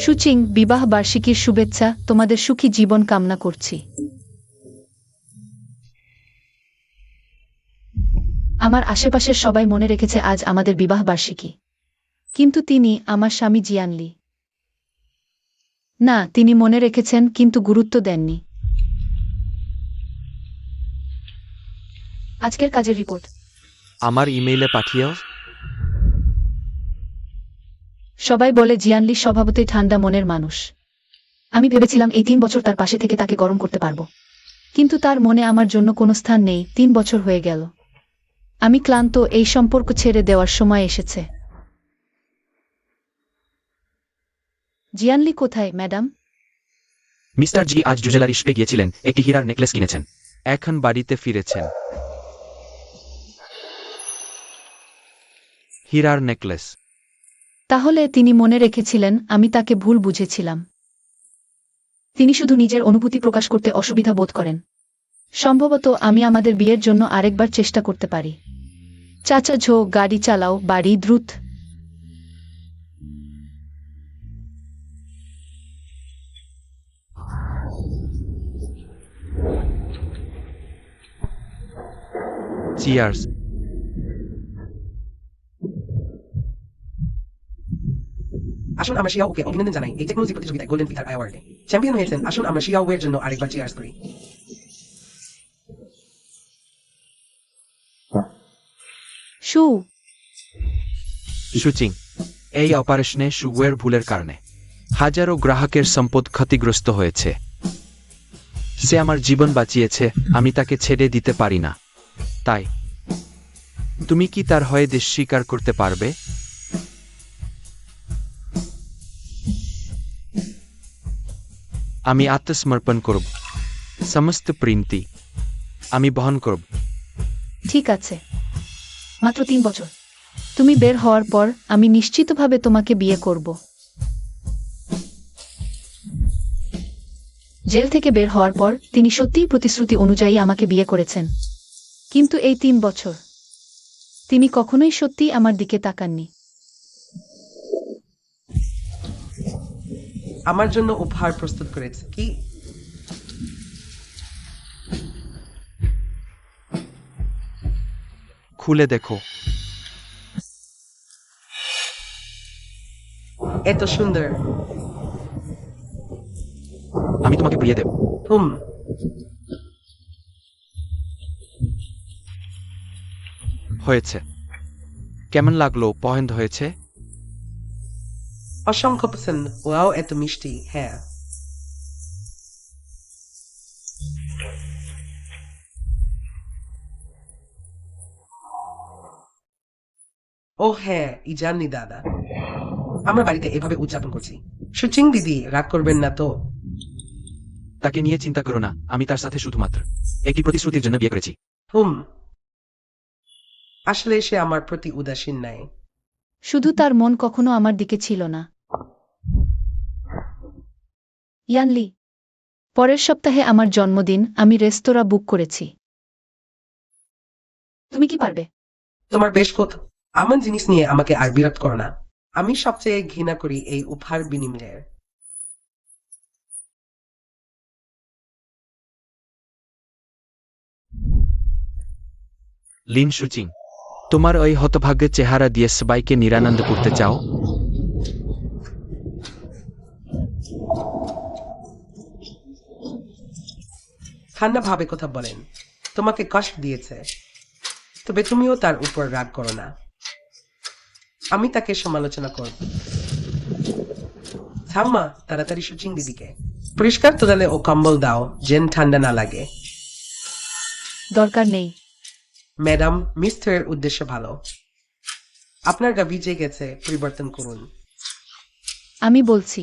সুচিং, বিবাহ বার্ষিকীর শুভেচ্ছা, তোমাদের সুখী জীবন কামনা করছি। আমার আশেপাশের সবাই মনে রেখেছে আজ আমাদের বিবাহ বার্ষিকী, কিন্তু তিনি, আমার স্বামী জিয়ানলি, না, তিনি মনে রেখেছেন কিন্তু গুরুত্ব দেননি। আজকের কাজের রিপোর্ট আমার ইমেইলে পাঠিয়েও। সবাই বলে জিয়ানলি স্বভাবতই ঠান্ডা মনের মানুষ। আমি ভেবেছিলাম এই 3 বছর তার পাশে থেকে তাকে গরম করতে পারবো, কিন্তু তার মনে আমার জন্য কোনো স্থান নেই। 3 বছর হয়ে গেল। আমি ক্লান্ত, এই সম্পর্ক ছেড়ে দেওয়ার সময় এসেছে। জিয়ানলি কোথায়, ম্যাডাম? মিস্টার জি আজ জুয়েলারি শপে গিয়েছিলেন, একটি হীরার নেকলেস কিনেছেন। এখন বাড়িতে ফিরেছেন। হীরার নেকলেস। তাহলে তিনি মনে রেখেছিলেন, আমি তাকে ভুল বুঝেছিলাম। তিনি শুধু নিজের অনুভূতি প্রকাশ করতে অসুবিধা বোধ করেন। সম্ভবত আমি আমাদের বিয়ের জন্য আরেকবার চেষ্টা করতে পারি। চাচা ঝো, গাড়ি চালাও, বাড়ি দ্রুত। চিয়ার্স। আসুন আমরা শিয়াওকে অভিনন্দন জানাই এই টেকনোলজি প্রতিযোগিতায় গোল্ডেন পিটার অ্যাওয়ার্ডে চ্যাম্পিয়ন হয়েছেন। আসুন আমরা শিয়াওয়ের জন্য আরেকবার চিয়ার্স করি। শু। সুচিং, এই অপারেশনে সুগুয়ের ভুলের কারণে হাজারো গ্রাহকের সম্পদ ক্ষতিগ্রস্ত হয়েছে। সে আমার জীবন বাঁচিয়েছে, আমি তাকে ছেড়ে দিতে পারি না। তাই তুমি কি তার হয়ে দেশ স্বীকার করতে পারবে? আমি আত্মসমর্পণ করব। সমস্ত প্রিন্তি আমি বহন করব। ঠিক আছে, মাত্র 3 বছর। তুমি বের হওয়ার পর আমি নিশ্চিতভাবে তোমাকে বিয়ে করব। জেল থেকে বের হওয়ার পর তিনি সত্যিই প্রতিশ্রুতি অনুযায়ী আমাকে বিয়ে করেছেন, কিন্তু এই 3 বছর তিনি কখনোই সত্যিই আমার দিকে তাকাননি। আমার জন্য উপহার প্রস্তুত করেছে কি? খুলে দেখো। এত সুন্দর। আমি তোমাকে বিয়ে দেব। হুম। হয়েছে। কেমন লাগলো? পছন্দ হয়েছে? অসংখ্য পছন্দ। ওয়াও, এত মিষ্টি। হ্যাঁ। ও হ্যাঁ, জানি দাদা, আমরা বাড়িতে এভাবে উদযাপন করছি। সুচিং দিদি রাগ করবেন না তো? তাকে নিয়ে চিন্তা করো না, আমি তার সাথে শুধুমাত্র একটি প্রতিশ্রুতির জন্য বিয়ে করেছি। হুম। আসলে সে আমার প্রতি উদাসীন নাই। শুধু তার মন কখনো আমার দিকে ছিল না। ইয়ানলি, পরের সপ্তাহে আমার জন্মদিন, আমি রেস্তোরাঁ বুক করেছি। তুমি কি পারবে? তোমার বেশ কথা। আমার জিনিস নিয়ে আমাকে আর বিরক্ত করো না। আমি সবচেয়ে ঘৃণা করি এই উপহার বিনিময়ের। লিন সুচিং, তোমার ওই হতভাগ্যের চেহারা দিয়ে সবাইকে নিরানন্দ করতে চাও? ঠান্ডা ভাবে কথা বলেন। তোমাকে কষ্ট দিয়েছে, তবে তুমিও তার উপর রাগ করো না। আমি তাকে সমালোচনা করব। থাম্মা, তাড়াতাড়ি সুচিং দিদিকে পরিষ্কার তোলালে ও কম্বল দাও, যেন ঠান্ডা না লাগে। দরকার নেই। ম্যাডাম, মিস্টারের উদ্দেশ্য ভালো। আপনার গা ভিজে গেছে, পরিবর্তন করুন। আমি বলছি,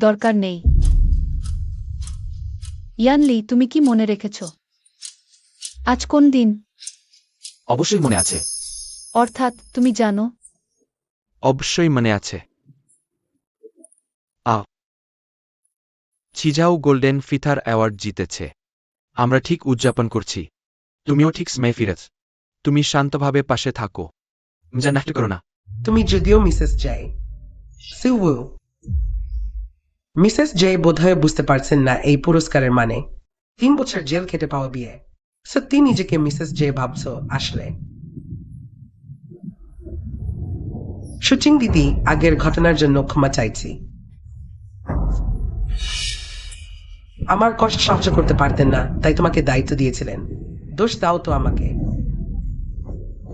দরকার নেই। ইয়ানলি, তুমি কি মনে রেখেছ আজ কোন দিন? অবশ্যই মনে আছে। অর্থাৎ তুমি জানো? অবশ্যই মনে আছে। চিজাও গোল্ডেন ফিথার অ্যাওয়ার্ড জিতেছে। আমরা ঠিক উদযাপন করছি। তুমিও ঠিক স্মে ফিরেছ। তুমি শান্তভাবে পাশে থাকো। যা নষ্ট করো না। তুমি যদিও মিসেস জে। সিউ, মিসেস জে বোধহয় বুঝতে পারছেন না এই পুরস্কারের মানে। 3 বছর জেল খেটে পাওয়া বিয়ে। সত্যি নিজেকে মিসেস জে ভাবছো আসলে? সুচিং দিদি, আগের ঘটনার জন্য ক্ষমা চাইছি। আমার কষ্ট সহ্য করতে পারতেন না, তাই তোমাকে দায়িত্ব দিয়েছিলেন। দোষ দাও তো আমাকে,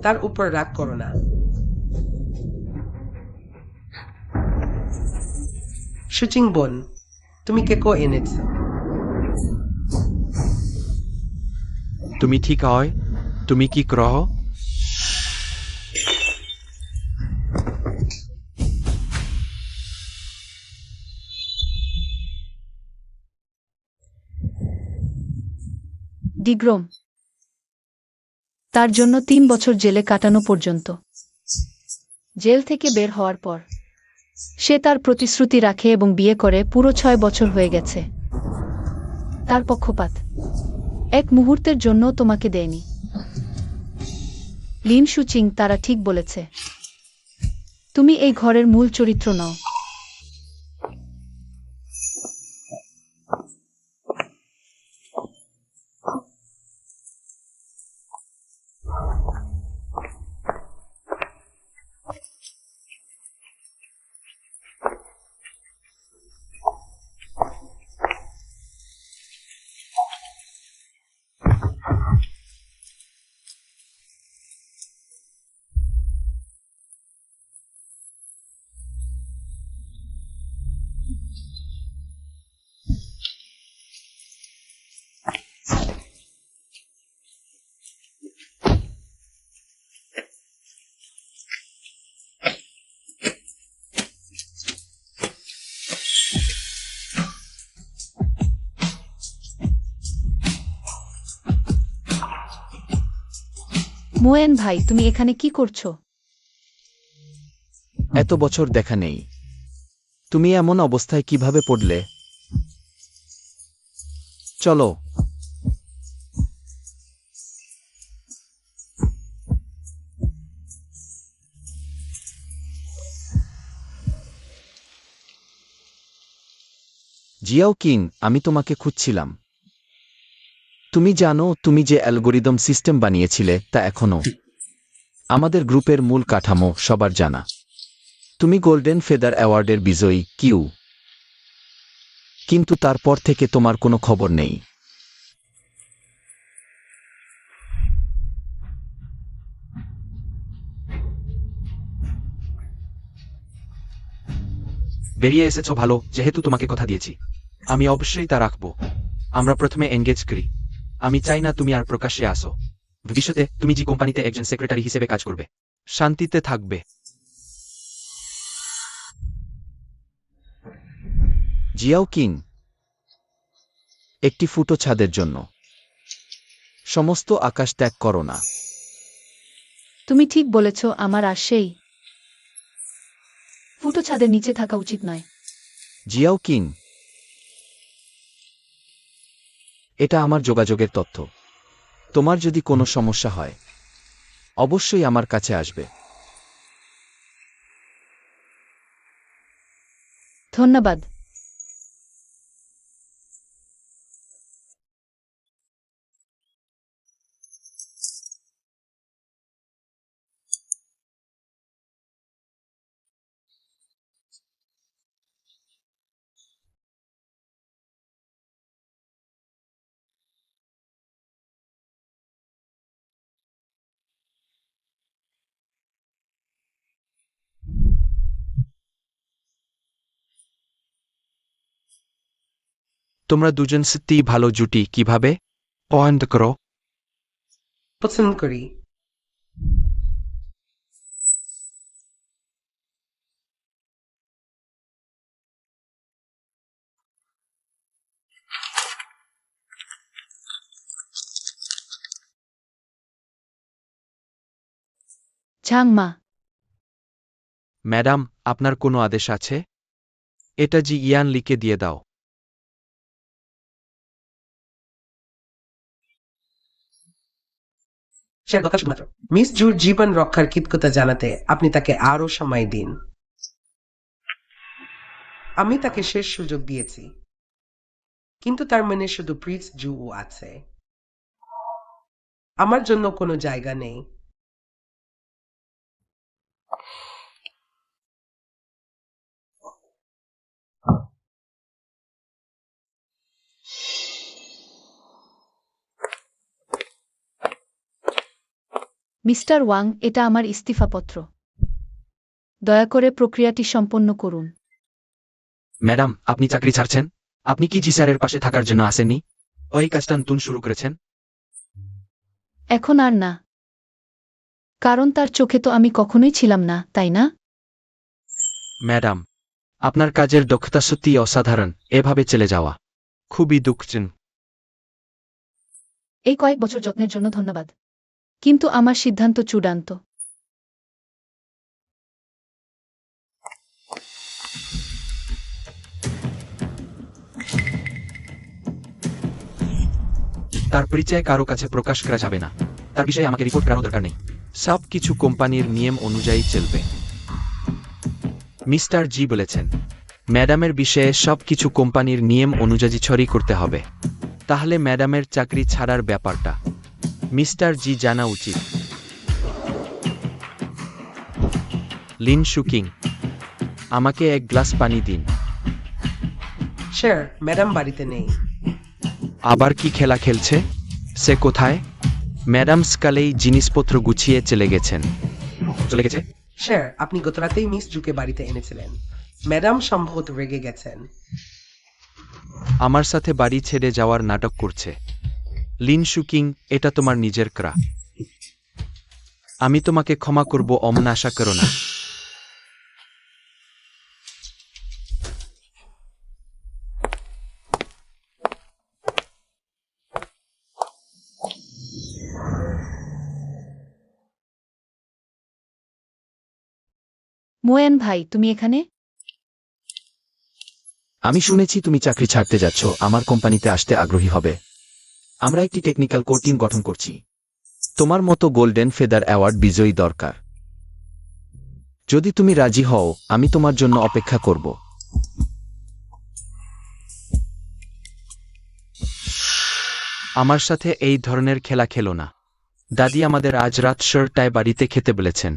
তার উপর রাগ করো না। সুচিং বোন, তুমি কেকো এনেছ। তুমি ঠিক হয়? তুমি কি গ্রহ? ডিগ্রোম। তার জন্য 3 বছর জেলে কাটানো পর্যন্ত। জেল থেকে বের হওয়ার পর সে তার প্রতিশ্রুতি রাখে এবং বিয়ে করে। পুরো 6 বছর হয়ে গেছে। তার পক্ষপাত এক মুহূর্তের জন্য তোমাকে দেয়নি। লিন সুচিং, তারা ঠিক বলেছে। তুমি এই ঘরের মূল চরিত্র নও। মোয়েন ভাই, তুমি এখানে কি করছো? এত বছর দেখা নেই। তুমি এমন অবস্থায় কিভাবে পড়লে? চলো। জিয়াও কিং, আমি তোমাকে খুঁজছিলাম। তুমি জানো, তুমি যে অ্যালগরিদম সিস্টেম বানিয়েছিলে তা এখনও আমাদের গ্রুপের মূল কাঠামো সবার জানা। তুমি গোল্ডেন ফেদার অ্যাওয়ার্ডের বিজয়ী, কিউ। কিন্তু তারপর থেকে তোমার কোনো খবর নেই। বেরিয়ে এসেছো ভালো, যেহেতু তোমাকে কথা দিয়েছি। আমি অবশ্যই তা রাখবো। আমরা প্রথমে এনগেজ করি। আমি চাই না তুমি আর প্রকাশ্যে আসো। ভবিষ্যতে তুমি যে কোম্পানিতে একজন সেক্রেটারি হিসেবে কাজ করবে। শান্তিতে থাকবে। জিয়াও কিং, একটি ফুটো ছাদের জন্য সমস্ত আকাশ ত্যাগ করো না। তুমি ঠিক বলেছ, আমার আর সেই ফুটো ছাদের নিচে থাকা উচিত নয়। জিয়াও কিং, এটা আমার যোগাযোগের তথ্য। তোমার যদি কোনো সমস্যা হয় অবশ্যই আমার কাছে আসবে। ধন্যবাদ। তোমরা দুজন সত্যিই ভালো জুটি। কিভাবে পয়েন্ট করো? পছন্দ করি। ঝাংমা। ম্যাডাম, আপনার কোনো আদেশ আছে? এটা জি ইয়ান লিকে দিয়ে দাও। সে কথা শুধুমাত্র মিস জুর জীবন রক্ষার কৃতজ্ঞতা জানাতে আপনি তাকে আরো সময় দিন। আমি তাকে শেষ সুযোগ দিয়েছি, কিন্তু তার মনে শুধু প্রিন্স জু আছে। আমার জন্য কোনো জায়গা নেই। মিস্টার ওয়াং, এটা আমার ইস্তফাপত্র। দয়া করে প্রক্রিয়াটি সম্পন্ন করুন। ম্যাডাম, আপনি চাকরি ছাড়ছেন? আপনি কি জি স্যারের পাশে থাকার জন্য আসেননি? ওই কাজটা নতুন শুরু করেছেন? এখন আর না। কারণ তার চোখে তো আমি কখনোই ছিলাম না, তাই না? ম্যাডাম, আপনার কাজের দক্ষতা সত্যিই অসাধারণ। এভাবে চলে যাওয়া খুবই দুঃখজনক। এই কয়েক বছর যত্নের জন্য ধন্যবাদ, কিন্তু আমার সিদ্ধান্ত চূড়ান্ত। তার পরিচয় কারো কাছে প্রকাশ করা যাবে না। তার বিষয়ে আমাকে রিপোর্ট করার দরকার নেই। সব কিছু কোম্পানির নিয়ম অনুযায়ী চলবে। মিস্টার জি বলেছেন, ম্যাডামের বিষয়ে সব কিছু কোম্পানির নিয়ম অনুযায়ী ছড়ি করতে হবে। তাহলে ম্যাডামের চাকরি ছাড়ার ব্যাপারটা মিস্টার জি জানা উচিত। লিন শুকিং, আমাকে এক গ্লাস পানি দিন। স্যার, ম্যাডাম বাড়িতে নেই। আবার কি খেলা খেলছে? সে কোথায়? ম্যাডাম সকালেই জিনিসপত্র গুছিয়ে চলে গেছেন। চলে গেছে? স্যার, আপনি গতরাতেই মিস জুকে বাড়িতে এনেছিলেন। ম্যাডাম সম্ভবত রেগে গেছেন। আমার সাথে বাড়ি ছেড়ে যাওয়ার নাটক করছে। লিন শুকিং, এটা তোমার নিজের ক্রা। আমি তোমাকে ক্ষমা করব, অমন আশা করো না। মোয়েন ভাই, তুমি এখানে? আমি শুনেছি তুমি চাকরি ছাড়তে যাচ্ছ। আমার কোম্পানিতে আসতে আগ্রহী হবে। আমরা একটি টেকনিক্যাল কোর টিম গঠন করছি। তোমার মতো গোল্ডেন ফেদার অ্যাওয়ার্ড বিজয়ী দরকার। যদি তুমি রাজি হও, আমি তোমার জন্য অপেক্ষা করব। আমার সাথে এই ধরনের খেলা খেলো না। দাদি আমাদের আজ রাত 10টায় বাড়িতে খেতে বলেছেন।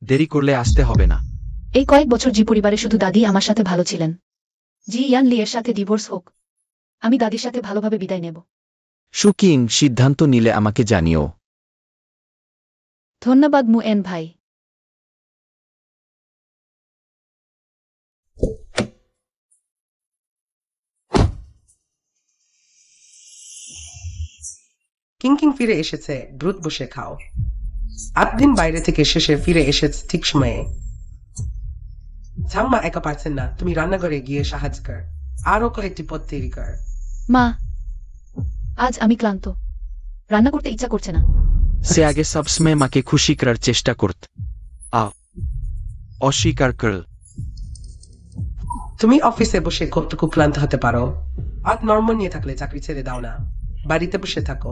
দেরি করলে আসতে হবে না। এই কয়েক বছর জি পরিবারে শুধু দাদি আমার সাথে ভালো ছিলেন। জি ইয়ান লি এর সাথে ডিভোর্স হোক, আমি দাদির সাথে ভালোভাবে বিদায় নেব। শুকিং, সিদ্ধান্ত নিলে আমাকে জানিও। ধন্যবাদ মুয়েন ভাই। কিং ফিরে এসেছে। দ্রুত বসে খাও। 8 দিন বাইরে থেকে শেষে ফিরে এসেছে ঠিক সময়ে। ঝাম্মা একা পারছেন না, তুমি রান্নাঘরে গিয়ে সাহায্য কর। আরো কয়েকটি পদ তৈরি কর। মা, আজ আমি ক্লান্ত, রান্না করতে ইচ্ছা করছে না। সে আগে সবসময় মাকে খুশি করার চেষ্টা করত, অস্বীকার করল। তুমি অফিসে বসে কতটুকু ক্লান্ত হতে পারো? আর নর্ম নিয়ে থাকলে চাকরি ছেড়ে দাও না, বাড়িতে বসে থাকো।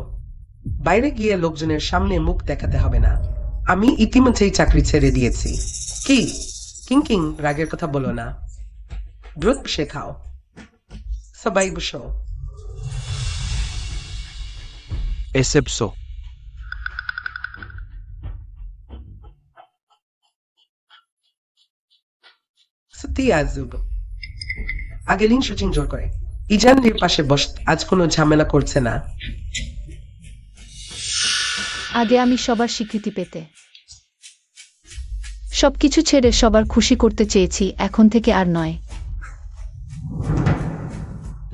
বাইরে গিয়ে লোকজনের সামনে মুখ দেখাতে হবে না। আমি ইতিমধ্যেই চাকরি ছেড়ে দিয়েছি। কি কিং, রাগের কথা বলো না। দ্রুত বসে খাও। সবাই বসো। এসেবসো। সত্যি আজব। আগে লিন শুচিং জোর করে ইজান লির পাশে বস। আজ কোনো ঝামেলা করছে না। আগে আমি সবার স্বীকৃতি পেতে, সবকিছু ছেড়ে সবার খুশি করতে চেয়েছি, এখন থেকে আর নয়।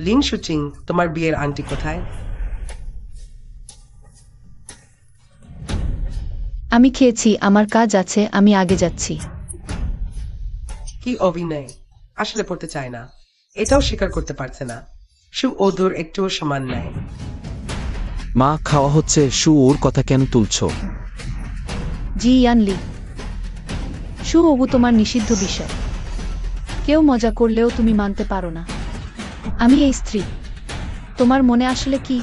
লিন শুচিং, তোমার বিয়ের আংটি কোথায়? আমি খেয়েছি, আমার কাজ আছে, আমি আগে যাচ্ছি। কি অভিনয়! আসলে পড়তে চায় না, এটাও স্বীকার করতে পারছে না। সু ওদুর একটুও সমান নাই। মা, খাওয়া হচ্ছে। ওর কথা কেন তুলছো? জি ইয়ান লি, শু হবু তোমার নিষিদ্ধ বিষয়। কেউ মজা করলেও তুমি মানতে পারো না। আমি এই স্ত্রী। তোমার মনে আসলে কি?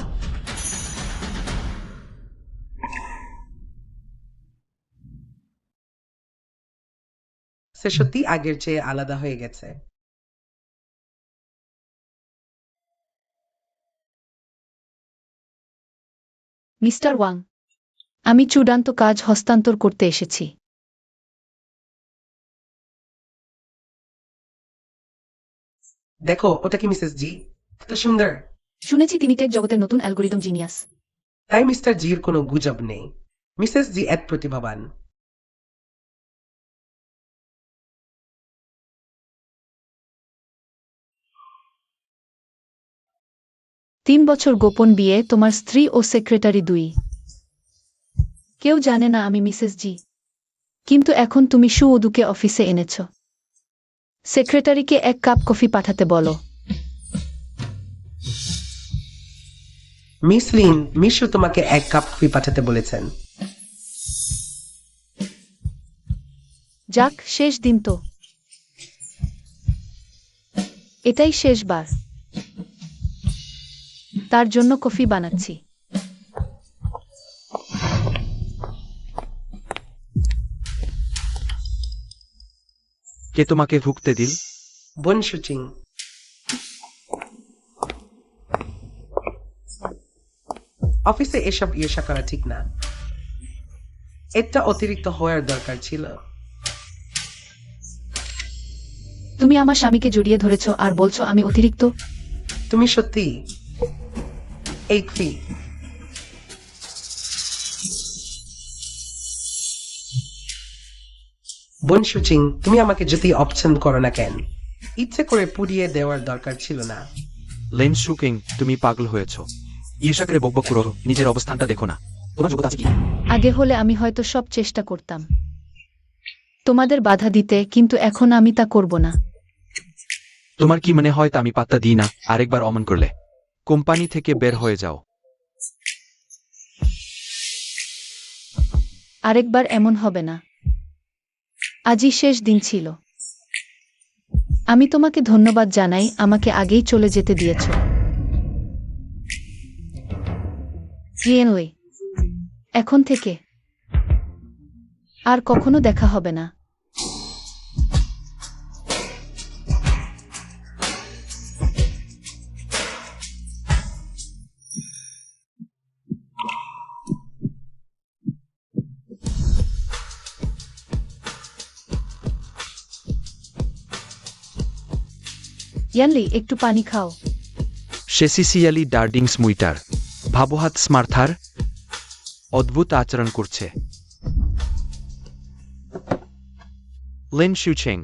সে সত্যি আগের চেয়ে আলাদা হয়ে গেছে। মিস্টার ওয়াং, আমি চূড়ান্ত কাজ হস্তান্তর করতে এসেছি। দেখো, ওটা কি মিসেস জি? এত সুন্দর। শুনেছি তিনি টেক জগতের নতুন অ্যালগরিদম জিনিয়াস। তাই মিস্টার জির কোনো গুজব নেই। মিসেস জি এত প্রতিভাবান। 3 বছর গোপন বিয়ে, তোমার স্ত্রী ও সেক্রেটারি 2। কেউ জানে না আমি মিসেস জি। কিন্তু এখন তুমি সুউদুকে অফিসে এনেছ। সেক্রেটারিকে 1 কাপ কফি পাঠাতে বলো। মিস লিন, মিশু তোমাকে 1 কাপ কফি পাঠাতে বলেছেন। যাক, শেষ দিন তো। এটাই শেষবার। তার জন্য কফি বানাচ্ছি। কে তোমাকে ঢুকতে দিল? বোন শুচিং। অফিসে এসব ঈর্ষা করা ঠিক না। এটা অতিরিক্ত হওয়ার দরকার ছিল। তুমি আমার স্বামীকে জড়িয়ে ধরেছ আর বলছো আমি অতিরিক্ত। তুমি সত্যি এই কফি। বোন শুচিং, তুমি আমাকে যদি অপছন্দ করো না কেন? ইচ্ছে করে পুড়িয়ে দেওয়ার দরকার ছিল না। লেন শুকিং, তুমি পাগল হয়েছ। ঈর্ষা করে বকবক করো, নিজের অবস্থানটা দেখো না। তোমার যোগ্যতা আছে কি? আগে হলে আমি হয়তো সব চেষ্টা করতাম তোমাদের বাধা দিতে, কিন্তু এখন আমি তা করব না। তোমার কি মনে হয় তা আমি পাত্তা দিই না? আরেকবার অমন করলে কোম্পানি থেকে বের হয়ে যাও। আরেকবার এমন হবে না। আজই শেষ দিন ছিল। আমি তোমাকে ধন্যবাদ জানাই, আমাকে আগেই চলে যেতে দিয়েছ। জিএনওয়ে, এখন থেকে আর কখনো দেখা হবে না। ইয়ানলি, একটু পানি খাও। শেসিসিয়ালি ডার্ডিংস মুইটার ভাবহাত স্মার্থার অদ্ভুত আচরণ করছে। লেন শুচেং,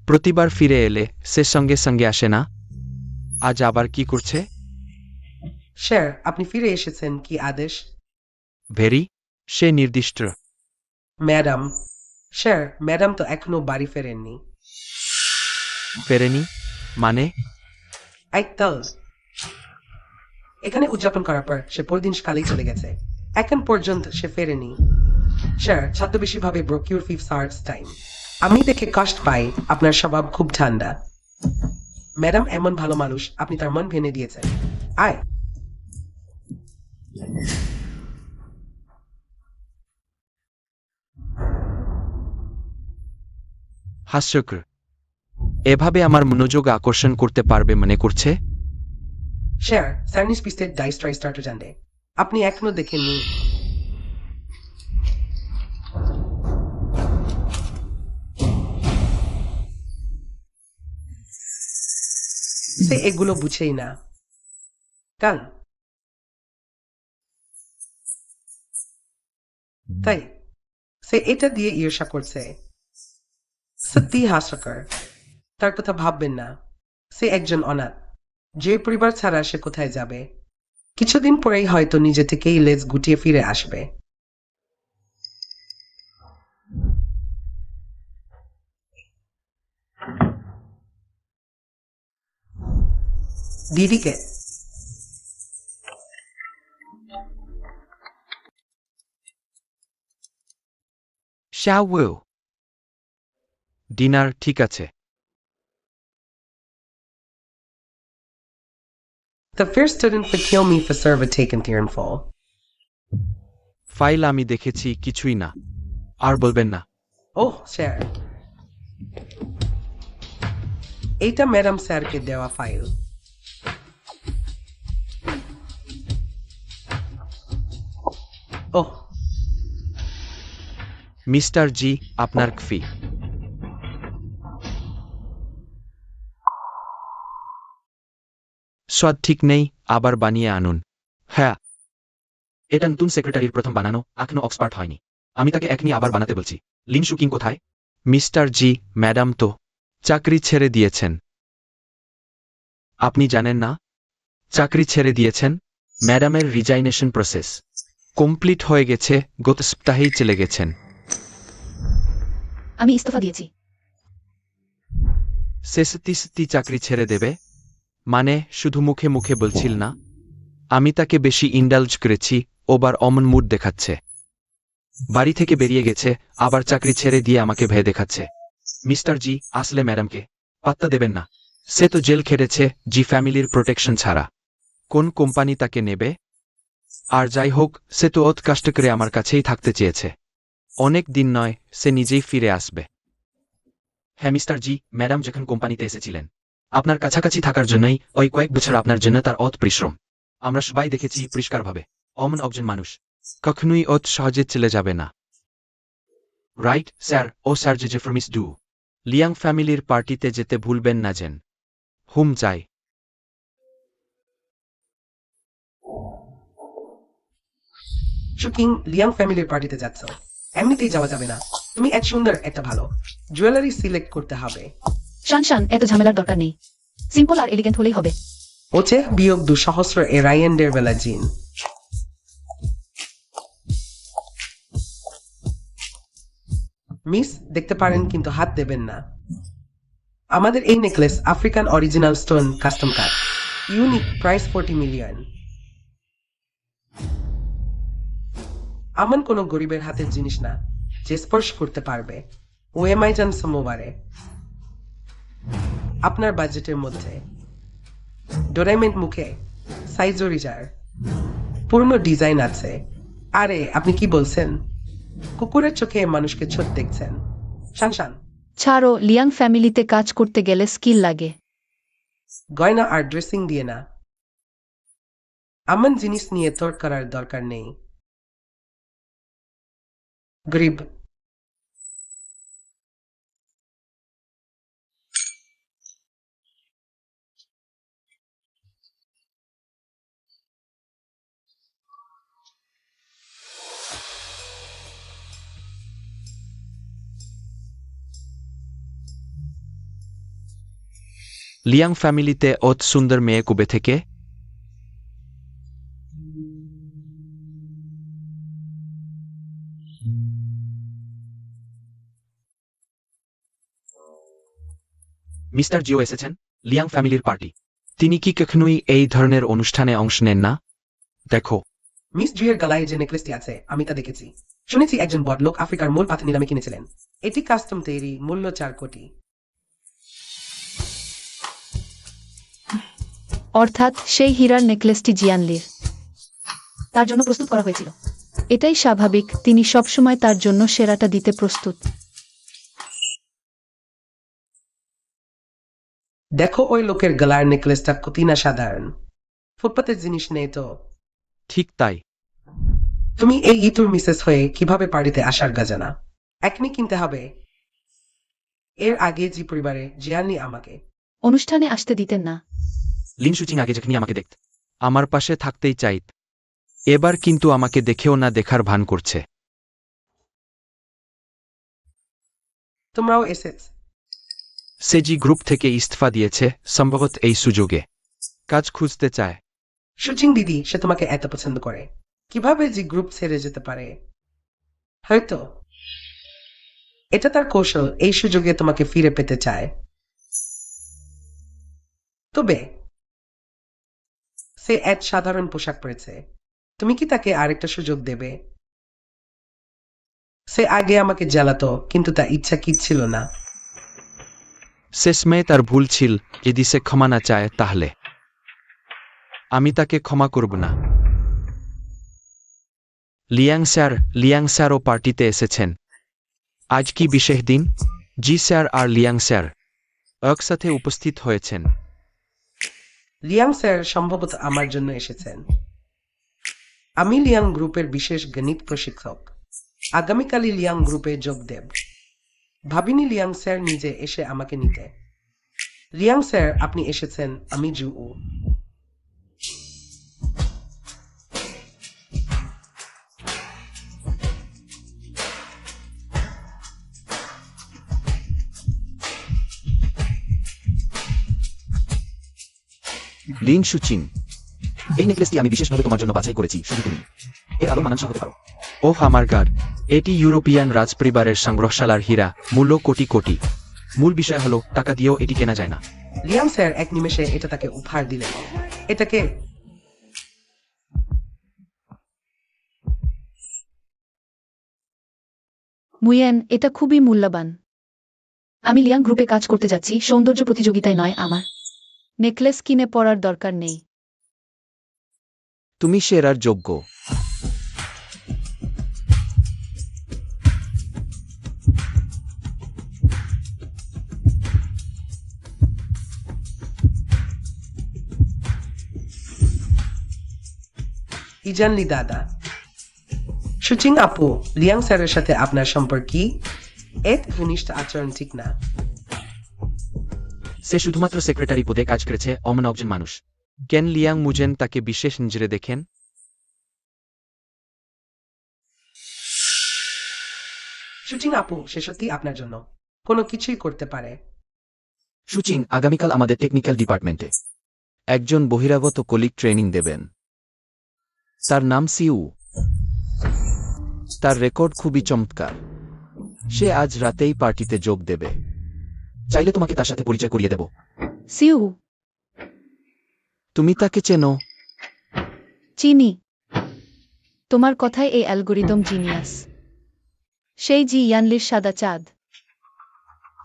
প্রতিবার ফিরে এলে সে সঙ্গে সঙ্গে আসে না। আজ আবার কি করছে? স্যার, আপনি ফিরে এসেছেন, কি আদেশ? ভেরি, সে নির্দিষ্ট। ম্যাডাম। স্যার, ম্যাডাম তো এখনো বাড়ি ফেরেননি। ফেরেনি মানে? একদল এখানে উদযাপন করার পর সে পরদিন সকালেই চলে গেছে। এখন পর্যন্ত সে ফেরেনি। স্যার, ছদ্মবেশীভাবে ব্রোকিউর ফিফ সার্চ টাইম। আমি দেখে কষ্ট পাই, আপনার স্বভাব খুব ঠান্ডা। ম্যাডাম এমন ভালো মানুষ, আপনি তার মন ভেঙে দিয়েছেন। আয়। হাস্যকর। এভাবে আমার মনোযোগ আকর্ষণ করতে পারবে মনে করছে? স্যার, সার্নিস পিস্টের ডাইস ট্রাই স্টার্টার জানতে আপনি এখনো দেখেননি। সে এগুলো বুঝেই না। কান তাই সে এটা দিয়ে ঈর্ষা করছে। সত্যি হাস্যকর। তার কথা ভাববেন না। সে একজন অনাথ। যে পরিবার ছাড়া সে কোথায় যাবে? কিছুদিন পরেই হয়তো নিজে থেকেই লেজ গুটিয়ে ফিরে আসবে। দিদিকে Shall we? ডিনার ঠিক আছে। The first student would kill me for server taken here in full. File আমি দেখেছি, কিছুই না। আর বলবেন না। Oh, স্যার, এইটা ম্যাডাম স্যারকে দেওয়া ফাইল। ওহ, মিস্টার জি, আপনার ফি। স্বাদ ঠিক নেই, আবার বানিয়ে আনুন। হ্যাঁ, এটা নতুন সেক্রেটারির প্রথম বানানো, এখনো অক্সপার্ট হয়নি। আমি তাকে এখনই আবার বানাতে বলছি। লিন শুকিং কোথায়? মিস্টার জি, ম্যাডাম তো চাকরি ছেড়ে দিয়েছেন। আপনি জানেন না? চাকরি ছেড়ে দিয়েছেন। ম্যাডামের রিজাইনেশন প্রসেস কমপ্লিট হয়ে গেছে, গত সপ্তাহেই চলে গেছেন। আমি ইস্তফা দিয়েছি। সে চাকরি ছেড়ে দেবে মানে? শুধু মুখে মুখে বলছিল না? আমি তাকে বেশি ইন্ডালজ করেছি, ওবার অমন মুড দেখাচ্ছে। বাড়ি থেকে বেরিয়ে গেছে, আবার চাকরি ছেড়ে দিয়ে আমাকে ভয় দেখাচ্ছে। মিস্টার জি, আসলে ম্যাডামকে পাত্তা দেবেন না। সে তো জেল খেটেছে জি ফ্যামিলির প্রোটেকশন ছাড়া। কোন কোম্পানি তাকে নেবে? আর যাই হোক, সে তো অত কষ্ট করে আমার কাছেই থাকতে চেয়েছে। অনেক দিন নয়, সে নিজেই ফিরে আসবে। হ্যাঁ মিস্টার জি, ম্যাডাম যখন কোম্পানিতে এসেছিলেন আপনার কাছাকাছি থাকার জন্যই ওই কয়েক বছর আপনার জন্য তার অত পরিশ্রম আমরা সবাই দেখেছি পরিষ্কারভাবে। অমন একজন মানুষ কখনোই অত সহজে চলে যাবে না। রাইট স্যার, ও স্যার যে ফরমিস ডু। লিয়াং ফ্যামিলির পার্টিতে যেতে ভুলবেন না যেন। হুম চাই। শুকিং লিয়াং ফ্যামিলির পার্টিতে যাচ্ছ, এমনিতেই যাওয়া যাবে না। তুমি এক সুন্দর একটা ভালো জুয়েলারি সিলেক্ট করতে হবে। শান, এত ঝামেলার দরকার নেই। সিম্পল আর এলিগেন্ট হলেই হবে। ওচে বিয়োগ 200 এ রায়ান্ডের বেলা জিন। মিস, দেখতে পারেন কিন্তু হাত দেবেন না। আমাদের এই necklace African original stone custom cut, unique, price 40 million. আমন কোনো গরিবের হাতের জিনিস না যে স্পর্শ করতে পারবে। ও এমাইজান সোমবারে আপনার বাজেটের মধ্যে। ডোরাইমেন্ট মুখে সাইজও রিজার, পূর্ণ ডিজাইন আছে। আরে আপনি কি বলছেন? কুকুরের চোখে মানুষকে ছোট দেখছেন। শান, ছাড়ো, লিয়াং ফ্যামিলিতে কাজ করতে গেলে স্কিল লাগে। গয়না আর ড্রেসিং দিয়ে না। আমন জিনিস নিয়ে তর্ক করার দরকার নেই। গরিব লিয়াং ফ্যামিলিতে অত সুন্দর মেয়ে কবে থেকে? মিস্টার জিও এসেছেন, লিয়াং ফ্যামিলির পার্টি। তিনি কি কখনোই এই ধরনের অনুষ্ঠানে অংশ নেন না? দেখো, মিস জিয়ের গলায় যে নেকলেসটি আছে আমি তা দেখেছি। শুনেছি একজন বড়লোক আফ্রিকার মূল পাথর নিলামে কিনেছিলেন। এটি কাস্টম তৈরি, মূল্য 4 কোটি। অর্থাৎ সেই হীরার নেকলেসটি জিয়ানলির। তার জন্য প্রস্তুত করা হয়েছিল। এটাই স্বাভাবিক, তিনি সবসময় তার জন্য সেরাটা দিতে প্রস্তুত। দেখো ওই লোকের গলার নেকলেসটা কতই না সাধারণ। ফুটপাতের জিনিস নেই তো। ঠিক তাই। তুমি এই ইতুর মিসেস হয়ে কিভাবে পার্টিতে আসার গাজানা? এখনই কিনতে হবে। এর আগে জি পরিবারে জিয়ানি আমাকে অনুষ্ঠানে আসতে দিতেন না। লিন শুচিং আগে যখনই আমাকে দেখত আমার পাশে থাকতেই চাইত। এবার কিন্তু আমাকে দেখেও না দেখার ভান করছে। তোমরাও এসেছ। সে জি গ্রুপ থেকে ইস্তফা দিয়েছে, সম্ভবত এই সুযোগে কাজ খুঁজতে চায়। শুচিং দিদি, সে তোমাকে এত পছন্দ করে, কিভাবে জি গ্রুপ ছেড়ে যেতে পারে? হয়তো এটা তার কৌশল, এই সুযোগে তোমাকে ফিরে পেতে চায়। তবে সে এক সাধারণ পোশাক পরেছে, তুমি কি তাকে আরেকটা সুযোগ দেবে? সে আগে আমাকে জ্বালাতো, কিন্তু তা ইচ্ছা কি ছিল না। শেষমেশ তার ভুল ছিল, যদি সে ক্ষমা না চায় তাহলে আমি তাকে ক্ষমা করব না। লিয়াং স্যারও পার্টিতে এসেছেন। আজ কি বিশেষ দিন? জি স্যার আর লিয়াং স্যার একসাথে উপস্থিত হয়েছেন। লিয়াং স্যার সম্ভবত আমার জন্য এসেছেন। আমি লিয়াং গ্রুপের বিশেষ গণিত প্রশিক্ষক। আগামীকালই লিয়াং গ্রুপে যোগ দেব। ভাবিনি লিয়াং স্যার নিজে এসে আমাকে নিতে। লিয়াং স্যার, আপনি এসেছেন, আমি জুউ। লিন সুচিন, এই নেকলেসটি আমি বিশেষভাবে তোমার জন্য বাছাই করেছি, শুধু তুমি এর আলো মানানসই হতে পারো। ওহ আমার গাড, এটি ইউরোপিয়ান রাজপরিবারের সংগ্রহশালার হীরা, মূল্য কোটি কোটি। মূল বিষয় হলো টাকা দিয়েও এটি কেনা যায় না। লিয়াং স্যার এক নিমেষে এটা তাকে উপহার দিলেন। এটাকে মুয়েন, এটা খুবই মূল্যবান। আমি লিয়াং গ্রুপে কাজ করতে যাচ্ছি, সৌন্দর্য প্রতিযোগিতায় নয়। আমার নেকলেস কিনে পরার দরকার নেই। তুমি সেরার যোগ্য। ইজানলি দাদা। সুচিং আপু, লিয়াং স্যারের সাথে আপনার সম্পর্ক কি? এত ঘনিষ্ঠ আচরণ ঠিক না। সে শুধুমাত্র সেক্রেটারি পদে কাজ করেছে, অমন একজন মানুষ। কেন লিয়াং মুজেন তাকে বিশেষ নজরে দেখেন? সুচিং আপু, সে সত্যি আপনার জন্য কোনো কিছুই করতে পারে। সুচিং আগামীকাল আমাদের টেকনিক্যাল ডিপার্টমেন্টে একজন বহিরাগত কলিগ ট্রেনিং দেবেন। তার নাম সিউ। তার রেকর্ড খুবই চমৎকার। সে আজ রাতেই পার্টিতে যোগ দেবে। চাইলে তোমাকে তার সাথে পরিচয় করিয়ে দেব। সিউ, তুমি তাকে চেনো? চিনি। তোমার কথায় এই অ্যালগোরিদম জিনিয়াস। সেই জি ইয়ানলির সাদা চাঁদ।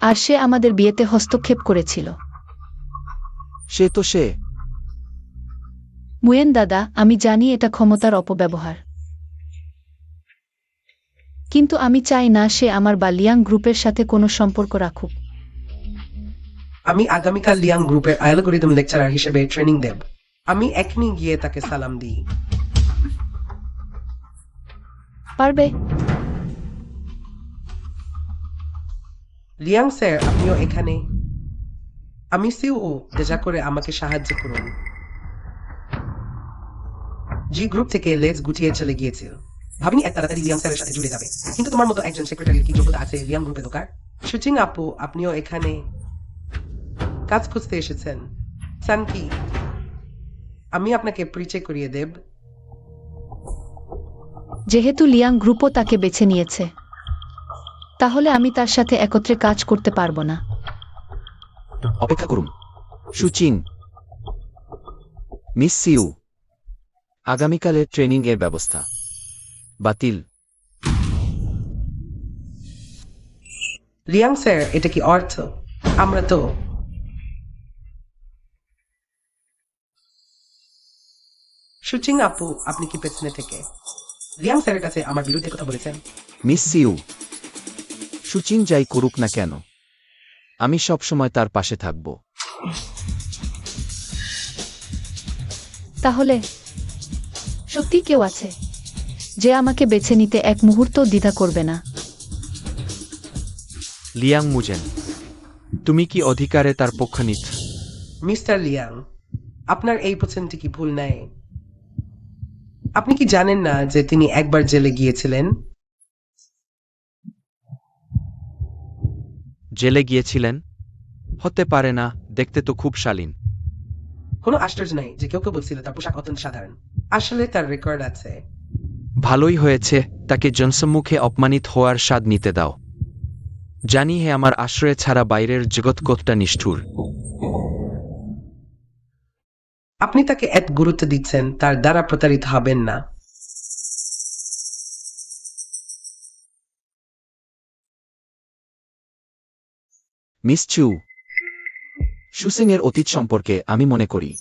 আর সে আমাদের বিয়েতে হস্তক্ষেপ করেছিল। সে তো সে। মুয়েন দাদা, আমি জানি এটা ক্ষমতার অপব্যবহার। কিন্তু আমি চাই না সে আমার বা লিয়াং গ্রুপের সাথে কোনো সম্পর্ক রাখুক। আমি আগামীকাল লিয়াং গ্রুপের অ্যালগোরিদম লেকচারার হিসেবে ট্রেনিং দেব। আমি এখনই গিয়ে তাকে সালাম দিই। পারবে? লিয়াং স্যার, আপনিও এখানে? আমি সিউ, দয়া করে আমাকে সাহায্য করুন। জি গ্রুপ থেকে লেজ গুটিয়ে চলে গিয়েছিল। ভাবিনি এত তাড়াতাড়ি লিয়াং স্যারের সাথে জুড়ে যাবে। কিন্তু তোমার মতো একজন সেক্রেটারির কি যোগ্যতা আছে লিয়াং গ্রুপে ঢোকার? সুচিং আপু, আপনিও এখানে কাজ খুঁজতে এসেছেন? চান কি আমি আপনাকে পরিচয় করিয়ে দেব? যেহেতু লিয়াং গ্রুপও তাকে বেছে নিয়েছে, তাহলে আমি তার সাথে একত্রে কাজ করতে পারবো না। অপেক্ষা করুন। সুচিং, মিস সিউ, আগামীকালের ট্রেনিং এর ব্যবস্থা বাতিল। লিয়াং স্যার, এটা কি অর্থ আমরা তো সুচিং আপু, আপনি কি পেছনে থেকে লিয়াং স্যারের কাছে আমার বিরুদ্ধে কথা বলেছেন? মিস সিউ, সুচিং যাই করুক না কেন, আমি সব সময় তার পাশে থাকব। তাহলে সত্যি কেউ আছে যে আমাকে বেছে নিতে এক মুহূর্ত দ্বিধা করবে না? লিয়াং মুজেন, তুমি কি অধিকারে তার পক্ষ নিত? মিস্টার লিয়াং, আপনার এই পছন্দটি কি ভুল নাই? আপনি কি জানেন না যে তিনি একবার জেলে গিয়েছিলেন? জেলে গিয়েছিলেন? হতে পারে না, দেখতে তো খুব শালীন। কোনো আশ্চর্য নাই যে কেউ কেউ বলছিল তার পোশাক অত্যন্ত সাধারণ। আসলে তার রেকর্ড আছে। ভালোই হয়েছে, তাকে জনসম্মুখে অপমানিত হওয়ার স্বাদ নিতে দাও। জানি হে আমার আশ্রয় ছাড়া বাইরের জগৎ কতটা নিষ্ঠুর। আপনি তাকে এত গুরুত্ব দিচ্ছেন, তার দ্বারা প্রতারিত হবেন না। মিস চু, সুসেংয়ের অতীত সম্পর্কে আমি মনে করি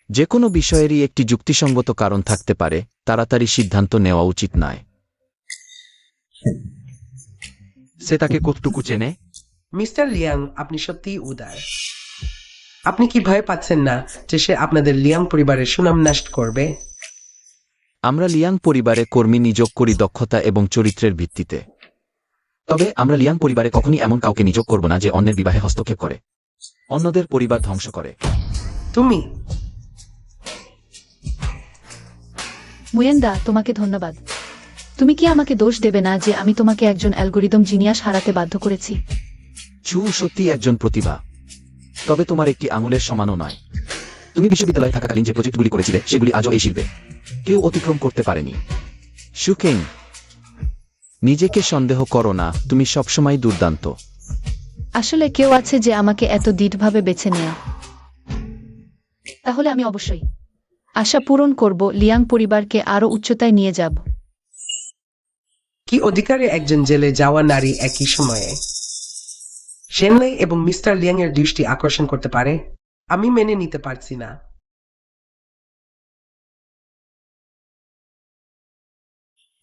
যে কোনো বিষয়েরই একটি যুক্তিসঙ্গত কারণ থাকতে পারে, তাড়াতাড়ি সিদ্ধান্ত নেওয়া উচিত নয়। সে তাকে কতটুকু চেনে? মিস্টার লিয়াং, আপনি সত্যিই উদার। আপনি কি ভয় পাচ্ছেন না যে সে আপনাদের লিয়াং পরিবারের সুনাম নষ্ট করবে? আমরা লিয়াং পরিবারে কর্মী নিয়োগ করি দক্ষতা এবং চরিত্রের ভিত্তিতে। তবে আমরা লিয়াং পরিবারে কখনই এমন কাউকে নিয়োগ করব না যে অন্যের বিবাহে হস্তক্ষেপ করে, অন্যদের পরিবার ধ্বংস করে। তুমি মুয়েন্দা, তোমাকে ধন্যবাদ। তুমি কি আমাকে দোষ দেবে না যে আমি তোমাকে একজন অ্যালগরিদম জিনিয়াস হারাতে বাধ্য করেছি? চু সত্যি একজন প্রতিভা, তবে তোমার একটি আঙুলের সমানও নয়। তুমি বিশ্ববিদ্যালয়ে থাকাকালীন যে প্রজেক্টগুলি করেছিলে সেগুলি আজও এই শিল্পে কেউ অতিক্রম করতে পারেনি। সুকেং, নিজেকে সন্দেহ করো না, তুমি সবসময় দুর্দান্ত। আসলে কেউ আছে যে আমাকে এত দৃঢ়ভাবে বেছে নেয়। তাহলে আমি অবশ্যই আশা পূরণ করব, লিয়াং পরিবারকে আরো উচ্চতায় নিয়ে যাব। কি অধিকারে একজন জেলে যাওয়া নারী একই সময়ে শেনলাই এবং মিস্টার লিয়াং এর দৃষ্টি আকর্ষণ করতে পারে? আমি মেনে নিতে পারছি না।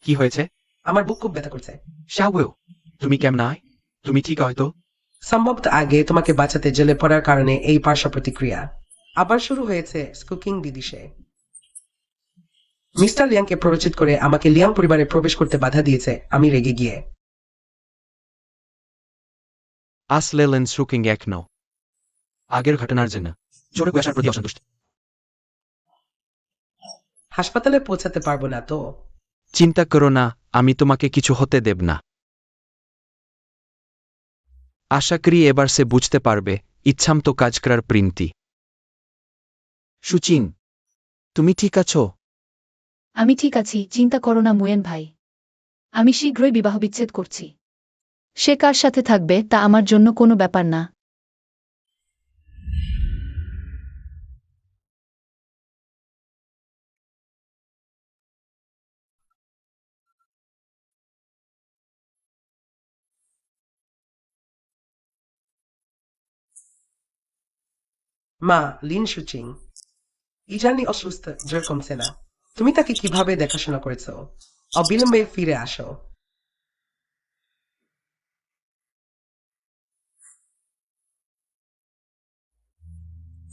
কি হয়েছে? আমার বুক খুব ব্যথা করছে। শাওয়েও, তুমি কেমন আয়? তুমি ঠিক হয়তো? সম্ভবত আগে তোমাকে বাঁচাতে জেলে পড়ার কারণে এই পার্শ্ব প্রতিক্রিয়া আবার শুরু হয়েছে স্কুকিং বিদেশে। মিস্টার লিয়াংকে প্ররোচিত করে আমাকে লিয়াং পরিবারে প্রবেশ করতে বাধা দিয়েছে। আমি রেগে গিয়ে আসলে লেন সুকিং এক নও। আগের ঘটনার জন্য চোরে কুয়াশার প্রতি অসন্তুষ্ট। হাসপাতালে পৌঁছাতে পারবো না তো? চিন্তা করো না, আমি তোমাকে কিছু হতে দেব না। আশা করি এবার সে বুঝতে পারবে ইচ্ছামতো কাজ করার প্রিন্তি। সুচিং, তুমি ঠিক আছো? আমি ঠিক আছি, চিন্তা করো না মুয়েন ভাই। আমি শীঘ্রই বিবাহ বিচ্ছেদ করছি। সে কার সাথে থাকবে তা আমার জন্য কোনো ব্যাপার না। মা, লিন সুচিং, ইজানি অসুস্থ, জ্বর কমছে না। তুমি তাকে কিভাবে দেখাশোনা করেছো? অবিলম্বে ফিরে আসো।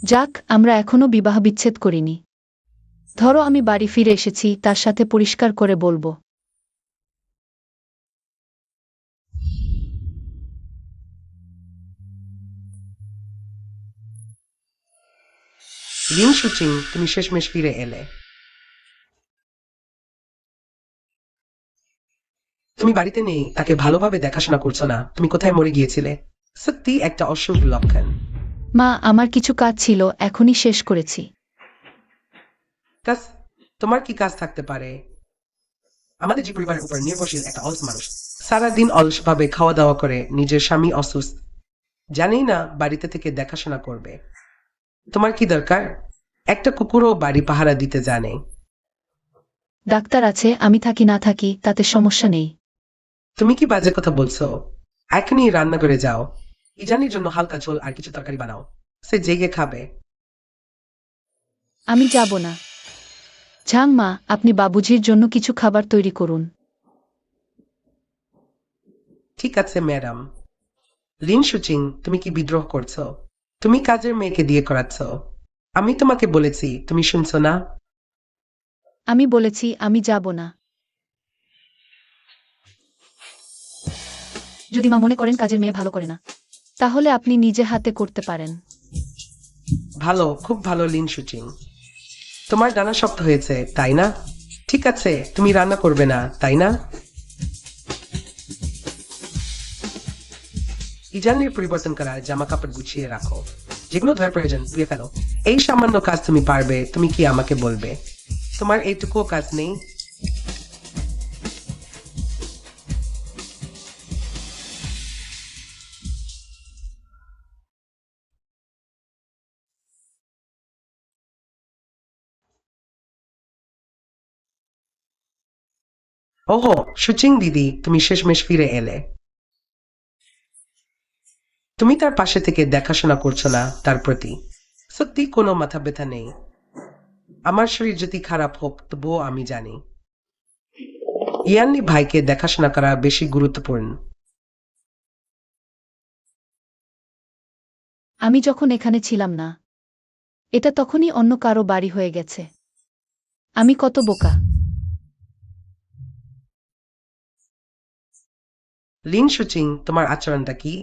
যাক, আমরা এখনো বিবাহ বিচ্ছেদ করিনি। ধরো আমি বাড়ি ফিরে এসেছি, তার সাথে পরিষ্কার করে বলবো। লিন সুচিং, তুমি শেষমেশ ফিরে এলে। তুমি বাড়িতে নেই, তাকে ভালোভাবে দেখাশোনা করছো না। তুমি কোথায় মরে গিয়েছিলে? সত্যি একটা অশুভ লক্ষণ। মা, আমার কিছু কাজ ছিল, এখনই শেষ করেছি। কাজ? তোমার কি কাজ থাকতে পারে? আমাদের যে পরিবারের উপর নির্ভরশীল একটা অলস মানুষ সারাদিন অলসভাবে খাওয়া দাওয়া করে, নিজের স্বামী অসুস্থ, জানেই না বাড়িতে থেকে দেখাশোনা করবে। তোমার কি দরকার? একটা কুকুরও বাড়ি পাহারা দিতে জানে। ডাক্তার আছে, আমি থাকি না থাকি তাতে সমস্যা নেই। তুমি কি বাজে কথা বলছো? এখনই রান্নাঘরে যাও, ইজানির জন্য হালকা ঝোল আর কিছু তরকারি বানাও, সে জেগে খাবে। আমি যাব না। ঝাং মা, আপনি বাবুজির জন্য কিছু খাবার তৈরি করুন। ঠিক আছে ম্যাডাম। লিন সুচিং, তুমি কি বিদ্রোহ করছো? তুমি কাজের মেয়েকে দিয়ে করাচ্ছ। আমি তোমাকে বলেছি, তুমি শুনছো না? আমি বলেছি আমি যাব না। যদি মা মনে করেন কাজের মেয়ে ভালো করে না, তাহলে আপনি নিজে হাতে করতে পারেন। ভালো, খুব ভালো লিন সুচিং। তোমার ডানা শক্ত হয়েছে, তাই না? ঠিক আছে, তুমি রান্না করবে না, তাই না? ইজানের পরিবর্তন করা জামা কাপড় গুছিয়ে রাখো, যেগুলো ধোয়ার প্রয়োজন ধুয়ে ফেলো। এই সামান্য কাজ তুমি পারবে, তুমি কি আমাকে বলবে? তোমার এইটুকুও কাজ নেই? ওহো, সুচিং দিদি, তুমি শেষমেশ ফিরে এলে। তুমি তার পাশে থেকে দেখাশোনা করছো না তার প্রতি। সত্যি কোনো মাথা ব্যথা নেই। আমার শরীর যদি খারাপ হোক তবুও আমি জানি ইয়ান্নি ভাইকে দেখাশোনা করা বেশি গুরুত্বপূর্ণ। আমি যখন এখানে ছিলাম না, এটা তখনই অন্য কারো বাড়ি হয়ে গেছে। আমি কত বোকা। লিন শুচিং, তোমার আচরণটা কি?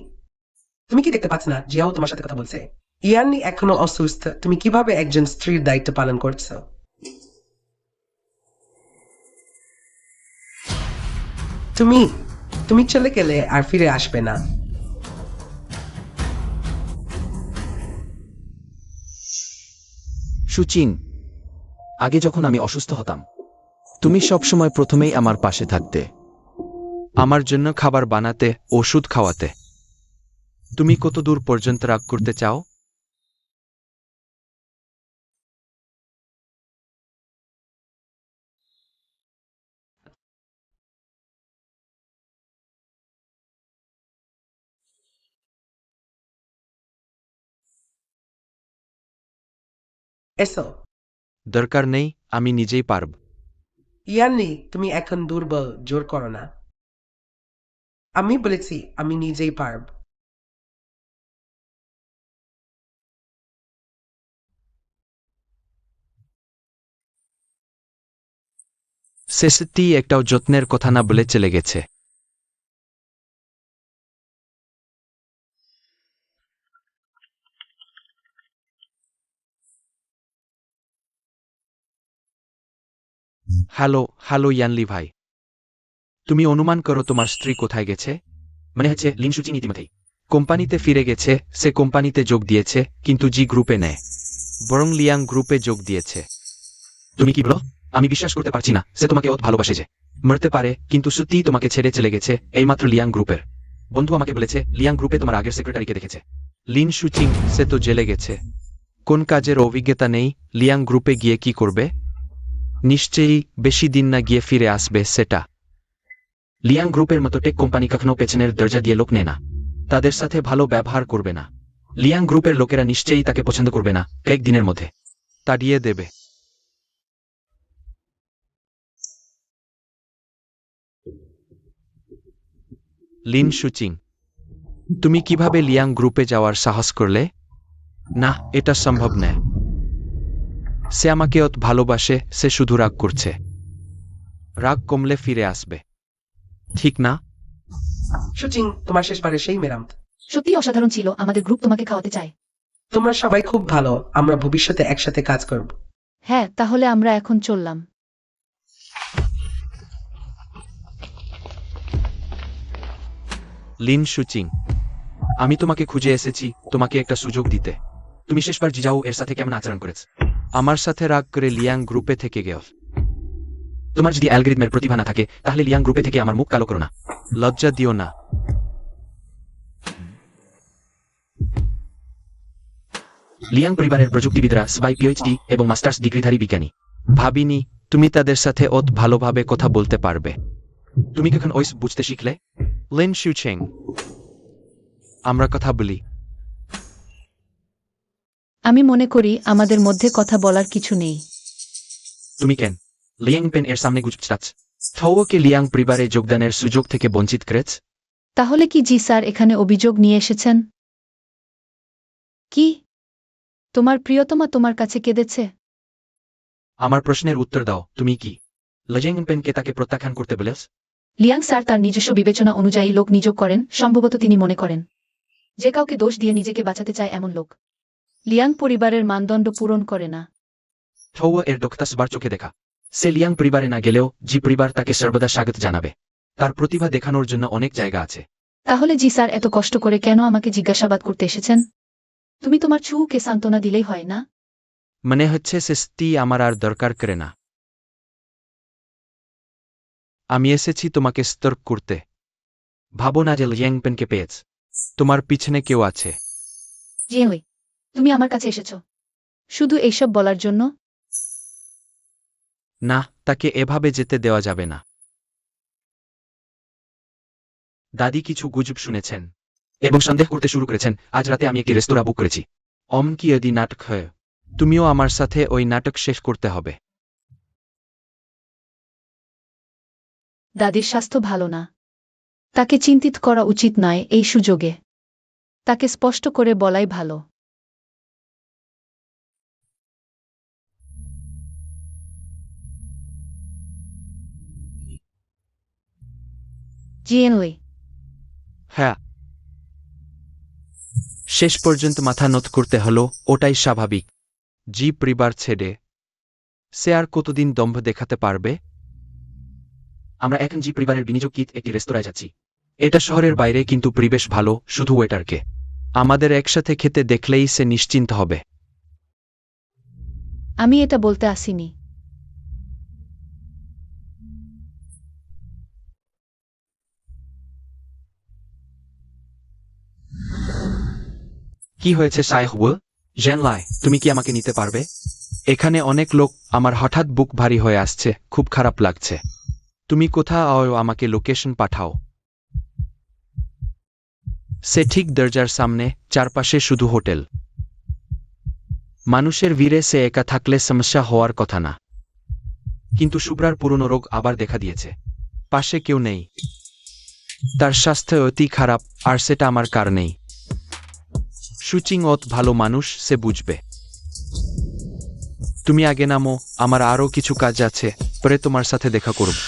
তুমি কি দেখতে পাচ্ছ না জিয়াও তোমার সাথে কথা বলছে? ইয়ান্নি এখনো অসুস্থ, তুমি কিভাবে একজন স্ত্রীর দায়িত্ব পালন করছো? তুমি তুমি চলে গেলে আর ফিরে আসবে না। সুচিন, আগে যখন আমি অসুস্থ হতাম, তুমি সবসময় প্রথমেই আমার পাশে থাকতে, আমার জন্য খাবার বানাতে, ওষুধ খাওয়াতে। তুমি কত দূর পর্যন্ত রাগ করতে চাও? এসো। দরকার নেই, আমি নিজেই পারব। ইয়ান্নি, তুমি এখন দুর্বল, জোর করো না। আমি বলেছি আমি নিজেই পারব। সে সত্যিই একটাও যত্নের কথা না বলে চলে গেছে। হ্যালো হ্যালো ইয়ানলি ভাই, তুমি অনুমান করো তোমার স্ত্রী কোথায় গেছে? মনে হচ্ছে লিন শুচিং ইতিমধ্যেই কোম্পানিতে ফিরে গেছে। সে কোম্পানিতে যোগ দিয়েছে, কিন্তু জি গ্রুপে নেয়, বরং লিয়াং গ্রুপে যোগ দিয়েছে। তুমি কি বলো? আমি বিশ্বাস করতে পারছি না, সে তোমাকে অত ভালোবাসে যে। মরতে পারে, কিন্তু সত্যিই তোমাকে ছেড়ে চলে গেছে, এইমাত্র লিয়াং গ্রুপের। বন্ধু আমাকে বলেছে লিয়াং গ্রুপে তোমার আগের সেক্রেটারিকে দেখেছে। লিন শুচিং, সে তো জেলে গেছে। কোন কাজের অভিজ্ঞতা নেই, লিয়াং গ্রুপে গিয়ে কি করবে? নিশ্চয়ই বেশি দিন না গিয়ে ফিরে আসবে সেটা। লিয়াং গ্রুপের মতো টেক কোম্পানি কখনো পেছনের দরজা দিয়ে লোক নেয় না। তাদের সাথে ভালো ব্যবহার করবে না। লিয়াং গ্রুপের লোকেরা নিশ্চয়ই তাকে পছন্দ করবে না, কয়েকদিনের মধ্যে তাড়িয়ে দেবে। লিন শুচিং, তুমি কিভাবে লিয়াং গ্রুপে যাওয়ার সাহস করলে? না, এটা সম্ভব নয়। সে আমাকে অত ভালোবাসে, সে শুধু রাগ করছে। রাগ কমলে ফিরে আসবে, ঠিক না? শুচিং, তোমার শেষবারে সেই মেরামত। সত্যি অসাধারণ ছিল, আমাদের গ্রুপ তোমাকে খাওয়াতে চায়। তোমরা সবাই খুব ভালো, আমরা ভবিষ্যতে একসাথে কাজ করব। হ্যাঁ, তাহলে আমরা এখন চললাম। লিন শুচিং, আমি তোমাকে খুঁজে এসেছি, তোমাকে একটা সুযোগ দিতে। তুমি শেষবার জিজাও এর সাথে কেমন আচরণ করেছে? আমার সাথে রাগ করে লিয়াং গ্রুপে থেকে গেল। তোমার যদি অ্যালগরিদমের প্রতিভা না থাকে তাহলে লিয়াং গ্রুপে থেকে আমার মুখ কালো করো না। লজ্জা দিও না। লিয়াং পরিবারের প্রযুক্তিবিদরা সবাই পিএইচডি এবং মাস্টার্স ডিগ্রিধারী বিজ্ঞানী। ভাবিনি তুমি তাদের সাথে অত ভালোভাবে কথা বলতে পারবে। তুমি কখন ওইস বুঝতে শিখলে? লিন শুচিং, আমরা কথা বলি। আমি মনে করি আমাদের মধ্যে কথা বলার কিছু নেই। তুমি কেন লিয়াং পেন এর সামনে গুজব চাচ্ছ? থৌকে লিয়াং পরিবারে যোগদানের সুযোগ থেকে বঞ্চিত করেছ? তাহলে কি জি স্যার এখানে অভিযোগ নিয়ে এসেছেন? কি? তোমার প্রিয়তমা তোমার কাছে কেঁদেছে? আমার প্রশ্নের উত্তর দাও, তুমি কি লিয়াং পেনকে তাকে প্রত্যাখ্যান করতে বলেছ? লিয়াং স্যার তার নিজস্ব বিবেচনা অনুযায়ী লোক নিয়োগ করেন, সম্ভবত তিনি মনে করেন যে কাউকে দোষ দিয়ে নিজেকে বাঁচাতে চায় এমন লোক লিয়াং পরিবারের মানদণ্ড পূরণ করে না। থৌ এর দক্ষতা সবার চোখে দেখা। সে লিয়াং পরিবারে না গেলেও জি পরিবার তাকে সর্বদা স্বাগত জানাবে। তার প্রতিভা দেখানোর জন্য অনেক জায়গা আছে। তাহলে জি স্যার এত কষ্ট করে কেন আমাকে জিজ্ঞাসাবাদ করতে এসেছেন? তুমি তোমার ছুকে সান্ত্বনা দিলেই হয় না? মনে হচ্ছে সে সত্যিই আমার আর দরকার করে না। আমি এসেছি তোমাকে স্তর্ক করতে। ভাবো না যে লিয়াং পেনকে পেয়েছ। তোমার পিছনে কেউ আছে। জি ওই, তুমি আমার কাছে এসেছো শুধু এইসব বলার জন্য? না, তাকে এভাবে যেতে দেওয়া যাবে না। দাদি কিছু গুজব শুনেছেন। এবং সন্দেহ করতে শুরু করেছেন। আজ রাতে আমি একটি রেস্তোরাঁ বুক করেছি। কি আদি নাটক হয়? তুমিও আমার সাথে ওই নাটক শেষ করতে হবে। দাদির স্বাস্থ্য ভালো না। তাকে চিন্তিত করা উচিত নয় এই সুযোগে। তাকে স্পষ্ট করে বলাই ভালো। জিএনওয়ে। হ্যাঁ, শেষ পর্যন্ত মাথা নত করতে হলো, ওটাই স্বাভাবিক। জি পরিবার ছেড়ে সে আর কতদিন দম্ভ দেখাতে পারবে? আমরা এখন জি পরিবারের বিনিয়োগ কিট একটি রেস্তোরাঁয় যাচ্ছি। এটা শহরের বাইরে, কিন্তু পরিবেশ ভালো, শুধু ওয়েটারকে। আমাদের একসাথে খেতে দেখলেই সে নিশ্চিন্ত হবে। আমি এটা বলতে আসিনি। কি হয়েছে সাইহবুল? জেনলাই, তুমি কি আমাকে নিতে পারবে? এখানে অনেক লোক, আমার হঠাৎ বুক ভারী হয়ে আসছে, খুব খারাপ লাগছে। তুমি কোথাও আমাকে লোকেশন পাঠাও। সে ঠিক দরজার সামনে, চারপাশে শুধু হোটেল। মানুষের ভিড়ে সে একা থাকলে সমস্যা হওয়ার কথা না। কিন্তু শুভ্রার পুরনো রোগ আবার দেখা দিয়েছে। পাশে কেউ নেই। তার স্বাস্থ্য অতি খারাপ, আর সেটা আমার কারণেই। সুচিং ভালো মানুষ, সে বুঝবে। তুমি আগে নামো, আমার আরও কিছু কাজ আছে, পরে তোমার সাথে দেখা করব।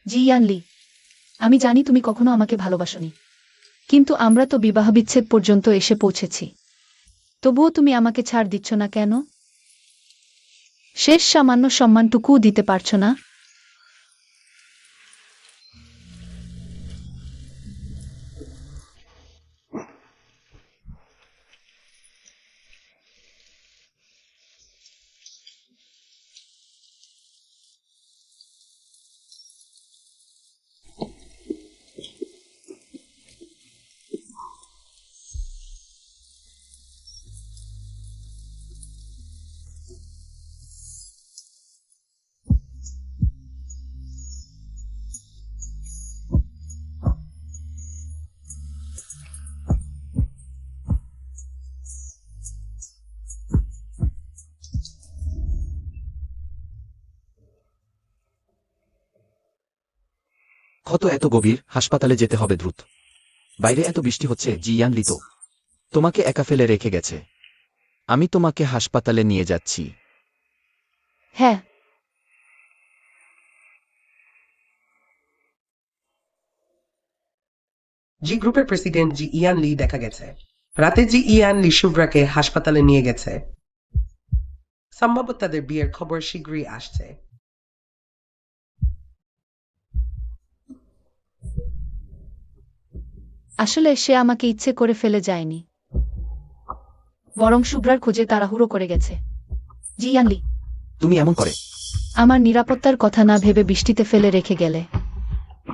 জি ইয়ানলি, আমি জানি তুমি কখনো আমাকে ভালোবাসোনি। কিন্তু আমরা তো বিবাহবিচ্ছেদ পর্যন্ত এসে পৌঁছেছি। তবুও তুমি আমাকে ছাড় দিচ্ছ না কেন? শেষ সামান্য সম্মানটুকুও দিতে পারছ না? ক্ষত এত গভীর, হাসপাতালে যেতে হবে দ্রুত। বাইরে এত বৃষ্টি হচ্ছে। জি ইয়ানলি তো তোমাকে একা ফেলে রেখে গেছে। আমি তোমাকে হাসপাতালে নিয়ে যাচ্ছি। হ্যাঁ। জি গ্রুপের প্রেসিডেন্ট জি ইয়ান লি দেখা গেছে। রাতে জি ইয়ান লি শুভ্রাকে হাসপাতালে নিয়ে গেছে। সম্ভবত তাদের বিয়ের খবর শীঘ্রই আসছে। আসলে সে আমাকে ইচ্ছে করে ফেলে যায়নি, বরং শুভ্রার খোঁজে তাড়াহুড়ো করে গেছে। জি ইয়ানলি, তুমি এমন করে আমার নিরাপত্তার কথা না ভেবে বৃষ্টিতে ফেলে রেখে গেলে।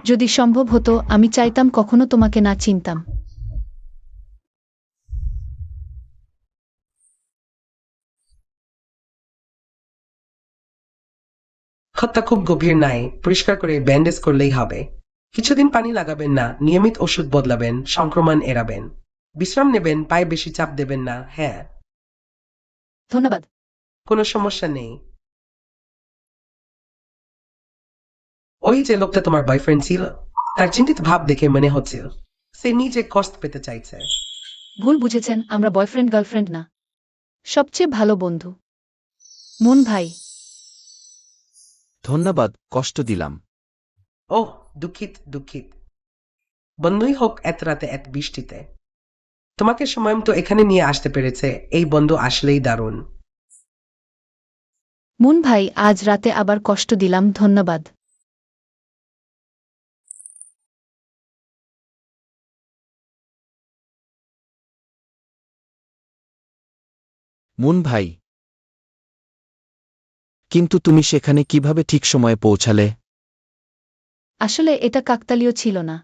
যদি সম্ভব হতো, আমি চাইতাম কখনো তোমাকে না চিনতাম। ক্ষতটা খুব গভীর নাই, পরিষ্কার করে ব্যান্ডেজ করলেই হবে। কিছুদিন পানি লাগাবেন না, নিয়মিত ওষুধ বদলাবেন, সংক্রমণ এড়াবেন। বিশ্রাম নেবেন, পায়ে বেশি চাপ দেবেন না। হ্যাঁ, ধন্যবাদ। কোনো সমস্যা নেই। ওই যে লোকটা তোমার বয়ফ্রেন্ড ছিল, তার চিন্তিত ভাব দেখে মনে হচ্ছিল সে নিজে কষ্ট পেতে চাইছে। ভুল বুঝেছেন, আমরা বয়ফ্রেন্ড গার্লফ্রেন্ড না, সবচেয়ে ভালো বন্ধু। মন ভাই। ধন্যবাদ, কষ্ট দিলাম। ওহ, দুঃখিত দুঃখিত। বন্ধুই হোক এত রাতে এত বৃষ্টিতে। তোমাকে সময় মতো এখানে নিয়ে আসতে পেরেছে, এই বন্ধু আসলেই দারুণ। মন ভাই, আজ রাতে আবার কষ্ট দিলাম, ধন্যবাদ। মুন ভাই, কিন্তু তুমি সেখানে কিভাবে ঠিক সময়ে পৌঁছালে? আসলে এটা কাকতালীয় ছিল না।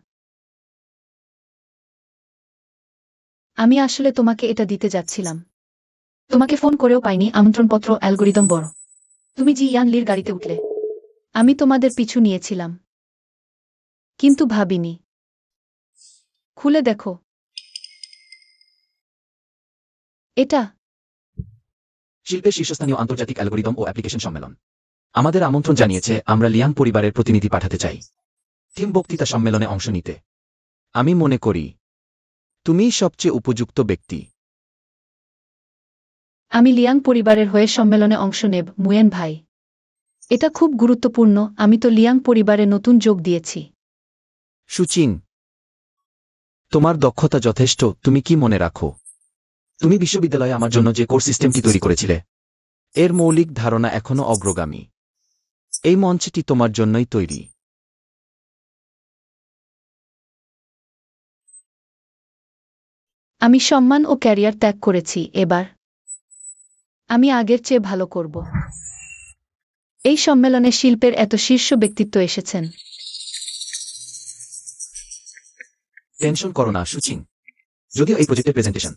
আমি আসলে তোমাকে এটা দিতে যাচ্ছিলাম। তোমাকে ফোন করেও পাইনি, আমন্ত্রণপত্র অ্যালগরিদম বড়। তুমি জি ইয়ান লির গাড়িতে উঠলে। আমি তোমাদের পিছু নিয়েছিলাম। কিন্তু ভাবিনি। খুলে দেখো। এটা শিল্পের শীর্ষস্থানীয় আন্তর্জাতিক অ্যালগরিদম ও অ্যাপ্লিকেশন সম্মেলন। আমাদের আমন্ত্রণ জানিয়েছে, আমরা লিয়াং পরিবারের প্রতিনিধি পাঠাতে চাই থিম বক্তৃতা সম্মেলনে অংশ নিতে। আমি মনে করি তুমিই সবচেয়ে উপযুক্ত ব্যক্তি। আমি লিয়াং পরিবারের হয়ে সম্মেলনে অংশ নেব, মুয়েন ভাই। এটা খুব গুরুত্বপূর্ণ, আমি তো লিয়াং পরিবারে নতুন যোগ দিয়েছি। সুচিং, তোমার দক্ষতা যথেষ্ট, তুমি কি মনে রাখো? তুমি বিশ্ববিদ্যালয়ে আমার জন্য যে কোর্স সিস্টেমটি তৈরি করেছিলে, এর মৌলিক ধারণা এখনো অগ্রগামী। এই মঞ্চটি তোমার জন্যই তৈরি। আমি সম্মান ও ক্যারিয়ার ত্যাগ করেছি, এবার আমি আগের চেয়ে ভালো করব। এই সম্মেলনে শিল্পের এত শীর্ষ ব্যক্তিত্ব এসেছেন। টেনশন করো না সুচিং। যদিও এই প্রজেক্টের প্রেজেন্টেশন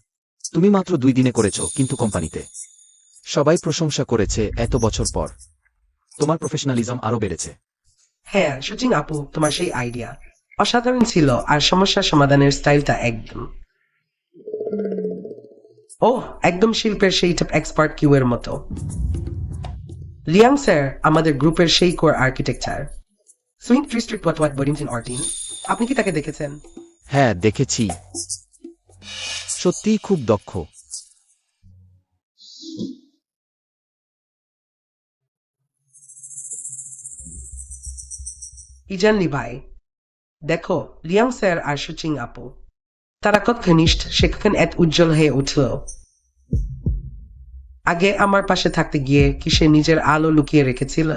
তুমি মাত্র 2 দিনে করেছো, কিন্তু কোম্পানিতে সবাই প্রশংসা করেছে এত বছর পর। তোমার প্রফেশনালিজম আরও বেড়েছে। হ্যাঁ সুচিং আপু, তোমার সেই আইডিয়া অসাধারণ ছিল, আর সমস্যা সমাধানের স্টাইলটা একদম একদম শিল্পের সেই টাইপ এক্সপার্ট কিউ এর মতো। লিয়াং স্যার আমাদের গ্রুপের সেই কোর আর্কিটেকচার। সুইং ট্রিস্ট্রিক্ট what boardings in or team. আপনি কি তাকে দেখেছেন? হ্যাঁ, দেখেছি। সত্যিই খুব দক্ষ। ইজানলি ভাই, দেখো লিয়াং স্যার আর সুচিং আপু, তারা কত ঘনিষ্ঠ, সেখানে এত উজ্জ্বল হয়ে উঠল। আগে আমার পাশে থাকতে গিয়ে কি সে নিজের আলো লুকিয়ে রেখেছিল?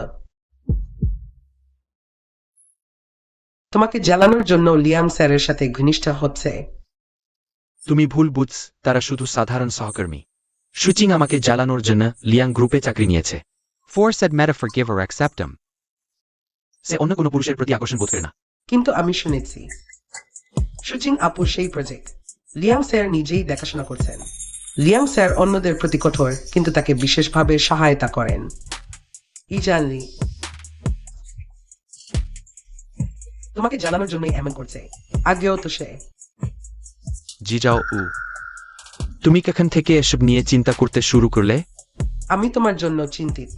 তোমাকে জ্বালানোর জন্য লিয়াং স্যারের সাথে ঘনিষ্ঠ হচ্ছে। তুমি ভুল বুঝছ, তারা শুধু সাধারণ সহকর্মী। সুচিং আমাকে জ্বালানোর জন্য লিয়াং গ্রুপে চাকরি নিয়েছে। Force said meta forgive or accept him. সে অন্য কোনো পুরুষের প্রতি আকর্ষণ বোধ করে না। কিন্তু আমি শুনেছি সুচিং আপুর সেই প্রজেক্ট লিয়াং স্যার নিজেই দেখাশোনা করছেন। লিয়াং স্যার অন্যদের প্রতি কঠোর, কিন্তু তাকে বিশেষভাবে সহায়তা করেন। ইজানলি তোমাকে জানানোর জন্যই এমন করছে। আগেও তো সে। জি যাও উ। তুমি কখন থেকে এসব নিয়ে চিন্তা করতে শুরু করলে? আমি তোমার জন্য চিন্তিত।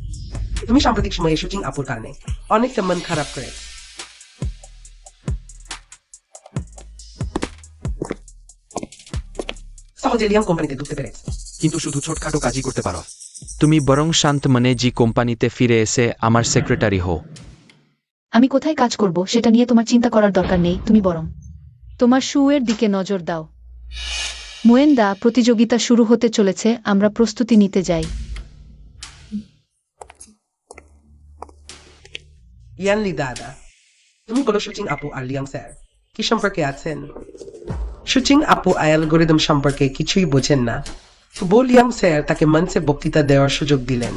তুমি সাম্প্রতিক সময়ে সুচিং আপুর কারণে অনেকটা মন খারাপ করে। সহজে লিয়াং কোম্পানিতে ঢুকতে পেরেছে। কিন্তু শুধু ছোটখাটো কাজই করতে পারো। তুমি বরং শান্ত মনে জি কোম্পানিতে ফিরে এসে আমার সেক্রেটারি হও। আমি কোথায় কাজ করব সেটা নিয়ে তোমার চিন্তা করার দরকার নেই, তুমি বরং তোমার শুয়ের দিকে নজর দাও। মুয়েন্দা, প্রতিযোগিতা শুরু হতে চলেছে, আমরা প্রস্তুতি নিতে যাই। ইয়ানলি দাদা, তুমি বলো সুচিং আপু আর লিয়াং স্যার কি সম্পর্কে আছেন? সুচিং আপু অ্যালগরিদম সম্পর্কে কিছুই বোঝেন না, তবুও লিয়াং স্যার তাকে মঞ্চে বক্তৃতা দেওয়ার সুযোগ দিলেন।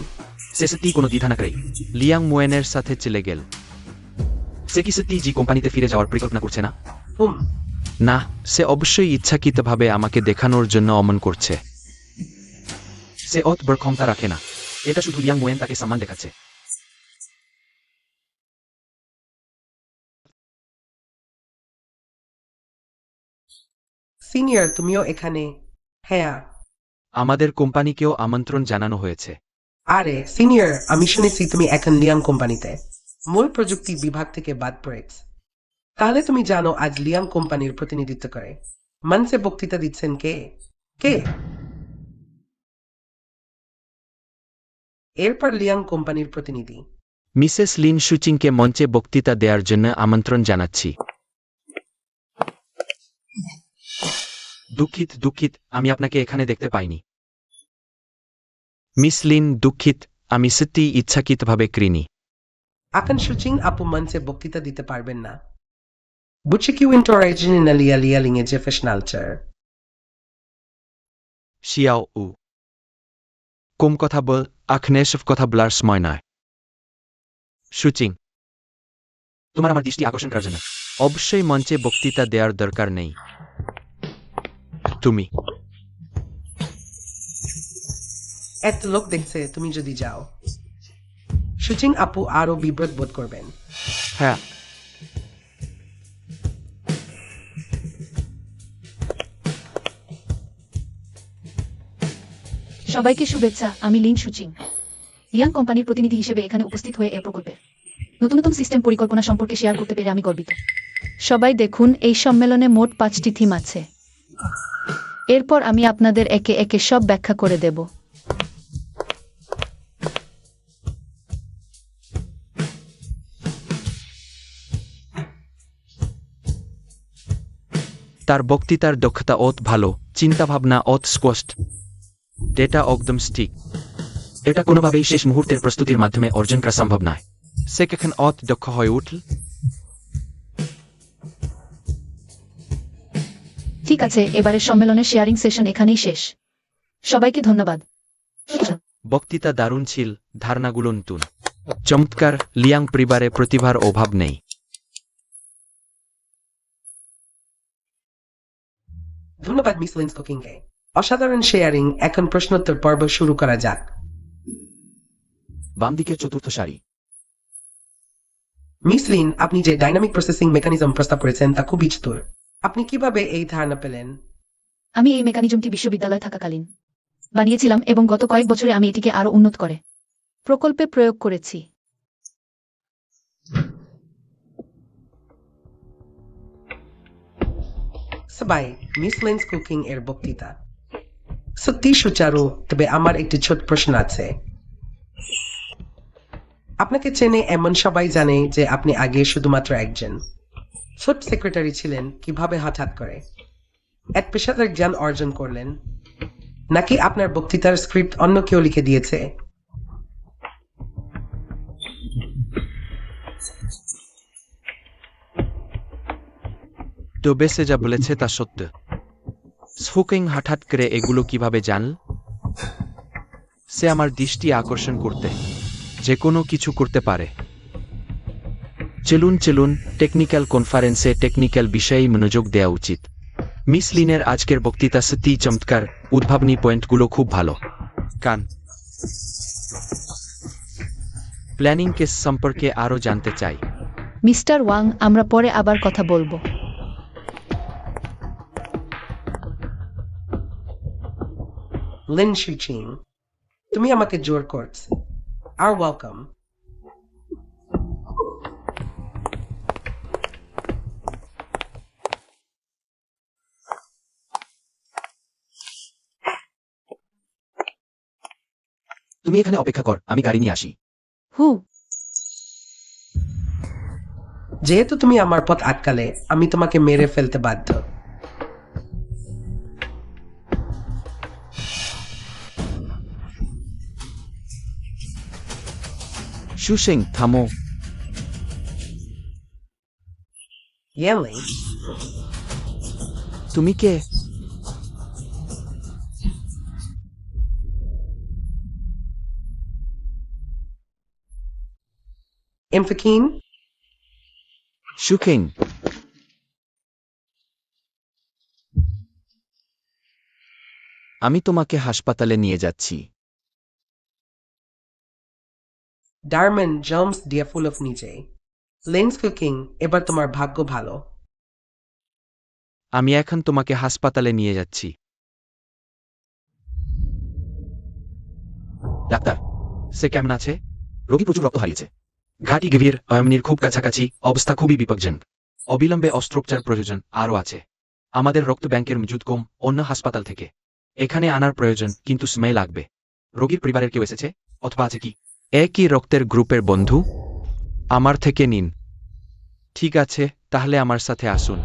সে সত্যি কোনো দ্বিধা না করেই লিয়াং মুয়েনের সাথে চলে গেল। সে কি সত্যি জি কোম্পানিতে ফিরে যাওয়ার পরিকল্পনা করছে না? না, সে অবশ্যই ইচ্ছাকৃতভাবে আমাকে দেখানোর জন্য অমন করছে। সে অত বড় ক্ষমতা রাখে না। এটা শুধু লিয়াং মুয়েন তাকে সম্মান দেখাচ্ছে। সিনিয়র, তুমিও এখানে? হ্যাঁ। আমাদের কোম্পানিকেও আমন্ত্রণ জানানো হয়েছে। আরে সিনিয়র, আমি শুনেছি তুমি এখন লিয়াং কোম্পানিতে মূল প্রযুক্তি বিভাগ থেকে বাদ পড়েছ। তাহলে তুমি জানো আজ লিয়াং কোম্পানির প্রতিনিধিত্ব করে মঞ্চে বক্তৃতা দিচ্ছেন কে? কে? এরপর লিয়াং কোম্পানির প্রতিনিধি মিসেস লিন সুচিংকে মঞ্চে বক্তৃতা দেওয়ার জন্য আমন্ত্রণ জানাচ্ছি। দুঃখিত, আমি আপনাকে এখানে দেখতে পাইনি। মিস লিন, দুঃখিত, আমি সত্যিই ইচ্ছাকৃতভাবে করিনি। এখন সুচিং আপু মঞ্চে বক্তৃতা দিতে পারবেন না। বুঝছি কি উইন্টারাইজিনালি লিয়ালিং এ জেফেশনালচার শিয়াও উ। কম কথা বল, আখনে এসব কথা বলার সময় নয়। শুচিং, তোমার আমার দৃষ্টি আকর্ষণ করার জন্য। অবশ্যই মঞ্চে বক্তৃতা দেওয়ার দরকার নেই। তুমি এত লোক দেখছে, তুমি যদি যাও, সুচিং আপু আরো বিব্রত বোধ করবেন। হ্যাঁ, সবাইকে শুভেচ্ছা। আমি লিন সুচিং, ইয়াং কোম্পানির প্রতিনিধি হিসেবে এখানে উপস্থিত হয়ে এই প্রকল্পের নতুনতম সিস্টেম পরিকল্পনা সম্পর্কে শেয়ার করতে পেরে আমি গর্বিত। সবাই দেখুন, এই সম্মেলনে মোট 5টি থিম আছে। এরপর আমি আপনাদের একে একে সব ব্যাখ্যা করে দেব। তার বক্তৃতার দক্ষতা অত ভালো, চিন্তাভাবনা অত স্পষ্ট, ডেটা একদম স্টিক। এটা কোনোভাবেই শেষ মুহূর্তের প্রস্তুতির মাধ্যমে অর্জন করা সম্ভব নয়। সে কখন অত দক্ষ হয়ে উঠল? ঠিক আছে, এবারের সম্মেলনের শেয়ারিং সেশন এখানেই শেষ। সবাইকে ধন্যবাদ। বক্তৃতা দারুণ ছিল, ধারণাগুলো নতুন, চমৎকার। লিয়াং পরিবারে প্রতিভার অভাব নেই। ধন্যবাদ মিস লিন্স কুকিং কে। অসাধারণ শেয়ারিং। এখন প্রশ্নোত্তর পর্ব শুরু করা যাক। বাম দিকের চতুর্থ সারি। মিস লিন, আপনি যে ডাইনামিক প্রসেসিং মেকানিজম প্রস্তাব করেছেন তা খুবই চতুর। আপনি কিভাবে এই ধারণা পেলেন? আমি এই মেকানিজমটি বিশ্ববিদ্যালয়ে থাকাকালীন বানিয়েছিলাম এবং গত কয়েক বছরে আমি এটিকে আরো উন্নত করে প্রকল্পে প্রয়োগ করেছি। সবাই, মিস লিন্স কুকিং এর বক্তৃতা সত্যি সুচারু, তবে আমার একটি ছোট প্রশ্ন আছে। আপনাকে চেনে এমন সবাই জানে যে আপনি আগে শুধুমাত্র একজন ছোট সেক্রেটারি ছিলেন। কিভাবে হঠাৎ করে এক পেশাদার জ্ঞান অর্জন করলেন? নাকি আপনার বক্তৃতার স্ক্রিপ্ট অন্য কেউ লিখে দিয়েছে? তো বেসে যা বলেছে তা সত্য। স্ফুকিং হঠাৎ করে এগুলো কিভাবে জানল? সে আমার দৃষ্টি আকর্ষণ করতে যে কোনো কিছু করতে পারে। চলুন চলুন, টেকনিক্যাল কনফারেন্সে টেকনিক্যাল বিষয়েই মনোযোগ দেওয়া উচিত। মিস লিনের আজকের বক্তৃতা সত্যিই চমৎকার, উদ্ভাবনী পয়েন্টগুলো খুব ভালো। কান প্ল্যানিং কেস সম্পর্কে আরও জানতে চাই। মিস্টার ওয়াং, আমরা পরে আবার কথা বলবো। লিন সুচিং, তুমি আমাকে জোর করছ। আর ওয়েলকাম। তুমি এখানে অপেক্ষা কর, আমি গাড়ি নিয়ে আসি। হু, যেহেতু তুমি আমার পথ আটকালে, আমি তোমাকে মেরে ফেলতে বাধ্য। সুসেং, থামো। ইয়েলিং, তুমি কে? ইমফাকিন, সুখেং, আমি তোমাকে হাসপাতালে নিয়ে যাচ্ছি। ডারম্যান জমস ডিয়াফুল অফ নিজে। লিন্স কুকিং, এবার তোমার ভাগ্য ভালো। আমি এখন তোমাকে হাসপাতালে নিয়ে যাচ্ছি। ডাক্তার, সে কেমন আছে? রোগী প্রচুর রক্ত হারিয়েছে। ঘাটি গভীর, অয়মনির খুব কাছাকাছি, অবস্থা খুবই বিপজ্জনক। অবিলম্বে অস্ত্রোপচার প্রয়োজন আরও আছে। আমাদের রক্ত ব্যাংকের মজুদ কম অন্য হাসপাতাল থেকে। এখানে আনার প্রয়োজন, কিন্তু সময় লাগবে। রোগীর পরিবারের কেউ এসেছে অথবা আছে কি? একই রক্তের গ্রুপের বন্ধু? আমার থেকে নিন। ঠিক আছে, তাহলে আমার সাথে আসুন।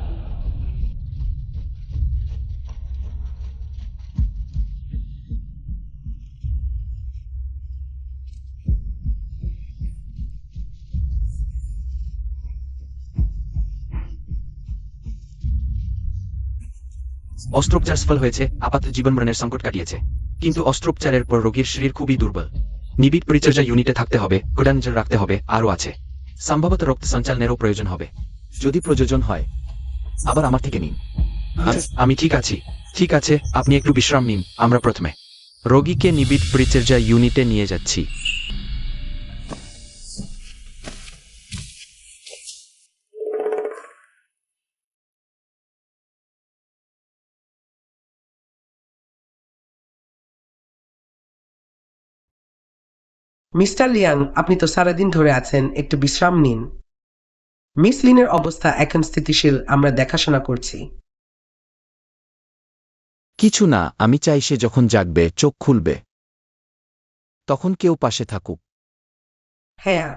অস্ত্রোপচার সফল হয়েছে, আপাতত জীবন মরণের সংকট কাটিয়েছে। কিন্তু অস্ত্রোপচারের পর রোগীর শরীর খুবই দুর্বল। নিবিড় পরিচর্যা ইউনিটে থাকতে হবে, কোডানজল রাখতে হবে, আরও আছে। সম্ভবত রক্ত সঞ্চালনেরও প্রয়োজন হবে। যদি প্রয়োজন হয় আবার আমার থেকে নিন। আমি ঠিক আছি। ঠিক আছে, আপনি একটু বিশ্রাম নিন। আমরা প্রথমে রোগীকে নিবিড় পরিচর্যা ইউনিটে নিয়ে যাচ্ছি। মিস্টার লিয়াং, আপনি তো সারাদিন ধরে আছেন, একটু বিশ্রাম নিন। মিস লিনের অবস্থা এখন স্থিতিশীল, আমরা দেখাশোনা করছি। কিছু না, আমি চাই সে যখন জাগবে, চোখ খুলবে, তখন কেউ পাশে থাকুক। হ্যাঁ।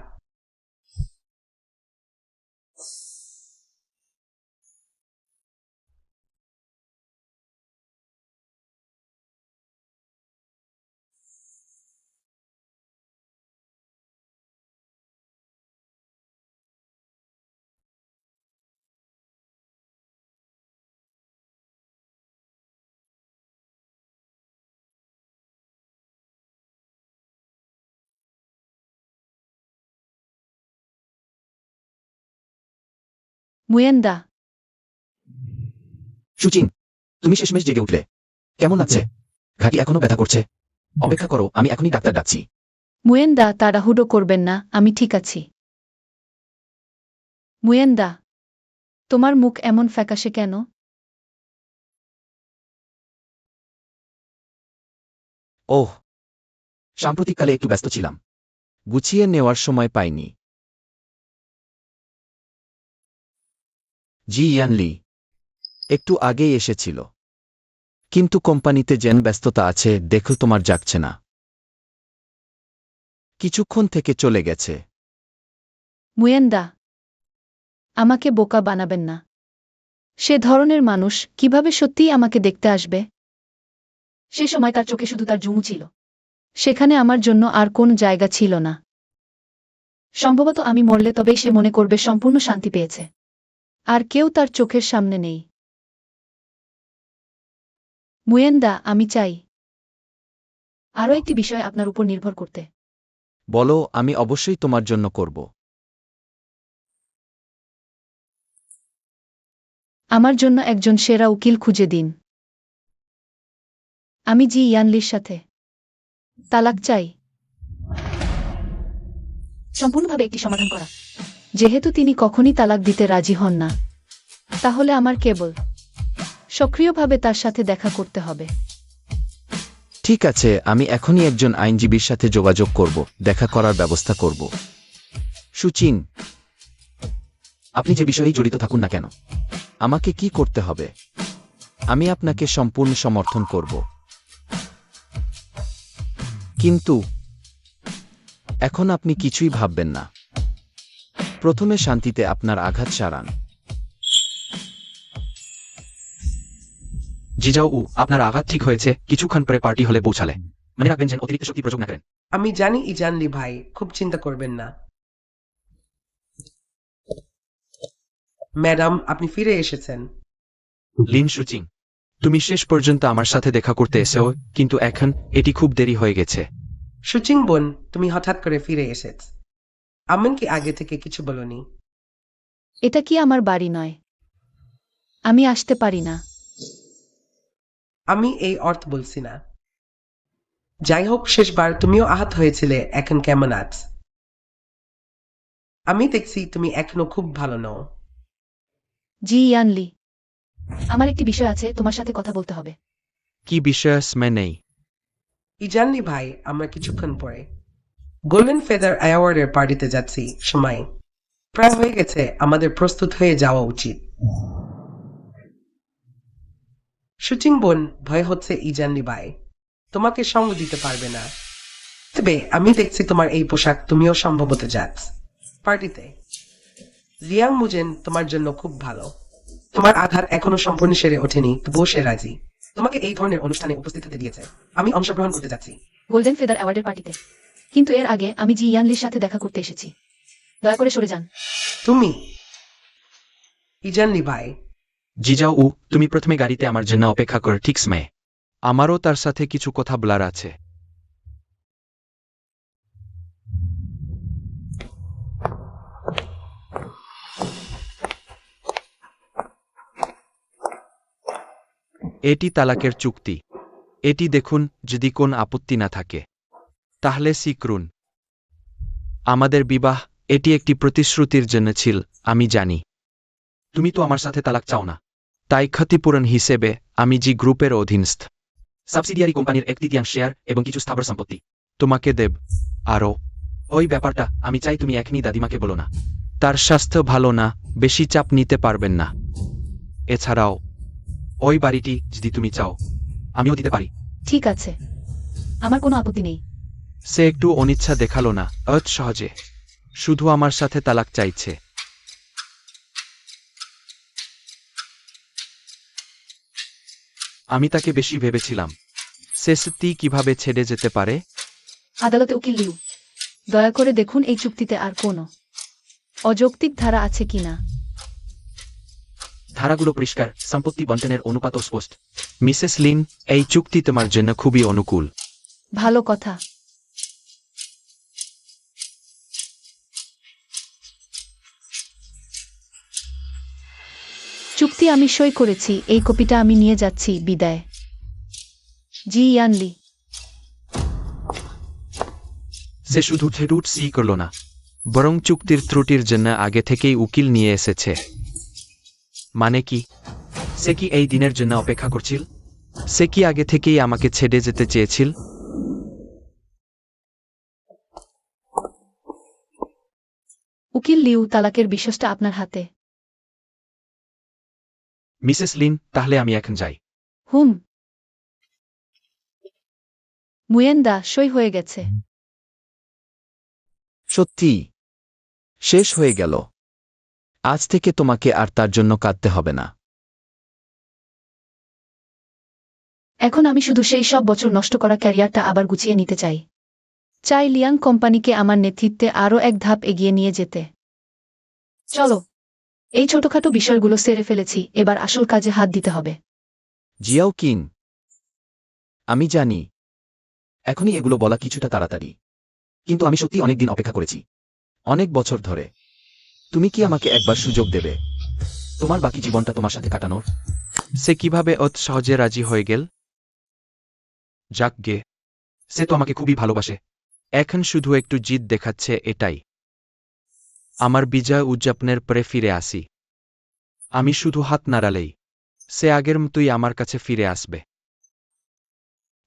মুয়েন্দা, সুচিন, তুমি শেষমেশ জেগে উঠলে। কেমন আছে? ঘাটি এখনো ব্যথা করছে? অপেক্ষা করো, আমি এখনই ডাক্তার ডাকছি। মুয়েন্দা, তাড়াহুড়ো করবেন না, আমি ঠিক আছি। মুয়েন্দা, তোমার মুখ এমন ফ্যাকাশে কেন? ওহ, সাম্প্রতিককালে একটু ব্যস্ত ছিলাম। গুছিয়ে নেওয়ার সময় পাইনি। জি ইয়ানলি, একটু আগেই এসেছিল, কিন্তু কোম্পানিতে যেন ব্যস্ততা আছে, দেখো তোমার জাগছে না। কিছুক্ষণ থেকে চলে গেছে। মুয়েন্দা, আমাকে বোকা বানাবেন না। সে ধরনের মানুষ কিভাবে সত্যিই আমাকে দেখতে আসবে? সে সময় তার চোখে শুধু তার জুমু ছিল। সেখানে আমার জন্য আর কোন জায়গা ছিল না। সম্ভবত আমি মরলে তবেই সে মনে করবে সম্পূর্ণ শান্তি পেয়েছে। আর কেউ তার চোখের সামনে নেই। মুয়েন্দা, আমি চাই আরও একটি বিষয় আপনার উপর নির্ভর করতে। বলো, আমি অবশ্যই তোমার জন্য করব। আমার জন্য একজন সেরা উকিল খুঁজে দিন। আমি জি ইয়ানলির সাথে তালাক চাই। সম্পূর্ণভাবে একটি সমাধান করা। যেহেতু তিনি কখনই তালাক দিতে রাজি হন না, তাহলে আমার কেবল সক্রিয়ভাবে তার সাথে দেখা করতে হবে। ঠিক আছে, আমি এখনই একজন আইনজীবীর সাথে যোগাযোগ করব, দেখা করার ব্যবস্থা করব। সুচিন, আপনি যে বিষয়েই জড়িত থাকুন না কেন, আমাকে কি করতে হবে? আমি আপনাকে সম্পূর্ণ সমর্থন করব। কিন্তু এখন আপনি কিছুই ভাববেন না। প্রথমে শান্তিতে আপনার আঘাত সারান। জিজাও, আপনার আঘাত ঠিক হয়েছে, কিছুক্ষণ পরে পার্টি হলে পৌঁছালে মনে রাখবেন যেন অতিরিক্ত শক্তি প্রয়োগ না করেন। আমি জানি ইজানলি ভাই, খুব চিন্তা করবেন না। ম্যাডাম, আপনি ফিরে এসেছেন। লিন সুচিং, তুমি শেষ পর্যন্ত আমার সাথে দেখা করতে এসেও, কিন্তু এখন এটি খুব দেরি হয়ে গেছে। সুচিং বোন, তুমি হঠাৎ করে ফিরে এসেছ। এমনকি আগে থেকে কিছু বলনি। এটা কি আমার বাড়ি নয়? আমি আসতে পারি না। আমি এই অর্থ বলছি না। যাই হোক, শেষবার তুমিও আহত হয়েছিলে, এখন কেমন আছ? আমি দেখছি তুমি এখনো খুব ভালো নও। জি ইয়ানলি, আমার একটি বিষয় আছে, তোমার সাথে কথা বলতে হবে। কি বিষয় স্মে নেই? ইজানলি ভাই, আমরা কিছুক্ষণ পরে গোল্ডেন ফেদার অ্যাওয়ার্ডের পার্টিতে যাচ্ছি। সময় প্রায় হয়ে গেছে, আমাদের প্রস্তুত হয়ে যাওয়া উচিত। সুচিং বোন, ভয় হচ্ছে ইজানলি ভাই তোমাকে সঙ্গ দিতে পারবে না। তবে আমি দেখছি তোমার এই পোশাক, তুমিও সম্ভবত যাচ্ছ পার্টিতে। লিয়াং মুজেন তোমার জন্য খুব ভালো। তোমার আঘাত এখনো সম্পূর্ণ সেরে ওঠেনি, তবুও সে রাজি তোমাকে এই ধরনের অনুষ্ঠানে উপস্থিত হতে দিয়েছে। আমি অংশগ্রহণ করতে যাচ্ছি গোল্ডেন ফেদার অ্যাওয়ার্ডের পার্টিতে। কিন্তু এর আগে আমি জি ইয়ানলির সাথে দেখা করতে এসেছি। দয়া করে সরে যান। তুমি ইজানলি ভাই। জিজাও, তুমি প্রথমে গাড়িতে আমার জন্য অপেক্ষা কর, ঠিক সময়ে। আমারও তার সাথে কিছু কথা বলার আছে। এটি তালাকের চুক্তি। এটি দেখুন, যদি কোন আপত্তি না থাকে তাহলে সি করুন। আমাদের বিবাহ এটি একটি প্রতিশ্রুতির জন্য ছিল, আমি জানি। তুমি তো আমার সাথে তালাক চাও না। তাই ক্ষতিপূরণ হিসেবে আমি জি গ্রুপের অধীনস্থ সাবসিডিয়ারি কোম্পানির 1/3 শেয়ার এবং কিছু স্থাবর সম্পত্তি তোমাকে দেব। আরও ওই ব্যাপারটা আমি চাই তুমি এখনই দাদিমাকে বলো না। তার স্বাস্থ্য ভালো না, বেশি চাপ নিতে পারবেন না। এছাড়াও ওই বাড়িটি যদি তুমি চাও আমিও দিতে পারি। ঠিক আছে, আমার কোনো আপত্তি নেই। সে একটু অনিচ্ছা দেখালো না, সহজে শুধু আমার সাথে তালাক চাইছে। আমি তাকে বেশি ভেবেছিলাম। সে সত্যি কিভাবে ছেড়ে যেতে পারে? আদালতে উকিল লিউ, দয়া করে দেখুন এই চুক্তিতে আর কোনো অযৌক্তিক ধারা আছে কিনা। ধারাগুলো পরিষ্কার, সম্পত্তি বন্টনের অনুপাতও স্পষ্ট। মিসেস লিন, এই চুক্তি তোমার জন্য খুবই অনুকূল। ভালো কথা। চুক্তি আমি সই করেছি, এই কপিটা আমি নিয়ে যাচ্ছি। বিদায়। জি ইয়ানলি। সে শুধু ঠেটুট সি করল না, বরং চুক্তির ত্রুটির জন্য আগে থেকেই উকিল নিয়ে এসেছে। মানে কি? সে কি এই দিনের জন্য অপেক্ষা করছিল? সে কি আগে থেকেই আমাকে ছেড়ে যেতে চেয়েছিল? উকিল লিউ, তালাকের বিষয়টা আপনার হাতে। মিসেস লিন, তাহলে আমি এখন যাই। হুম। মুয়েন্দা, সই হয়ে গেছে। সত্যি শেষ হয়ে গেল। আজ থেকে তোমাকে আর তার জন্য কাঁদতে হবে না। এখন আমি শুধু সেই সব বছর নষ্ট করা ক্যারিয়ারটা আবার গুছিয়ে নিতে চাই। চাই লিয়াং কোম্পানিকে আমার নেতৃত্বে আরও এক ধাপ এগিয়ে নিয়ে যেতে। চলো, এই ছোটখাটো বিষয়গুলো সেরে ফেলেছি, এবার আসল কাজে হাত দিতে হবে। জিয়াও কিং, আমি জানি এখনই এগুলো বলা কিছুটা তাড়াতাড়ি, কিন্তু আমি সত্যি অনেক দিন অপেক্ষা করেছি। অনেক বছর ধরে। তুমি কি আমাকে একবার সুযোগ দেবে তোমার বাকি জীবনটা তোমার সাথে কাটানোর? সে কিভাবে অত সহজে রাজি হয়ে গেল? যাক গে, সে তো আমাকে খুবই ভালোবাসে। এখন শুধু একটু জিদ দেখাচ্ছে, এটাই। আমার বিজয় উদযাপনের পরে ফিরে আসি। আমি শুধু হাত নাড়ালেই সে আগের মতোই আমার কাছে ফিরে আসবে।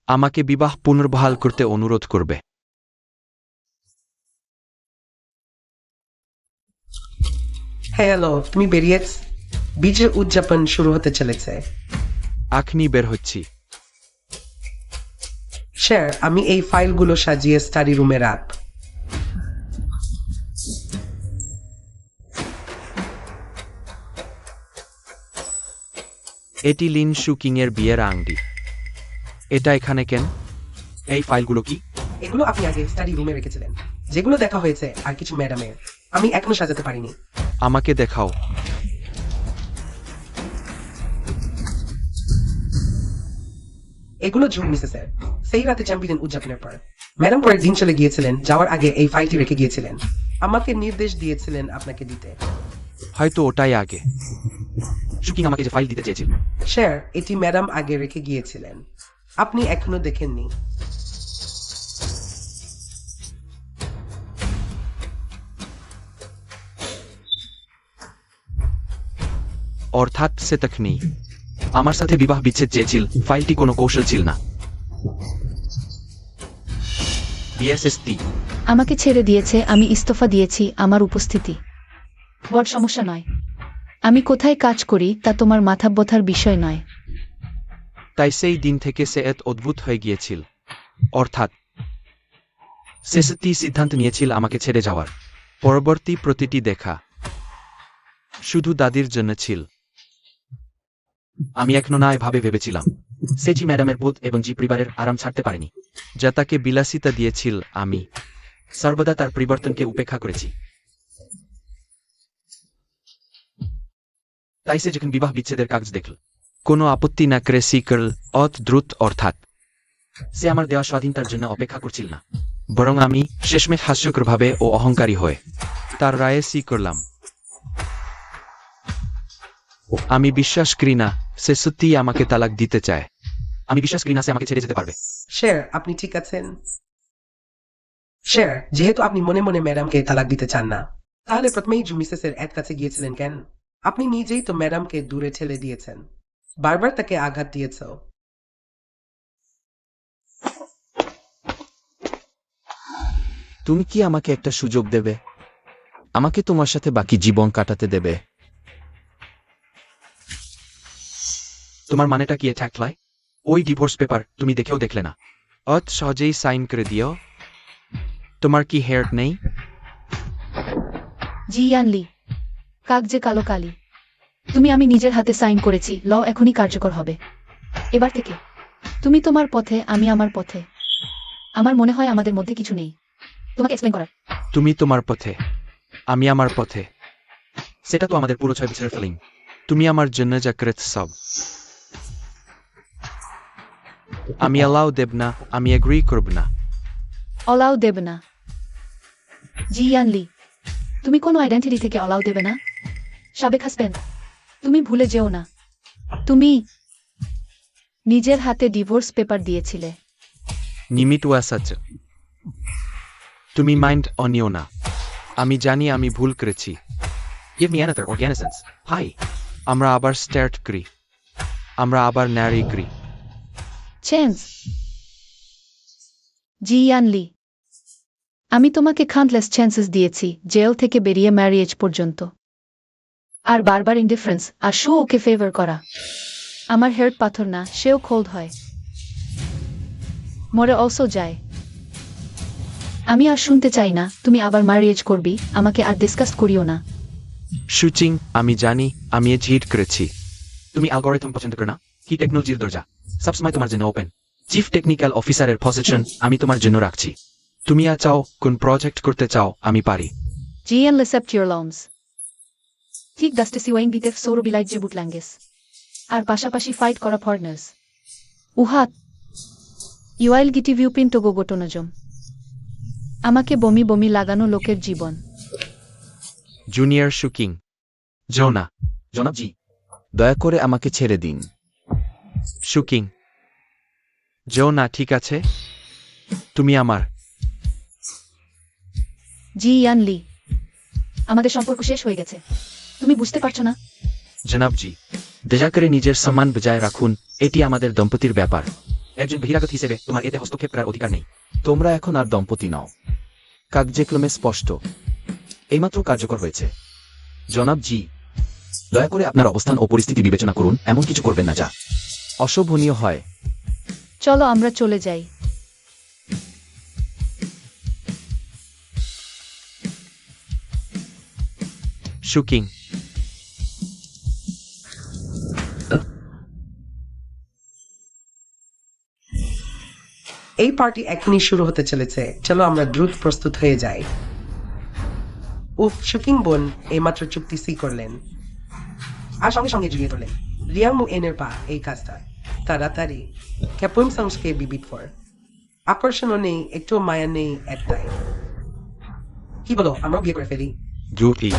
আমাকে বিবাহ পুনর্বহাল করতে অনুরোধ করবে। হ্যালো, তুমি বেরিয়েছ? বিজয় উদযাপন শুরু হতে চলেছে। এখনই বের হচ্ছি। স্যার, আমি এই ফাইলগুলো সাজিয়ে স্টাডি রুমে রাখ। এটি লিন শুকিংয়ের বিয়ের আংটি। এটা এখানে কেন? এই ফাইলগুলো কি? এগুলো আপনি আগে স্টাডি রুমে রেখেছিলেন। যেগুলো দেখা হয়েছে আর কিছু ম্যাডামের, আমি এখনো সাজাতে পারিনি। আমাকে দেখাও। এগুলো জুন মিসেসের, সেই রাতে চ্যাম্পিয়ন উদযাপনের পর। ম্যাডাম পরের দিন চলে গিয়েছিলেন, যাওয়ার আগে এই ফাইলটি রেখে গিয়েছিলেন। আমাকে নির্দেশ দিয়েছিলেন আপনাকে দিতে। হয়তো ওটাই আগে। শুকিং আমাকে যে ফাইল দিতে চেয়েছিল। স্যার, এটি ম্যাডাম আগে রেখে গিয়েছিলেন, আপনি এখনো দেখেননি। অর্থাৎ সে তখনই আমার সাথে বিবাহ বিচ্ছেদ চেয়েছিল। ফাইলটি কোনো কৌশল ছিল না। বিএসএসটি আমাকে ছেড়ে দিয়েছে, আমি ইস্তফা দিয়েছি। আমার উপস্থিতি বড় সমস্যা নয়। আমি কোথায় কাজ করি তা তোমার মাথা ব্যথার বিষয় নয়। তাই সেই দিন থেকে সে এত অদ্ভুত হয়ে গিয়েছিল। অর্থাৎ সে সত্যি সিদ্ধান্ত নিয়েছিল আমাকে ছেড়ে যাওয়ার। পরবর্তী প্রতিটি দেখা শুধু দাদির জন্য ছিল। আমি এখনো না এভাবে ভেবেছিলাম। সে জি ম্যাডামের বোধ এবং জি পরিবারের আরাম ছাড়তে পারেনি। যা তাকে বিলাসিতা দিয়েছিল, আমি সর্বদা তার পরিবর্তনকে উপেক্ষা করেছি। তাই সে যখন বিবাহ বিচ্ছেদের কাগজ দেখল, কোনো আপত্তি না করে সি করল দ্রুত অর্থাৎ সে আমার দেওয়া স্বাধীনতার জন্য অপেক্ষা করছিল না, বরং আমি শেষমেশ হাস্যকরভাবে ও অহংকারী হয়ে তার রায়ে সি করলাম। আমি বিশ্বাস করি না সে সত্যিই আমাকে তালাক দিতে চায়। আমি বিশ্বাস করি না সে আমাকে ছেড়ে যেতে পারবে। শের, আপনি ঠিক আছেন? শের, যেহেতু আপনি মনে মনে ম্যাডামকে তালাক দিতে চান না, তাহলে প্রথমেই মিসেসের এর কাছে গিয়েছিলেন কেন? আপনি নিজেই তো ম্যাডামকে দূরে ঠেলে দিয়েছেন, বারবার তাকে আঘাত দিয়েছ। তুমি কি আমাকে একটা সুযোগ দেবে? আমাকে তোমার সাথে বাকি জীবন কাটাতে দেবে? তোমার মানেটা কি ঠ্যাকলাই? ওই ডিভোর্স পেপার তুমি দেখেও দেখলে না। সহজেই সাইন করে দিও। তোমার কি হেয়ার নেই? জি ইয়ানলি, কাগজে কালো কালি। আমি নিজের হাতে সাইন করেছি, ল এখনই কার্যকর হবে। এবার থেকে তুমি তোমার পথে, আমি আমার পথে। আমার মনে হয় আমাদের মধ্যে কিছু নেই তোমাকে এক্সপ্লেন করার। তুমি তোমার পথে, আমি আমার পথে। সেটা তো আমাদের পুরো 6 বছরের ফিলিং। তুমি আমার জন্য যা করেছ সব আমি অ্যালাউ দেব না, আমি এগ্রি করব না। অলাও দেবে না। জি ইয়ানলি, তুমি কোনো আইডেন্টিটি থেকে অলাও দেবে না। সাবেক হাসবেন্ড, তুমি ভুলে যেও না তুমি নিজের হাতে ডিভোর্স পেপার দিয়েছিলে। নিমিট ওয়াসাচ, তুমি মাইন্ড অনিও না। আমি জানি আমি ভুল করেছি। Give me another organisms. Hi. আমরা আবার স্টার্ট করি, আমরা আবার নারী করি। চেঞ্জ। জি ইয়ানলি, আমি তোমাকে কাউন্টলেস চান্সেস দিয়েছি, জেল থেকে বেরিয়ে ম্যারিয়েজ পর্যন্ত। আর বারবার ইনডিফারেন্স আর শো ওকে ফেভার করা। আমার হেয়ার পাথর না, সেও কোল্ড হয়, মরে অলসো যায়। আমি আর শুনতে চাই না তুমি আবার ম্যারিয়েজ করবি, আমাকে আর ডিসকাস করিও না। শুচিং, আমি জানি আমি জিট করেছি। তুমি অ্যালগরিদম পছন্দ করো না? কি টেকনোলজির দরজা সবসময় তোমার জন্য ওপেন। চিফ টেকনিক্যাল অফিসারের পজিশন আমি তোমার জন্য রাখছি। তুমি চাও কোন প্রজেক্ট করতে চাও আমি পারি। জি এন লেসেপ্ট ইউর লংস। ঠিক দাস্টেসি ওয়াইং বিতেফ সৌরবিলাইট যে বুটল্যাঙ্গেস আর পাশাপাশি ফাইট করা ফরেনার্স। উহাত ইউআইল গিটি ভিউপিন টোগো গোটনজম। আমাকে বমি বমি লাগানো লোকের জীবন। জুনিয়র শুকিং, জোনা, জনাব জি। দয়া করে আমাকে ছেড়ে দিন। শুকিং, জোনা ঠিক আছে, তুমি আমার। জি ইয়ানলি, আমাদের সম্পর্ক শেষ হয়ে গেছে, তুমি বুঝতে পারছো না? জনাব জি। দয়া করে নিজের সম্মান বজায় রাখুন, এটি আমাদের দম্পতির ব্যাপার। একজন বহিরাগত হিসেবে তোমার এতে হস্তক্ষেপ করার অধিকার নেই। তোমরা এখন আর দম্পতি নও, কাগজে-কলমে স্পষ্ট। এইমাত্র কার্যকর হয়েছে। জনাব জি, দয়া করে আপনার অবস্থান ও পরিস্থিতি বিবেচনা করুন, এমন কিছু করবেন না যা অশোভনীয় হয়। চলো আমরা চলে যাই। শুকিং, এই পার্টি এখনই শুরু হতে চলেছে, চলো আমরা দ্রুত প্রস্তুত হয়ে যাই। উফ, শুকিং বোন এইমাত্র চুক্তি সি করলেন আর সঙ্গে সঙ্গে জুড়িয়ে ধরলেন। রিয়াং মু এনের পা এই কাজটা তাড়াতাড়ি। ক্যাপুম সংস্কে বিবিট ফর আকর্ষণও নেই, একটু মায়া নেই, একটাই। কি বলো, আমরাও বিয়ে করে ফেলি? জুটি,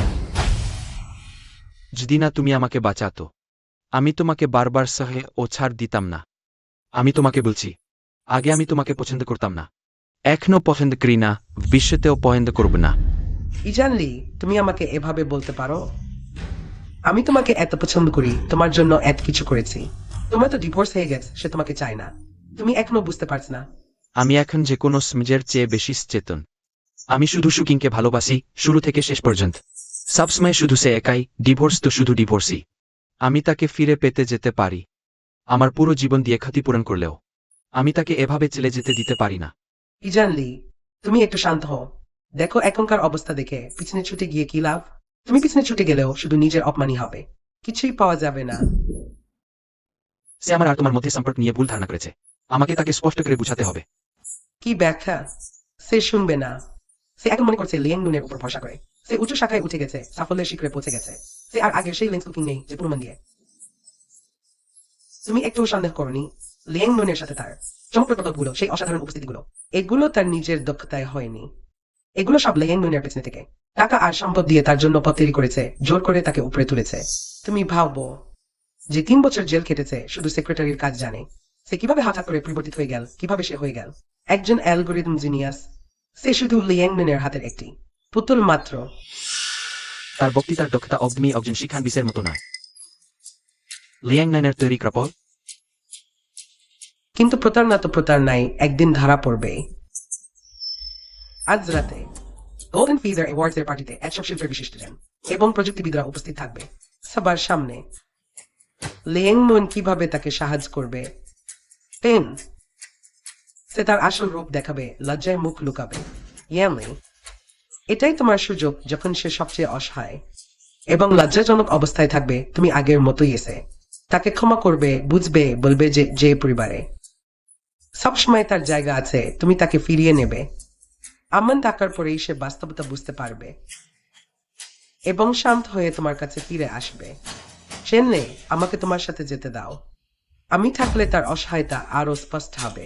যদি না তুমি আমাকে বাঁচাতো, আমি তোমাকে বারবার সহে ও ছাড় দিতাম না। আমি তোমাকে বলছি, আগে আমি তোমাকে পছন্দ করতাম না। এখনো পছন্দ করি না, ভবিষ্যতেও পছন্দ করব না। ইজানলি, তুমি আমাকে এভাবে বলতে পারো? আমি তোমাকে এত পছন্দ করি, তোমার জন্য এত কিছু করেছি। তোমার তো ডিভোর্স হয়ে গেছে, সে তোমাকে চায় না। তুমি এখনো বুঝতে পারছ না? আমি এখন যে কোনো সমাজের চেয়ে বেশি সচেতন। আমি শুধু শুকিংকে ভালোবাসি, শুরু থেকে শেষ পর্যন্ত। সবসময় শুধু সে একাই, ডিভোর্স তো শুধু ডিভোর্সই। আমি তাকে ফিরে পেতে যেতে পারি। আমার পুরো জীবন দিয়ে ক্ষতিপূরণ করলেও আমি তাকে এভাবে চলে যেতে দিতে পারি না। ইজানলি, তুমি একটু শান্ত হও। দেখো এখনকার অবস্থা দেখে পিছনে ছুটে গিয়ে কি লাভ? তুমি পিছনে ছুটে গেলেও শুধু নিজের অপমানই হবে, কিছুই পাওয়া যাবে না। সে আমার আর তোমার মধ্যে সম্পর্ক নিয়ে ভুল ধারণা করেছে, আমাকে তাকে স্পষ্ট করে বুঝাতে হবে। কি ব্যাখ্যা? সে শুনবে না। সে এখন মনে করছে লিয়াং নুনের উপর ভরসা করে। সে উচ্চ শাখায় উঠে গেছে, সাফল্যের শিখরে পৌঁছে গেছে। সে আর আগের সেই লেন্স কুকিং নেই যে পুরোমান দিয়ে। তুমি একটু সন্দেহ করনি লিয়াং নুনের সাথে তার চমৎকার পদকগুলো, সেই অসাধারণ উপস্থিতিগুলো, এগুলো তার নিজের দক্ষতায় হয়নি। এগুলো সব লিয়াং নুনের পেছনে থেকে টাকা আর সম্পদ দিয়ে তার জন্য পথ তৈরি করেছে, জোর করে তাকে উপরে তুলেছে। তুমি ভাবো যে 3 বছর জেল কেটেছে শুধু সেক্রেটারির কাজ জানে, সে কিভাবে হঠাৎ করে পরিবর্তিত হয়ে গেল, কিভাবে সে হয়ে গেল একজন অ্যালগোরিদম জিনিয়াস। সে শুধু লিয়াং নুনের হাতের একটি পুতুল মাত্র। তার বক্তৃতার দক্ষতা অগ্নি একজন শিক্ষানবিশের মতো নয়। লিয়াং নাইনের তৈরি ক্রাপল। কিন্তু প্রতারণা তো প্রতারণাই একদিন ধরা পড়বে। আজ রাতে গোল্ডেন ফিদার অ্যাওয়ার্ডস এর পার্টিতে একসব শিল্পের বিশিষ্টজন এবং প্রযুক্তিবিদরা উপস্থিত থাকবে সবার সামনে। লিয়াং নুন কিভাবে তাকে সাহায্য করবে? পেন সে তার আসল রূপ দেখাবে, লজ্জায় মুখ লুকাবে। ইয়ামি, এটাই তোমার সুযোগ যখন সে সবচেয়ে অসহায় এবং লজ্জাজনক অবস্থায় থাকবে। তুমি আগের মতোই এসে তাকে ক্ষমা করবে, বুঝবে, বলবে যে যে পরিবারে সবসময় তার জায়গা আছে, তুমি তাকে ফিরিয়ে নেবে। আমান থাকার পরেই সে বাস্তবতা বুঝতে পারবে এবং শান্ত হয়ে তোমার কাছে ফিরে আসবে। চেন্নে, আমাকে তোমার সাথে যেতে দাও। আমি থাকলে তার অসহায়তা আরো স্পষ্ট হবে।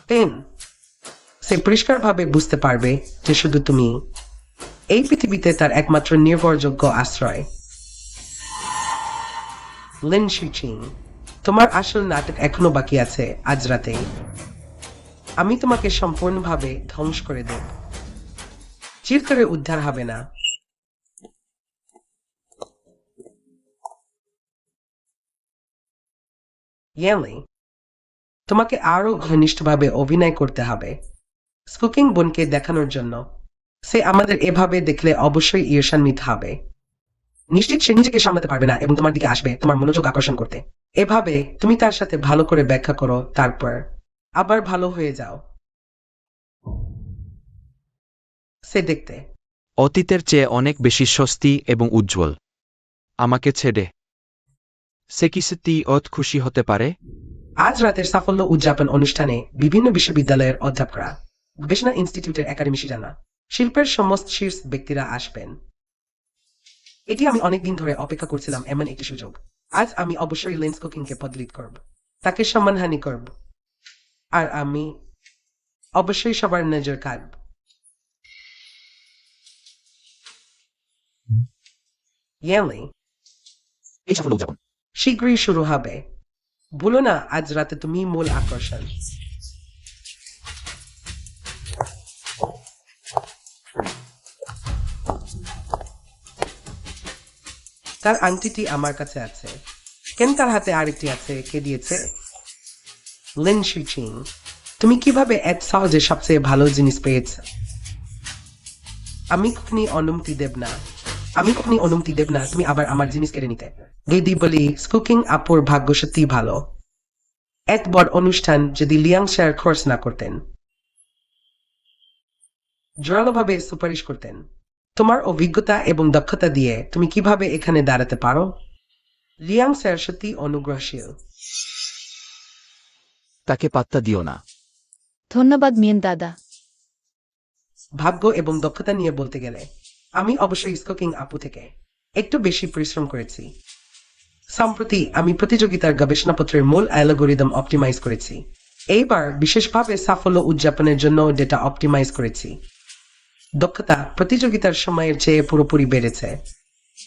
পেন সে পরিষ্কারভাবে বুঝতে পারবে যে শুধু তুমি এই পৃথিবীতে তার একমাত্র নির্ভরযোগ্য আশ্রয়। লিন শিচিং, তোমার আসল নাটক এখনো বাকি আছে। আজ রাতেই আমি তোমাকে সম্পূর্ণভাবে ধ্বংস করে দেব। চিরতরে উদ্ধার হবে না। ইয়ালি, তোমাকে আরো ঘনিষ্ঠভাবে অভিনয় করতে হবে স্কুকিং বোনকে দেখানোর জন্য। সে আমাদের এভাবে দেখলে অবশ্যই ঈর্ষান্বিত হবে। নিশ্চিত সে নিজেকে সামলাতে পারবে না এবং তোমার দিকে আসবে তোমার মনোযোগ আকর্ষণ করতে। এভাবে তুমি তার সাথে ভালো করে ব্যাখ্যা করো, তারপর আবার ভালো হয়ে যাও। সে দেখতে অতীতের চেয়ে অনেক বেশি স্বস্তি এবং উজ্জ্বল। আমাকে ছেড়ে সে কি সত্যি খুশি হতে পারে? আজ রাতের সাফল্য উদযাপন অনুষ্ঠানে বিভিন্ন বিশ্ববিদ্যালয়ের অধ্যাপকরা, গবেষণা ইনস্টিটিউটের একাডেমিশিয়ানরা, শিল্পের সমস্ত শীর্ষ ব্যক্তিরা আসবেন। এটি আমি অনেকদিন ধরে অপেক্ষা করছিলাম, এমন একটি সুযোগ। আজ আমি অবশ্যই লেন্স কুকিংকে পদলিত করব, তাকে সম্মানহানি করব, আর আমি অবশ্যই সবার নজর কাড়ব। ইয়ালি, এই সাফল্য উদযাপন। শীঘ্রই শুরু হবে। ভুলো না, আজ রাতে তুমি মূল আকর্ষণ। তার আংটিটি আমার কাছে আছে। কেন তার হাতে আরেকটি আছে? কে দিয়েছে? লিন শিচিং, তুমি কিভাবে এত সহজে সবচেয়ে ভালো জিনিস পেয়েছ? আমি কখনই অনুমতি দেব না। আমি কখনই অনুমতি দেব না তুমি আবার আমার জিনিস কেড়ে নিতে। দিদি বলি, স্কুকিং আপুর ভাগ্য সত্যি ভালো। এত বড় অনুষ্ঠান যদি লিয়াং শেয়ার খরচ না করতেন, জোরালোভাবে সুপারিশ করতেন। তোমার অভিজ্ঞতা এবং দক্ষতা দিয়ে তুমি কিভাবে এখানে দাঁড়াতে পারো? লিয়াং স্যার সত্যি অনুগ্রহশীল। তাকে পাত্তা দিও না। ধন্যবাদ মিয়েন দাদা। ভাগ্য এবং দক্ষতা নিয়ে বলতে গেলে আমি অবশ্যই স্কুকিং আপু থেকে একটু বেশি পরিশ্রম করেছি। সম্প্রতি আমি প্রতিযোগিতার গবেষণাপত্রের মূল অ্যালগোরিদম অপটিমাইজ করেছি। এইবার বিশেষভাবে সাফল্য উদযাপনের জন্য ডেটা অপটিমাইজ করেছি। দক্ষতা প্রতিযোগিতার সময়ের চেয়ে পুরোপুরি বেড়েছে।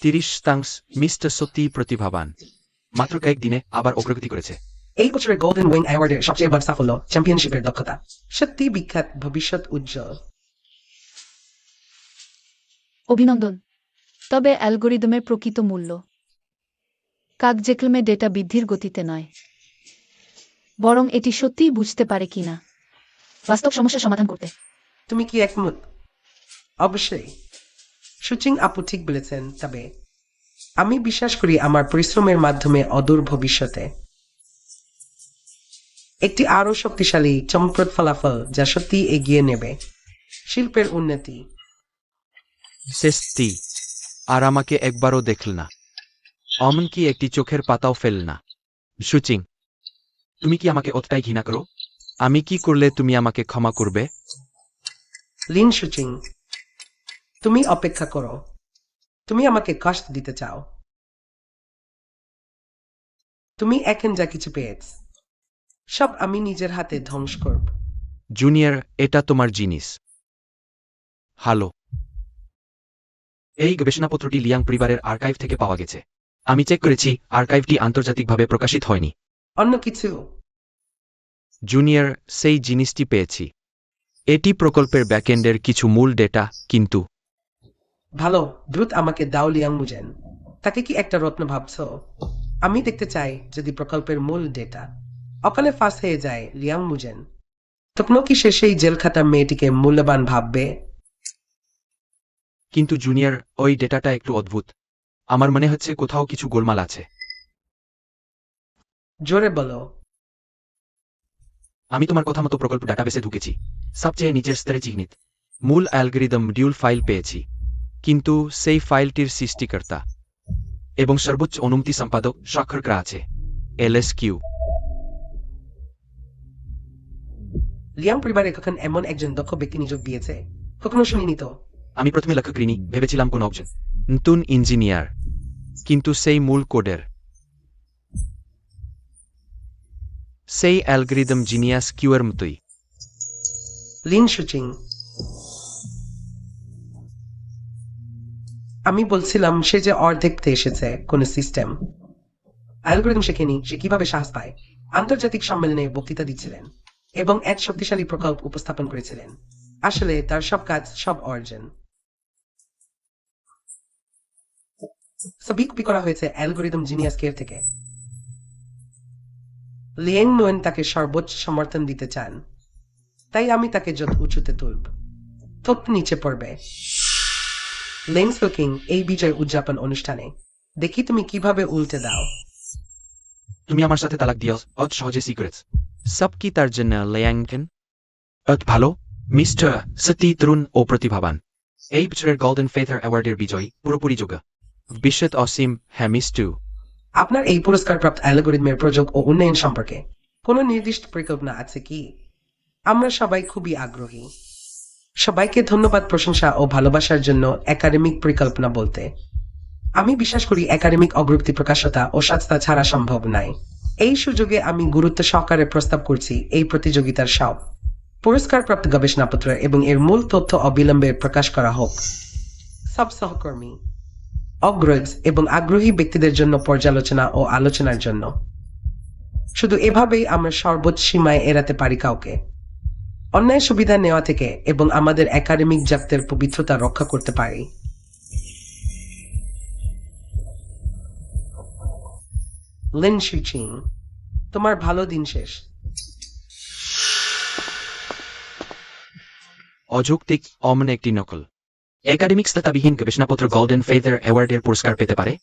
30 মিস্টার সত্যিই প্রতিভাবান। মাত্র কয়েক দিনে আবার অগ্রগতি করেছে। এই বছরের গোল্ডেন উইং অ্যাওয়ার্ডের সবচেয়ে বড় সাফল্য চ্যাম্পিয়নশিপের দক্ষতা। সত্যি বিখ্যাত, ভবিষ্যৎ উজ্জ্বল। অভিনন্দন। তবে অ্যালগোরিদমের প্রকৃত মূল্য কাকজেকলমে ডেটা বৃদ্ধির গতিতে নয়, বরং এটি সত্যিই বুঝতে পারে কিনা বাস্তব সমস্যা সমাধান করতে। তুমি কি একমত? অবশ্যই। সুচিং আপু ঠিক বলেছেন। তবে আমি বিশ্বাস করি আমার পরিশ্রমের মাধ্যমে অদূর ভবিষ্যতে একটি আরো শক্তিশালী চমকপ্রদ ফলাফল যা সত্যি এগিয়ে নেবে শিল্পের উন্নতি। শেষটি আর আমাকে একবারও দেখল না, এমনকি একটি চোখের পাতাও ফেল না। সুচিং, তুমি কি আমাকে অতটাই ঘৃণা করো? আমি কি করলে তুমি আমাকে ক্ষমা করবে? লিন সুচিং, তুমি অপেক্ষা করো। তুমি আমাকে কষ্ট দিতে চাও। তুমি এখন যা কিছু পেয়েছ সব আমি নিজের হাতে ধ্বংস করব। জুনিয়র, এটা তোমার জিনিস। হ্যালো। এই গবেষণাপত্রটি লিয়াং পরিবারের আর্কাইভ থেকে পাওয়া গেছে। আমি চেক করেছি, আর্কাইভটি আন্তর্জাতিকভাবে প্রকাশিত হয়নি। অন্য কিছু? জুনিয়র, সেই জিনিসটি পেয়েছি। এটি প্রকল্পের ব্যাকএন্ডের কিছু মূল ডেটা, কিন্তু ভালো, দ্রুত আমাকে দাও লিয়াং মুজেন। তাকে কি একটা রত্ন ভাবছো? আমি দেখতে চাই যদি প্রকল্পের মূল ডেটা অকালে ফাঁস হয়ে যায় লিয়াং মুজেন, তখনও কি সে সেই জেলখাতার মেয়েটিকে মূল্যবান ভাববে? কিন্তু জুনিয়র, ওই ডেটাটা একটু অদ্ভুত। আমার মনে হচ্ছে কোথাও কিছু গোলমাল আছে। জোরে বলো। আমি তোমার কথা মতো প্রকল্প ডাটাবেসে ঢুকেছি, সবচেয়ে নিচের স্তরে চিহ্নিত মূল অ্যালগরিদম মডিউল ফাইল পেয়েছি, কিন্তু সেই ফাইলটির সৃষ্টিকর্তা এবং সর্বোচ্চ অনুমতি সম্পাদক স্বাক্ষর করা আছে। LSQ। লিয়াং পরিবারে কখন এমন একজন দক্ষ ব্যক্তি নিযোগ দিয়েছে? কখনো শুনিনি তো। আমি প্রথমে লক্ষ্য করিনি, ভেবেছিলাম কোন একজন নতুন ইঞ্জিনিয়ার, কিন্তু সেই মূল কোডের, সেই অ্যালগরিদম জিনিয়াস কিউয়ের মতোই। লিন শুচিং। আমি বলছিলাম সে যে অর্ধেকতে এসেছে কোন সিস্টেম অ্যালগরিদম শেখেনি, সে কিভাবে সাহস পায়? আন্তর্জাতিক সম্মেলনে বক্তৃতা দিচ্ছিলেন এবং এক শক্তিশালী প্রকল্প উপস্থাপন করেছিলেন। আসলে তার সব কাজ, সব অর্জন সবই কপি করা হয়েছে অ্যালগরিদম জিনিয়াস কেয়ার থেকে। লিয়েং নোয়েন তাকে সর্বোচ্চ সমর্থন দিতে চান, তাই আমি তাকে যত উঁচুতে তুলব তত নিচে পড়বে। লেন্স লুকিং এই বিজয় উদযাপন অনুষ্ঠানে দেখি তুমি কিভাবে উল্টে দাও। তুমি আমার সাথে তালাক দিও অত সহজে সিক্রেটস। সব কি তার জন্য লেয়াংকেন? ভালো, মিস্টার সত্যি তরুণ ও প্রতিভাবান। এই বছরের গোল্ডেন ফেথার অ্যাওয়ার্ডের বিজয়ী পুরোপুরি যোগ্য। বিশ্বত অসীম হ্যামিস্টু। আপনার এই পুরস্কারপ্রাপ্ত অ্যালগরিদমের প্রযোগ ও উন্নয়ন সম্পর্কে কোনো নির্দিষ্ট পরিকল্পনা আছে কি? আমরা সবাই খুবই আগ্রহী। সবাইকে ধন্যবাদ প্রশংসা ও ভালোবাসার জন্য একাডেমিক পরিকল্পনা বলতে। আমি বিশ্বাস করি একাডেমিক অগ্রগতি প্রকাশতা ও স্বাস্থ্য ছাড়া সম্ভব নয়। এই সুযোগে আমি গুরুত্ব সহকারে প্রস্তাব করছি এই প্রতিযোগিতার সব পুরস্কারপ্রাপ্ত গবেষণাপত্র এবং এর মূল তথ্য অবিলম্বে প্রকাশ করা হোক। সব সহকর্মী, অগ্রজ এবং আগ্রহী ব্যক্তিদের জন্য পর্যালোচনা ও আলোচনার জন্য। শুধু এভাবেই আমরা সর্বোচ্চ সীমায় এড়াতে পারি কাউকে অন্যায় সুবিধা নেওয়া থেকে এবং আমাদের একাডেমিক জাতের পবিত্রতা রক্ষা করতে পারি। লিন শুচিং, তোমার ভালো দিন শেষ। অযৌক্তিক অমন একটি নকল। একাডেমিক স্ততাবিহীন গবেষণাপত্র গোল্ডেন ফেথার অ্যাওয়ার্ডের পুরস্কার পেতে পারে।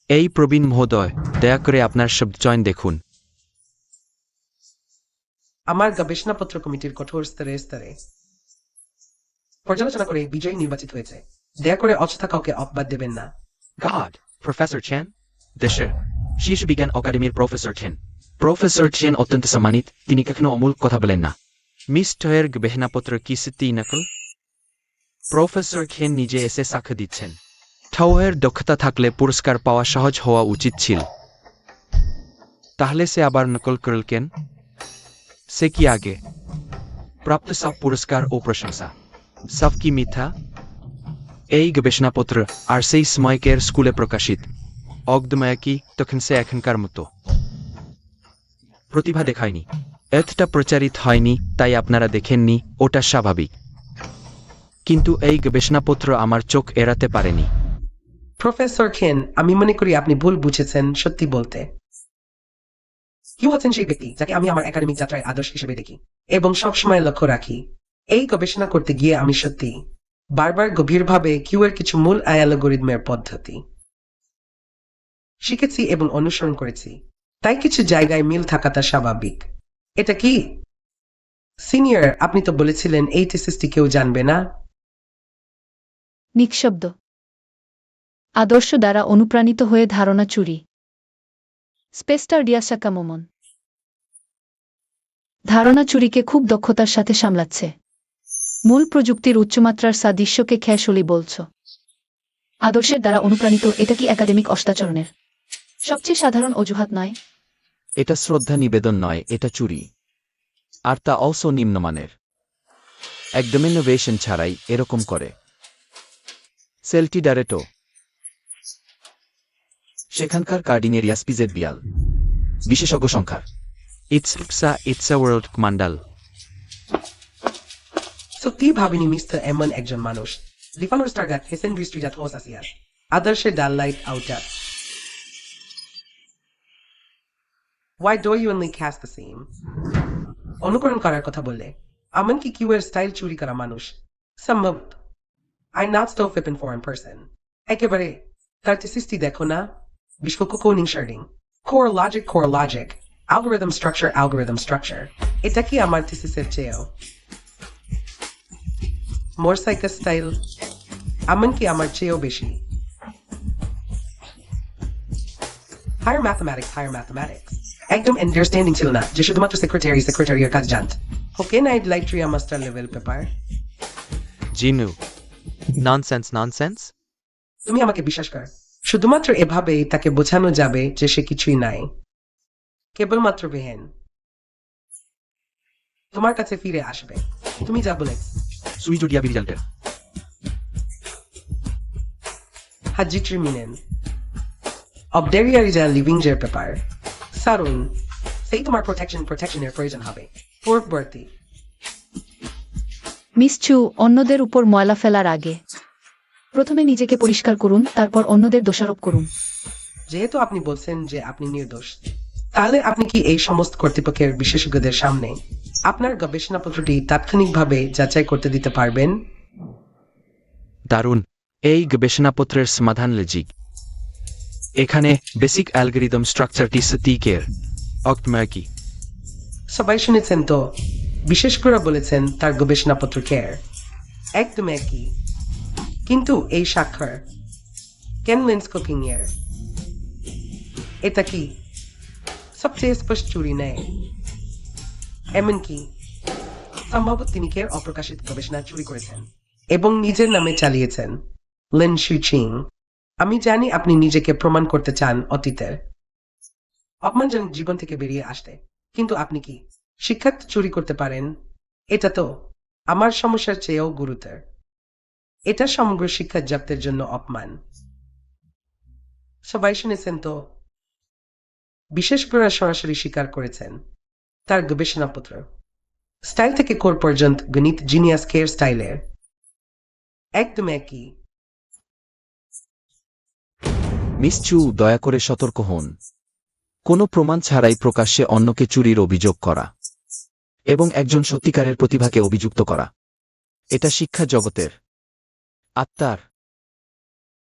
এই প্রবীণ মহোদয়, দয়া করে আপনার শব্দচয়ন দেখুন। আমার গবেষণাপত্র কমিটির কঠোর স্তরে স্তরে পর্যালোচনা করে বিজয়ী নির্বাচিত হয়েছে। দয়া করে অযথা কাউকে অপবাদ দেবেন না। গড, প্রফেসর চেন, দেশের শিশু বিজ্ঞান একাডেমির প্রফেসর চেন। প্রফেসর চেন অত্যন্ত সম্মানিত, তিনি কখনো অমূলক কথা বলেন না। মিস্টার গবেষণাপত্র কি সত্যি নকল? প্রফেসর খেন নিজে এসে সাক্ষ্য দিচ্ছেন। ঠাউয়ের দক্ষতা থাকলে পুরস্কার পাওয়া সহজ হওয়া উচিত ছিল। তাহলে সে আবার নকল করল কেন? সে কি আগে প্রাপ্ত সব পুরস্কার ও প্রশংসা সব কি মিথ্যা? এই গবেষণাপত্র আর সেই সময়কের স্কুলে প্রকাশিত অগদময় কি তখন সে এখনকার মতো প্রতিভা দেখায়নি। এতটা প্রচারিত হয়নি, তাই আপনারা দেখেননি, ওটা স্বাভাবিক। কিন্তু এই গবেষণাপত্র আমার চোখ এড়াতে পারেনি। প্রফেসর খেন, আমি মনে করি আপনি ভুল বুঝেছেন। সত্যি বলতে কি হচ্ছেন সেই ব্যক্তি যাকে আমি আমার একাডেমিক যাত্রায় আদর্শ হিসেবে দেখি এবং সবসময় লক্ষ্য রাখি। এই গবেষণা করতে গিয়ে আমি সত্যি বারবার গভীরভাবে কিউয়ের কিছু মূল অ্যালগরিদমের পদ্ধতি শিখেছি এবং অনুসরণ করেছি, তাই কিছু জায়গায় মিল থাকাটা স্বাভাবিক। এটা কি সিনিয়র? আপনি তো বলেছিলেন এই থিসিসটি কেউ জানবে না। নিঃশব্দ। আদর্শ দ্বারা অনুপ্রাণিত হয়ে ধারণা চুরি। স্পেস্টার ডিয়াসাকামোমন ধারণা চুরিকে খুব দক্ষতার সাথে সামলাচ্ছে। মূল প্রযুক্তির উচ্চমাত্রার সাদৃশ্যকে খেয়াশলি বলছ। আদর্শের দ্বারা অনুপ্রাণিত, এটা কি একাডেমিক অষ্টাচরণের সবচেয়ে সাধারণ অজুহাত নয়? এটা শ্রদ্ধা নিবেদন নয়, এটা চুরি। আর তা অলসো নিম্নমানের। একদম ইনোভেশন ছাড়াই এরকম করে। সেলটি ডারেটো, সেখানকার কার্ডিনেরিয়াস পিজেড বিয়াল, বিশেষজ্ঞ সংখ্যার। ইটস আ ওয়ার্ল্ড মান্ডাল। সত্যি ভাবিনি মিস্টার এমন একজন মানুষ। লিফানোর স্টারগাত হেসেন দৃষ্টিজাত হোস আসিয়াস আদর্শে ডাল light outer. Why do you only cast the same? অনুকরণ করার কথা বললে এমনকি কিউ এর স্টাইল চুরি করা মানুষ সম্ভব। I not so flippin' foreign person. একেবারে তার সৃষ্টি দেখো না, বিশ্বকোক sharding, core logic, algorithm structure. এটা কি আমার থিসিসের চেয়েও মোরসাইকা স্টাইল, এমনকি আমার চেয়েও বেশি। Higher mathematics. একদম আন্ডারস্ট্যান্ডিং ছিল না যে শুধুমাত্র সেক্রেটারির কাজ জানত। ওকে নাইট লাইট্রিয়া মাস্টার লেভেল পেপার। জিনু, ননসেন্স। তুমি আমাকে বিশ্বাস কর, শুধুমাত্র এভাবেই তাকে বোঝানো যাবে যে সে কিছুই নাই, কেবলমাত্র বেহেন তোমার কাছে ফিরে আসবে। তুমি যা বলে সুই জুডিয়া বিরিজাল্টের হাজিট্রি মিনেন অবডেরিয়ারিজা লিভিং জের পেপার সারুন, সেই তোমার প্রোটেকশনের প্রয়োজন হবে পূর্ববর্তী। মিস চু, অন্যদের উপর ময়লা ফেলার আগে প্রথমে নিজেকে পরিষ্কার করুন, তারপর অন্যদের দোষারোপ করুন। যেহেতু আপনি বলছেন যে আপনি নির্দোষ, তাহলে আপনি কি এই সমস্ত কর্তৃপক্ষের বিশেষজ্ঞদের সামনে আপনার গবেষণাপত্রটি তাৎক্ষণিকভাবে যাচাই করতে দিতে পারবেন? দারুণ। এই গবেষণাপত্রের সমাধান লজিক। এখানে বেসিক অ্যালগরিদম স্ট্রাকচারটি সতীকের অক্টমার্কি। সবাই শুনেছেন তো, বিশেষ করে বলেছেন তার গবেষণাপত্র কেয়ার একদম একই, কিন্তু এই স্বাক্ষর কেন লেন্স কুকিং এর এটা কি সবচেয়ে স্পষ্ট চুরি নেয়? এমনকি সম্ভবত তিনি কেয়ার অপ্রকাশিত গবেষণা চুরি করেছেন এবং নিজের নামে চালিয়েছেন। লিন শুচিং, আমি জানি আপনি নিজেকে প্রমাণ করতে চান অতীতের অপমানজনক জীবন থেকে বেরিয়ে আসতে, কিন্তু আপনি কি শিক্ষা চুরি করতে পারেন? এটা তো আমার সমস্যার চেয়েও গুরুতর। এটা সমগ্র শিক্ষা জগতের জন্য অপমান। সবাই শুনেছেন তো, বিশেষ করে সরাসরি স্বীকার করেছেন তার গবেষণাপত্র স্টাইল থেকে কোর পর্যন্ত গণিত জিনিয়াস কেয়ার স্টাইলের একদম একই। মিস চু, দয়া করে সতর্ক হন। কোনো প্রমাণ ছাড়াই প্রকাশ্যে অন্যকে চুরির অভিযোগ করা এবং একজন সত্যিকারের প্রতিভাকে অভিযুক্ত করা, এটা শিক্ষা জগতের আত্মার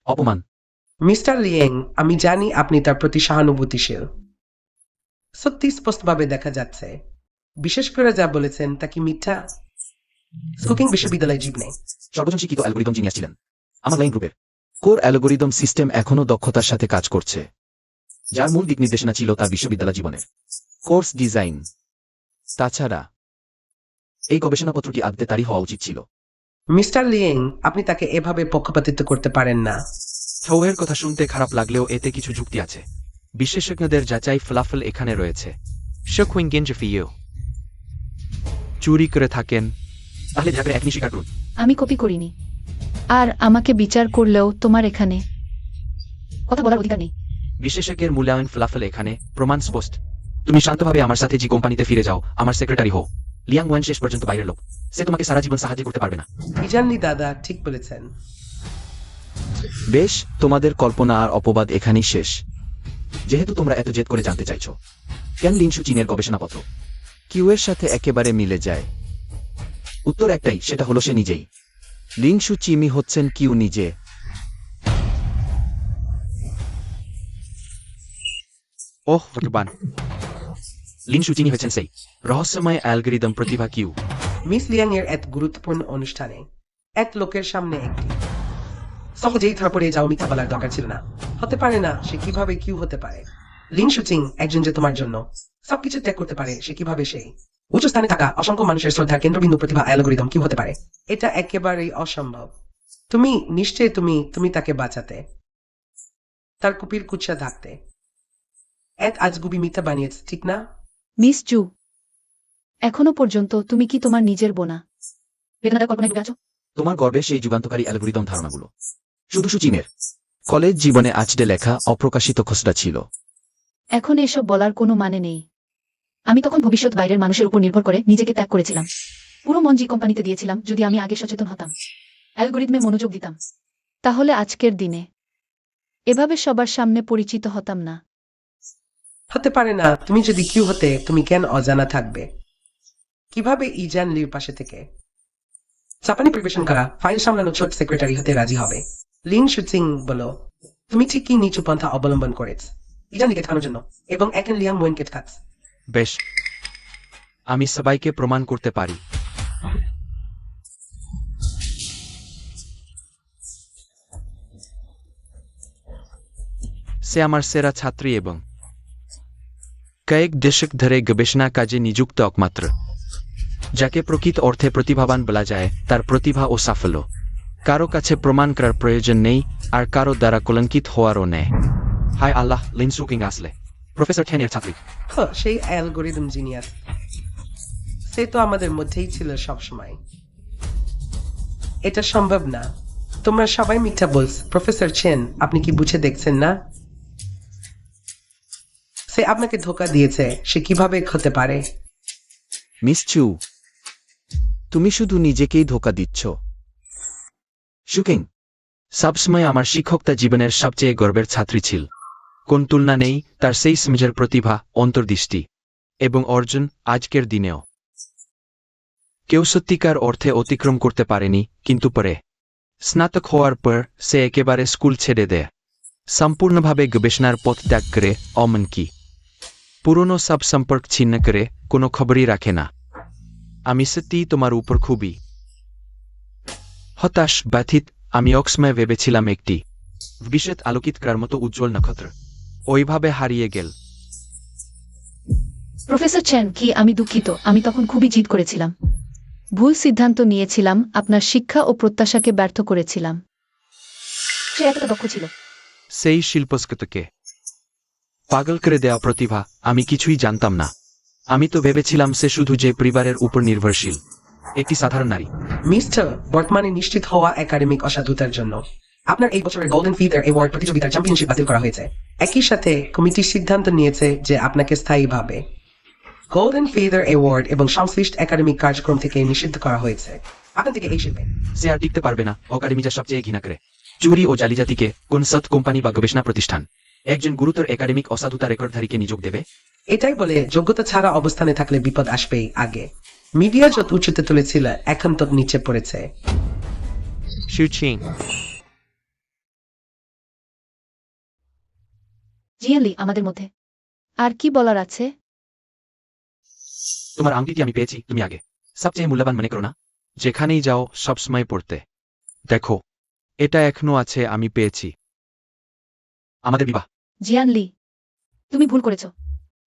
অপমান। মিস্টার লিয়েং, আমি জানি আপনি তার প্রতি সহানুভূতিশীল। সত্যি স্পষ্টভাবে দেখা যাচ্ছে, বিশেষ করে যা বলেছেন তা কি মিথ্যা? স্কুকিং বিশ্ববিদ্যালয় জীবনে সর্বজন শিক্ষিত অ্যালগরিদম জিনিয়াস ছিলেন আমার লাইন গ্রুপের, কোর অ্যালগরিদম সিস্টেম এখনও দক্ষতার সাথে কাজ করছে। যার মূল দিক নির্দেশনা ছিল তার বিশ্ববিদ্যালয় জীবনের কোর্স ডিজাইন। তাছাড়া এই গবেষণাপত্রটি আদতে তারই হওয়া উচিত ছিল। মিস্টার লিয়েং, আপনি তাকে এভাবে পক্ষপাতিত্ব করতে পারেন না। থৌয়ের কথা শুনতে খারাপ লাগলেও এতে কিছু যুক্তি আছে। বিশেষজ্ঞদের যাচাই ফলাফল এখানে রয়েছে। শকুইঙ্গেনজিফিও চুরি করে থাকেন, তাহলে দয়া করে এখনই স্বীকার করুন। আমি কপি করিনি, আর আমাকে বিচার করলেও তোমার এখানে কথা বলার অধিকার নেই। বিশেষজ্ঞের মূল্যায়ন ফলাফল এখানে প্রমাণ স্পষ্ট। তুমি শান্তভাবে আমার সাথে জি কোম্পানিতে ফিরে যাও, আমার সেক্রেটারি হও। লিয়াং ওয়ান শেষ পর্যন্ত বাইরের লোক, সে তোমাকে সারা জীবন সাহায্য করতে পারবে না। ইজানলি দাদা ঠিক বলেছেন। বেশ, তোমাদের কল্পনা আর অপবাদ এখানেই শেষ। যেহেতু তোমরা এত জেদ করে জানতে চাইছো কেন লিনসু চীনের গবেষণাপত্র কিউয়ের সাথে একেবারে মিলে যায়, উত্তর একটাই, সেটা হলো সে নিজেই। লিংশু চিমি হচ্ছেন কিউ নিজে। ওহ ভগবান, লিনসু চিনি হয়েছেন সেই রহস্যময় অ্যালগরিদম প্রতিভা কিউ। মিস লিয়াং এর এক গুরুত্বপূর্ণ অনুষ্ঠানে এক লোকের সামনে একটি সহজেই ধরা পড়ে যাও মিথ্যা বলার দরকার ছিল না। হতে পারে না, সে কিভাবে কিউ হতে পারে? লিন শুচিং, একজন যে তোমার জন্য সবকিছু ত্যাগ করতে পারে, সে কিভাবে সেই উচ্চ স্থানে থাকা অসংখ্য মানুষের শ্রদ্ধার কেন্দ্রবিন্দু প্রতিভা অ্যালগরিদম কিউ হতে পারে? এটা একেবারেই অসম্ভব। তুমি নিশ্চয়ই তুমি তাকে বাঁচাতে, তার কুপির কুচ্ছা থাকতে এক আজগুবি মিথ্যা বানিয়েছে, ঠিক না? মিস জু, এখনো পর্যন্ত তুমি কি তোমার নিজের বোনা বেদনাটা কল্পনায় ডুবে আছো? তোমার গর্বে সেই যুগান্তকারী অ্যালগরিদম ধারণাগুলো শুধু সুচিনের কলেজ জীবনে আজডে লেখা অপ্রকাশিত খসড়া ছিল। এখন এসব বলার কোনো মানে নেই। আমি তখন ভবিষ্যৎ বাইরের মানুষের উপর নির্ভর করে নিজেকে ত্যাগ করেছিলাম। পুরো মন জি কোম্পানিতে দিয়েছিলাম। যদি আমি আগে সচেতন হতাম, অ্যালগরিদমে মনোযোগ দিতাম, তাহলে আজকের দিনে এভাবে সবার সামনে পরিচিত হতাম না। হতে পারে না। তুমি যদি কিউ হতে, তুমি কেন অজানা থাকবে? কিভাবে ইজান লির পাশে থেকে জাপানি পরিবেশন করা ফাইল সামলানো ছোট সেক্রেটারি হতে রাজি হবে? লিন শুচিং বলো, তুমি ঠিক কি নিচু পন্থা অবলম্বন করেছ ইজান লিকে ঠেকানোর জন্য এবং একেন লিয়াং ওয়েনকে ঠেকাচ্ছ? বেশ, আমি সবাইকে প্রমাণ করতে পারি। সে আমার সেরা ছাত্রী এবং কয়েক দশক ধরে গবেষণা কাজে নিযুক্ত একমাত্র যাকে প্রকৃত অর্থে প্রতিভাবান বলা যায়। তার প্রতিভা ও সাফল্য কারো কাছে প্রমাণ করার প্রয়োজন নেই, আর কারো দ্বারা কলঙ্কিত হওয়ারও নেই। হায় আল্লাহ, লিন সুকিং আসলে প্রফেসর ঠেনের ছাত্রী। সেই অ্যালগরিদম জিনিয়াস, সে তো আমাদের মধ্যেই ছিল সব সময়। এটা সম্ভব না। তোমরা সবাই মিথ্যা বলছ। প্রফেসর চেন, আপনি কি বুঝে দেখছেন না? সে আপনাকে ধোকা দিয়েছে। সে কিভাবে হতে পারে? মিস চু, তুমি শুধু নিজেকেই ধোকা দিচ্ছ। সুকিং সবসময় আমার শিক্ষকতা জীবনের সবচেয়ে গর্বের ছাত্রী ছিল। কোন তুলনা নেই তার সেই সমাজের প্রতিভা, অন্তর্দৃষ্টি এবং অর্জন। আজকের দিনেও কেউ সত্যিকার অর্থে অতিক্রম করতে পারেনি, কিন্তু পরে স্নাতক হওয়ার পর সে একেবারে স্কুল ছেড়ে দেয়, সম্পূর্ণভাবে গবেষণার পথ ত্যাগ করে, এমনকি পুরনো সব সম্পর্ক ছিন্ন করে কোনো খবরই রাখে না। আমি সত্যিই তোমার উপর খুবই হতাশ, ব্যথিত। আমি অকস্মায় ভেবেছিলাম একটি ভবিষ্যৎ আলোকিত করার মতো উজ্জ্বল নক্ষত্র ওইভাবে হারিয়ে গেল। প্রফেসর চেন, কি আমি দুঃখিত। আমি তখন খুবই জিদ করেছিলাম, ভুল সিদ্ধান্ত নিয়েছিলাম, আপনার শিক্ষা ও প্রত্যাশাকে ব্যর্থ করেছিলাম। সে এতটা দক্ষ ছিল। সেই শিল্পস্কৃতকে পাগল করে দেওয়া প্রতিভা, আমি কিছুই জানতাম না। আমি তো ভেবেছিলাম সে শুধু যে পরিবারের উপর নির্ভরশীল একটি সাধারণ নারী। মিস্টার, বর্তমানে নিশ্চিত হওয়া একাডেমিক অসাধুতার জন্য আপনার এই বছরের গোল্ডেন ফিদার অ্যাওয়ার্ড প্রতিযোগিতার চ্যাম্পিয়নশিপ বাতিল করা হয়েছে। একই সাথে কমিটি সিদ্ধান্ত নিয়েছে যে আপনাকে স্থায়ীভাবে গোল্ডেন ফিদার অ্যাওয়ার্ড এবং সংশ্লিষ্ট একাডেমিক কার্যক্রম থেকে নিষিদ্ধ করা হয়েছে। আপনার থেকে এই শিল্পে সে আর টিকতে পারবে না। একাডেমি যা সবচেয়ে ঘৃণা করে, চুরি ও জালিয়াতিকে, কোন সৎ কোম্পানি বা গবেষণা প্রতিষ্ঠান একজন গুরুতর একাডেমিক অসাধুতা রেকর্ডধারীকে নিযোগ দেবে? এটাই বলে যোগ্যতা ছাড়া অবস্থানে থাকলে বিপদ আসবেই। আগে মিডিয়া যত উঁচুতে তুলেছিল, এখন তো নিচে পড়েছে। সুচিং জিয়ালি, আমাদের মধ্যে আর কি বলার আছে? তোমার আংটিটি আমি পেয়েছি, তুমি আগে সবচেয়ে মূল্যবান মনে করো না? যেখানেই যাও সবসময় পড়তে দেখো, এটা এখনো আছে, আমি পেয়েছি। আমাদের বিবাহ। জিয়ানলি, তুমি ভুল করেছ।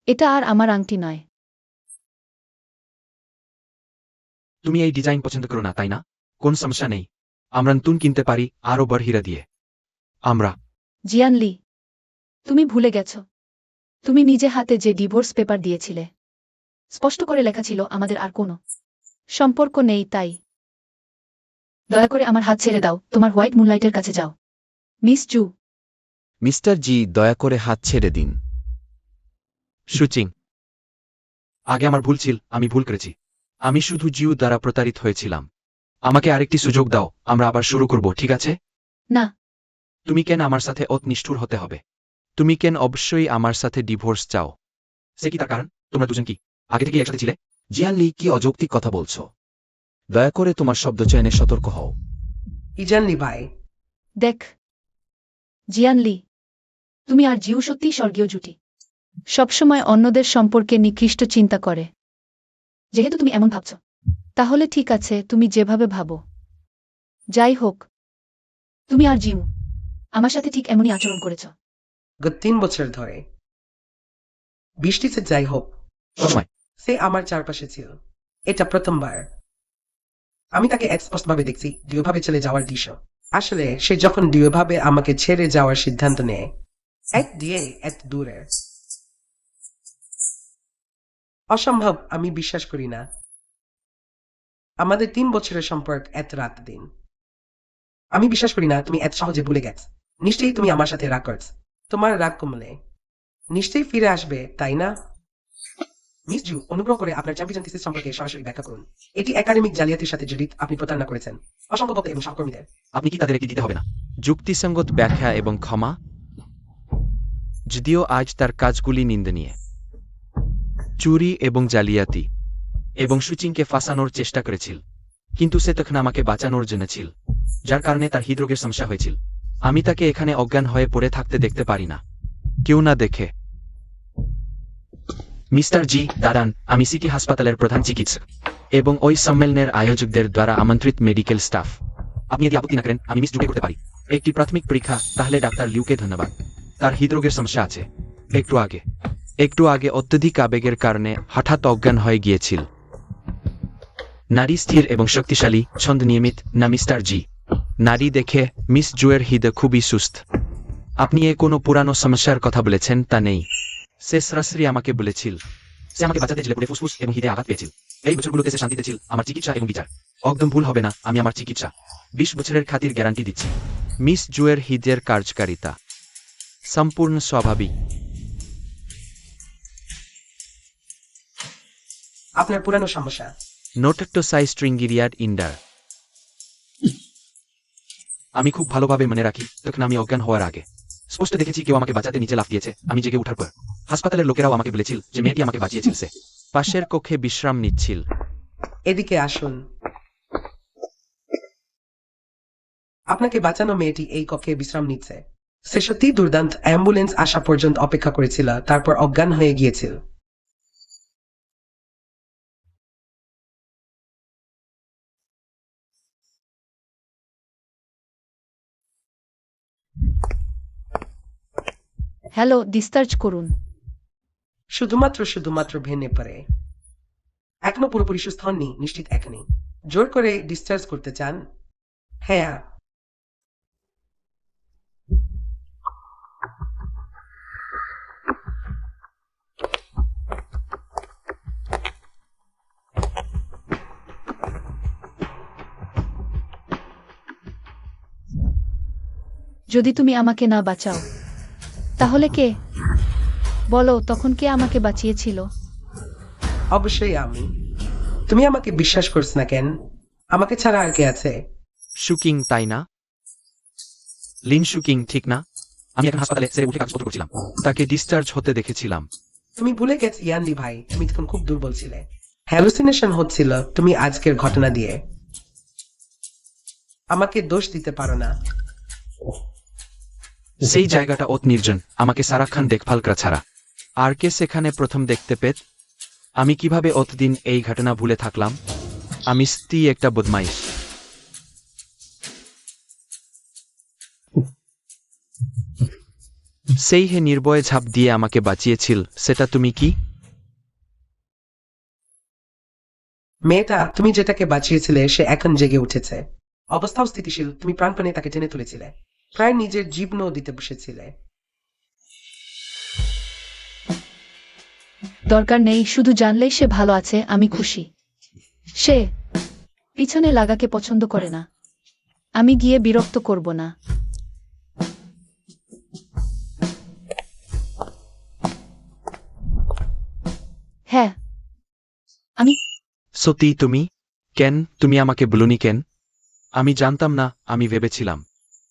এটা আর আমার আংটি নয়। তুমি এই ডিজাইন পছন্দ করো না, তাই না? কোন সমস্যা নেই, আমরা নতুন কিনতে পারি, আরো বড় হীরা দিয়ে। আমরা জিয়ানলি, তুমি ভুলে গেছ। তুমি নিজে হাতে যে ডিভোর্স পেপার দিয়েছিলে, স্পষ্ট করে লেখা ছিল আমাদের আর কোনো সম্পর্ক নেই। তাই দয়া করে আমার হাত ছেড়ে দাও। তোমার হোয়াইট মুনলাইটের কাছে যাও। মিস জু, মিস্টার জি, দয়া করে হাত ছেড়ে দিন। সুচিং আগে আমার ভুল ছিল, আমি ভুল করেছি। আমি শুধু জিউ দ্বারা প্রতারিত হয়েছিলাম। আমাকে আরেকটি সুযোগ দাও, আমরা আবার শুরু করব, ঠিক আছে? না। তুমি কেন আমার সাথে অত নিষ্ঠুর হতে হবে? তুমি কেন অবশ্যই আমার সাথে ডিভোর্স চাও? সে কি তার কারণ? তোমরা দুজন কি আগে থেকে একসাথে ছিলে? জিয়ানলি, কি অযৌক্তিক কথা বলছো? দয়া করে তোমার শব্দ চয়নে সতর্ক হও। ইজানলি ভাই, দেখ জিয়ানলি, তুমি আর জিউ সত্যিই স্বর্গীয় জুটি। সবসময় অন্যদের সম্পর্কে নিকৃষ্ট চিন্তা করে। যেহেতু তুমি এমন ভাবছ, তাহলে ঠিক আছে, তুমি যেভাবে ভাবো। যাই হোক, তুমি আর জিউ আমার সাথে ঠিক এমনই আচরণ করেছ। গত 3 বছর ধরে বৃষ্টিতে যাই হোক, সময় সে আমার চারপাশে ছিল। এটা প্রথমবার আমি তাকে স্পষ্টভাবে দেখছি দৃঢ়ভাবে চলে যাওয়ার দৃশ্য। আসলে সে যখন দৃঢ়ভাবে আমাকে ছেড়ে যাওয়ার সিদ্ধান্ত নেয়, এক দিয়ে এক দূরে, অসম্ভব, আমি বিশ্বাস করি না। আমাদের 3 বছরের সম্পর্ক এত রাত দিন। আমি বিশ্বাস করি না তুমি এত সহজে ভুলে গেছ। নিশ্চয়ই তুমি আমার সাথে রাগ করছ। তোমার রাগ কমলে নিশ্চয়ই ফিরে আসবে, তাই না? মিস জু, অনুগ্রহ করে আপনার চ্যাম্পিয়ন থিসিস সম্পর্কে সরাসরি ব্যাখ্যা করুন। এটি একাডেমিক জালিয়াতির সাথে জড়িত, আপনি প্রতারণা করেছেন অসংখ্য এবং সহকর্মীদের। আপনি কি তাদের একটি দিতে হবে না? যুক্তিসঙ্গত ব্যাখ্যা এবং ক্ষমা, যদিও আজ তার কাজগুলি নিন্দনীয়। চুরি এবং জালিয়াতি এবং সুচিংকে ফাঁসানোর চেষ্টা করেছিল, কিন্তু সে তখন আমাকে বাঁচানোর জন্য ছিল, যার কারণে তার হৃদরোগের সমস্যা হয়েছিল। আমি তাকে এখানে অজ্ঞান হয়ে পড়ে থাকতে দেখতে পারি না, কেউ না দেখে। মিস্টার জি, দাঁড়ান, আমি সিটি হাসপাতালের প্রধান চিকিৎসক এবং ওই সম্মেলনের আয়োজকদের দ্বারা আমন্ত্রিত মেডিকেল স্টাফ। আপনি যদি আপত্তি না করেন আমি মিস জুকে করতে পারি। একটি প্রাথমিক পরীক্ষা, তাহলে ডাক্তার লিউকে ধন্যবাদ। তার হৃদরোগের সমস্যা আছে। একটু আগে অত্যধিক আবেগের কারণে হঠাৎ অজ্ঞান হয়ে গিয়েছিল। নারী স্থির এবং শক্তিশালী, ছন্দ নিয়মিত না মিস্টার জি? নারী দেখে মিস জুয়ের হৃদয় খুবই সুস্থ। আপনি কোনো পুরানো সমস্যার কথা বলেছেন তা নেই। সে সরাসরি আমাকে বলেছিল সে আমাকে বাঁচাতে ঝেলে পড়ে ফুসফুস এবং হৃদয়ে আঘাত পেয়েছিল। এই বছরগুলোতে সে শান্তিতে ছিল। আমার চিকিৎসা এবং বিচার একদম ভুল হবে না। আমি আমার চিকিৎসা 20 বছরের খাতির গ্যারান্টি দিচ্ছি। মিস জুয়ের হৃদয়ের কার্যকারিতা সম্পূর্ণ স্বাভাবিক। আপনার পুরানো সমস্যা। নোটেক্টোসাই স্ট্রিঙ্গিরিয়াড ইন্ডার। আমি খুব ভালোভাবে মনে রাখি, তখন আমি অজ্ঞান হওয়ার আগে স্পষ্ট দেখেছি কেউ আমাকে বাঁচাতে নিচে লাফ দিয়েছে। আমি জেগে ওঠার পর হাসপাতালের লোকেরাও আমাকে বলেছিল যে মেয়েটি আমাকে বাঁচিয়েছিল। সে পাশের কক্ষে বিশ্রাম নিচ্ছিল। এদিকে আসুন। আপনাকে বাঁচানো মেয়েটি এই কক্ষে বিশ্রাম নিচ্ছে। সে সত্যি দুর্দান্ত, অ্যাম্বুলেন্স আসা পর্যন্ত অপেক্ষা করেছিল, তারপর অজ্ঞান হয়ে গিয়েছিল। হ্যালো, ডিসচার্জ করুন। শুধুমাত্র ভেঙে পড়ে। এখনো পুরোপুরি সুস্থ হননি, নিশ্চিত এখনই জোর করে ডিসচার্জ করতে চান? হ্যাঁ। যদি তুমি আমাকে না বাঁচাও তাহলে কে? বলো, তখন কে আমাকে বাঁচিয়েছিল? অবশ্যই আমি। তুমি আমাকে বিশ্বাস করছ না কেন? আমাকে ছাড়া আর কে আছে? শুকিং, তাই না? লিন শুকিং, ঠিক না? আমি এখন হাসপাতালে সেরে উঠে কাগজপত্র করছিলাম। তাকে ডিসচার্জ হতে দেখেছিলাম। তুমি ভুলে গেছ ইয়ানলি ভাই, তুমি তখন খুব দুর্বল ছিলে। হ্যালুসিনেশন হচ্ছিল তুমি আজকের ঘটনা দিয়ে। আমাকে দোষ দিতে পারো না। সেই জায়গাটা অত নির্জন, আমাকে সারাক্ষণ দেখভাল করা ছাড়া। আর কে সেখানে প্রথম দেখতে পেত? আমি কিভাবে অতদিন এই ঘটনা ভুলে থাকলাম? আমি সত্যি একটা বদমাইশ। সেই হে নির্ভয়ে ঝাঁপ দিয়ে আমাকে বাঁচিয়েছিল, সেটা তুমি কি? মেয়েটা তুমি যেটাকে বাঁচিয়েছিলে সে এখন জেগে উঠেছে। অবস্থাও স্থিতিশীল, তুমি প্রাণপণে তাকে টেনে তুলেছিলে, প্রায় নিজের জীবনও দিতে বসেছিলে। দরকার নেই, শুধু জানলেই সে ভালো আছে আমি খুশি। সে পিছনে লাগাকে পছন্দ করে না। আমি গিয়ে বিরক্ত করব না। হ্যাঁ, আমি। সত্যি তুমি? কেন তুমি আমাকে বলনি কেন? আমি জানতাম না, আমি ভেবেছিলাম।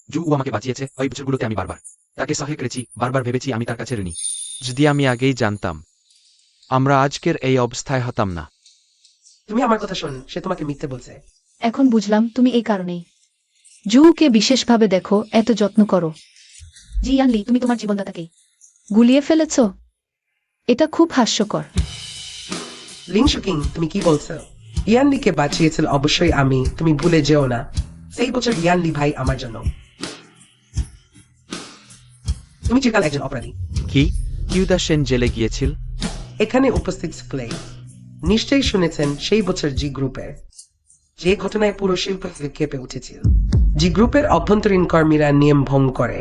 জু ও আমাকে বাঁচিয়েছে। ওই বছরগুলোতে আমি বারবার তাকে সহায় করেছি, বারবার ভেবেছি আমি তার কাছে ঋণী। যদি আমি আগেই জানতাম, আমরা আজকের এই অবস্থায় হতাম না। তুমি আমার কথা শোন, সে তোমাকে মিথ্যে বলছে। এখন বুঝলাম তুমি এই কারণেই জুকে বিশেষভাবে দেখো, এত যত্ন করো। জি ইয়ানলি, তুমি তোমার জীবনদাতাকে গুলিয়ে ফেলেছ। এটা খুব হাস্যকর। লিন শুকিং, তুমি কি বলছো? ইয়ানলিকে বাঁচিয়েছিল অবশ্যই আমি, তুমি ভুলে যেও না। সেই বছর ইয়ানলি ভাই আমার জন্য। তুমি চিরকাল একজন অপরাধী। কি কিউদা সেন জেলে গিয়েছিল? এখানে উপস্থিত ক্লে নিশ্চয়ই শুনেছেন সেই বছর জি গ্রুপের যে ঘটনায় পুরো শিল্প কেঁপে উঠেছিল। জি গ্রুপের অভ্যন্তরীণ কর্মীরা নিয়ম ভঙ্গ করে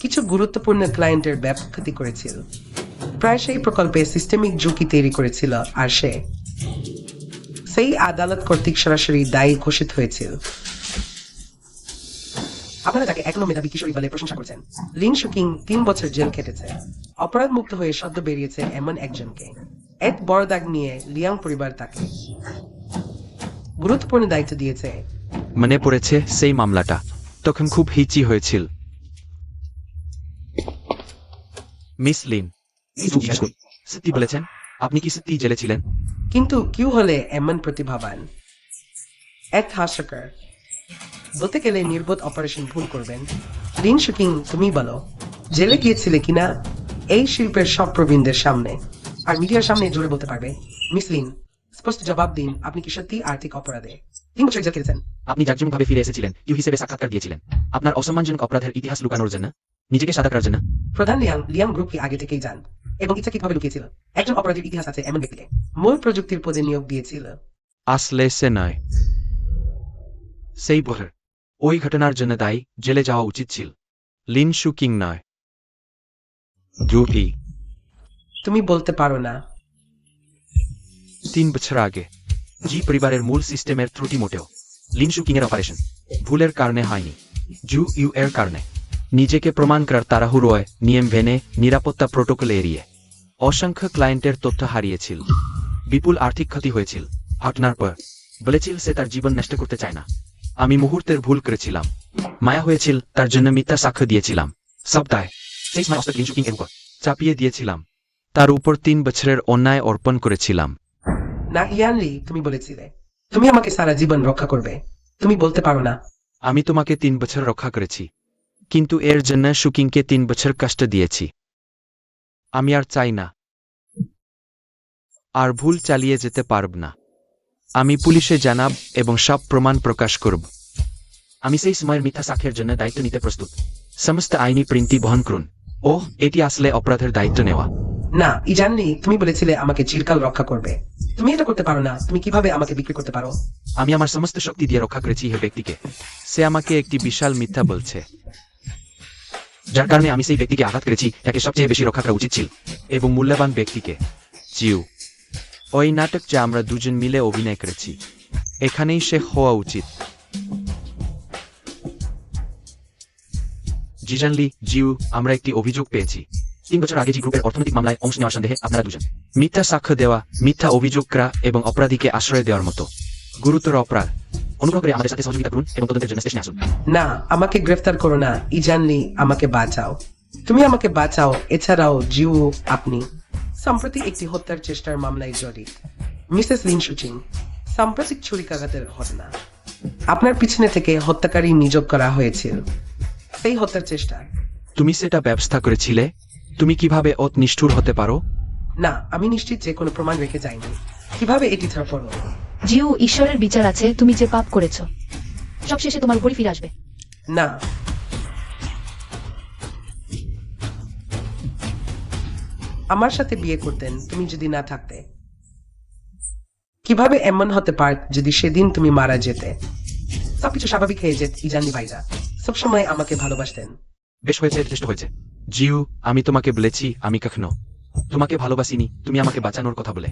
কিছু গুরুত্বপূর্ণ ক্লায়েন্টের ব্যবক্ষতি করেছিল। প্রায় সেই প্রকল্পে সিস্টেমিক ঝুঁকি তৈরি করেছিল আর সেই আদালত কর্তৃক সরাসরি দায়ী ঘোষিত হয়েছিল। আপনারা তাকে এখনো মেধাবী কিশোরী বলে প্রশংসা করছেন। লিন শুকিং 3 বছর জেল খেটেছে। অপরাধ মুক্ত হয়ে সদ্য বেরিয়েছে এমন একজনকে এক বড় দাগ নিয়ে লিয়াং পরিবার তাকে গুরুত্বপূর্ণ দায়িত্ব দিয়েছে। মনে পড়েছে সেই মামলাটা, তখন খুব হিচি হয়েছিল। মিস লিন, সত্যি বলেছেন? আপনি কি সত্যি জেলে ছিলেন? কিন্তু কিউ হলে এমন প্রতিভাবান এক হাস্যকর, বলতে গেলে নির্বোধ অপারেশন ভুল করবেন। লিন শুকিং, তুমি বলো, জেলে গিয়েছিলে কিনা এই শিল্পের সব প্রবীণদের সামনে আর মিডিয়ার সামনে জোরে বলতে পারবে? মিস লিন, স্পষ্ট জবাব দিন, আপনি কি সত্যি আর্থিক অপরাধে 3 বছর জেল খেটেছেন? আপনি জাঁকজমকভাবে ফিরে এসেছিলেন, ইউ হিসেবে সাক্ষাৎকার দিয়েছিলেন। আপনার অসম্মানজনক অপরাধের ইতিহাস লুকানোর জন্য, নিজেকে সাদা করার জন্য। প্রধান লিয়াং গ্রুপকে আগে থেকেই জান এবং ইচ্ছাকৃতভাবে লুকিয়েছিল। একজন অপরাধীর ইতিহাস আছে এমন ব্যক্তিকে মূল প্রযুক্তির পদে নিয়োগ দিয়েছিল। আসলে সে নয়। সেই বছর ওই ঘটনার জন্য দায়ী জেলে যাওয়া উচিত ছিল। লিন শুকিং নয়। জুহি, তুমি বলতে পারো না? 3 বছর আগে জি পরিবারের মূল সিস্টেমের ত্রুটি মোটেও লিন শুকিং এর অপারেশন ভুলের কারণে হয়নি, ইউ এর কারণে। নিজেকে প্রমাণ করার তাড়াহুড়োয়, নিয়ম ভেনে, নিরাপত্তা প্রোটোকল এড়িয়ে অসংখ্য ক্লায়েন্টের তথ্য হারিয়েছিল। বিপুল আর্থিক ক্ষতি হয়েছিল। ঘটনার পর বলেছিল সে তার জীবন নষ্ট করতে চায় না। আমি মুহূর্তের ভুল করেছিলাম, মায়া হয়েছিল, তার জন্য মিথ্যা সাক্ষ্য দিয়েছিলাম। সব দায় সেই সময় লিন শুকিং এর উপর চাপিয়ে দিয়েছিলাম। তার উপর 3 বছরের অন্যায় অর্পণ করেছিলাম। না ইয়ানলি, তুমি বলেছিলে তুমি আমাকে সারা জীবন রক্ষা করবে। তুমি বলতে পারো না? আমি তোমাকে 3 বছর রক্ষা করেছি, কিন্তু এর জন্য শুকিংকে 3 বছর কষ্ট দিয়েছি। আমি আর চাই না, আর ভুল চালিয়ে যেতে পারব না। আমি পুলিশে জানাব এবং সব প্রমাণ প্রকাশ করব। আমি সেই সময়ের মিথ্যা সাক্ষ্যের জন্য দায়িত্ব নিতে প্রস্তুত। সমস্ত আইনি প্রিন্টি বহন করুন। ওহ, এটি আসলে অপরাধের দায়িত্ব নেওয়া। না ইজানলি, তুমি বলেছিলে আমাকে চিরকাল রক্ষা করবে। তুমি এটা করতে পারো না। তুমি কিভাবে আমাকে বিক্রি করতে পারো? আমি আমার সমস্ত শক্তি দিয়ে রক্ষা করেছি এই ব্যক্তিকে, সে আমাকে একটি বিশাল মিথ্যা বলছে। যার কারণে আমি সেই ব্যক্তিকে আঘাত করেছি যাকে সবচেয়ে বেশি রক্ষা করা উচিত ছিল। এবং মূল্যবান ব্যক্তিকে, জিউ। ওই নাটক যা আমরা দুজন মিলে অভিনয় করেছি, এখানেই সে হওয়া উচিত। জিজানলি, জিউ, আমরা একটি অভিযোগ পেয়েছি। 3 বছর আগে জি গ্রুপের অর্থনৈতিক মামলায় অংশ নেওয়ার সন্দেহে আপনারা দুজন মিথ্যা সাক্ষ্য দেওয়া, মিথ্যা অভিযোগ করা এবং অপরাধীকে আশ্রয় দেওয়ার মতো গুরুতর অপরাধ। অনুগ্রহ করে আমাদের সাথে সহযোগিতা করুন এবং তদন্তের জন্য স্টেশনে আসুন। না, আমাকে গ্রেফতার করো না ইজানলি, আমাকে বাঁচাও। তুমি আমাকে বাঁচাও। এছাড়াও জিউ, আপনি সম্প্রতি একটি হত্যার চেষ্টার মামলায় জড়িত। মিসেস লিন শুচিং, সাম্প্রতিক ছুরিকাঘাতের ঘটনা। আপনার পিছনে থেকে হত্যাকারী নিয়োগ করা হয়েছিল সেই হত্যার চেষ্টা। তুমি সেটা ব্যবস্থা করেছিলে? তুমি কিভাবে অত নিষ্ঠুর হতে পারো? না, আমি নিশ্চিত যে কোনো প্রমাণ রেখে যাইনি। কিভাবে এটি ধরা পড়ল? জিউ, ঈশ্বরের বিচার আছে। তুমি যে পাপ করেছ সব শেষে তোমার উপরই ফিরে আসবে। না, আমার সাথে বিয়ে করতেন তুমি যদি না থাকতে। কিভাবে এমন হতে পারত যদি সেদিন তুমি মারা যেতে? সবকিছু স্বাভাবিক হয়ে যেত ইজানি ভাইরা সবসময় আমাকে ভালোবাসতেন। বেশ হয়েছে, যথেষ্ট হয়েছে। জিউ, আমি তোমাকে বলেছি আমি কখনো তোমাকে ভালোবাসিনি। তুমি আমাকে বাঁচানোর কথা বলে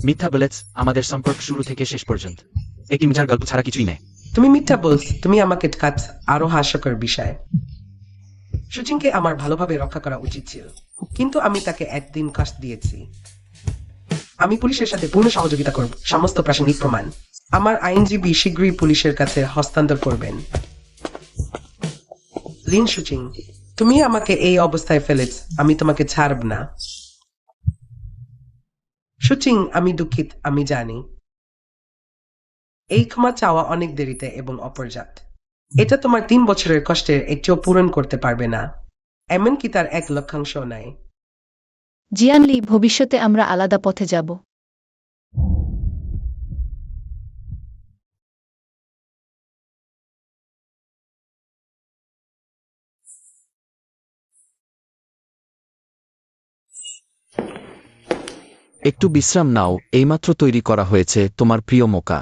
মিথ্যা বলেছ। আমাদের সম্পর্ক শুরু থেকে শেষ পর্যন্ত একটি মজার গল্প ছাড়া কিছুই নেই। তুমি মিথ্যা বলছ। তুমি আমাকে ঠকাচ্ছ। আরো হাস্যকর বিষয়, সুচিনকে আমার ভালোভাবে রক্ষা করা উচিত ছিল, কিন্তু আমি তাকে একদিন কষ্ট দিয়েছি। আমি পুলিশের সাথে পূর্ণ সহযোগিতা করব। সমস্ত প্রাসঙ্গিক প্রমাণ আমার আইনজীবী শীঘ্রই পুলিশের কাছে হস্তান্তর করবেন। লিন শুচিং, তুমি আমাকে এই অবস্থায় ফেলেছ। আমি তোমাকে ছাড়ব না। শুচিং, আমি দুঃখিত, আমি জানি এই ক্ষমা চাওয়া অনেক দেরিতে এবং অপর্যাপ্ত। এটা তোমার 3 বছরের কষ্টের একটিও পূরণ করতে পারবে না, এমনকি তার 1/1000 নাই। জিয়ানলি, ভবিষ্যতে আমরা আলাদা পথে যাব। একটু বিশ্রাম নাও, এইমাত্র তৈরি করা হয়েছে তোমার প্রিয় মোকা।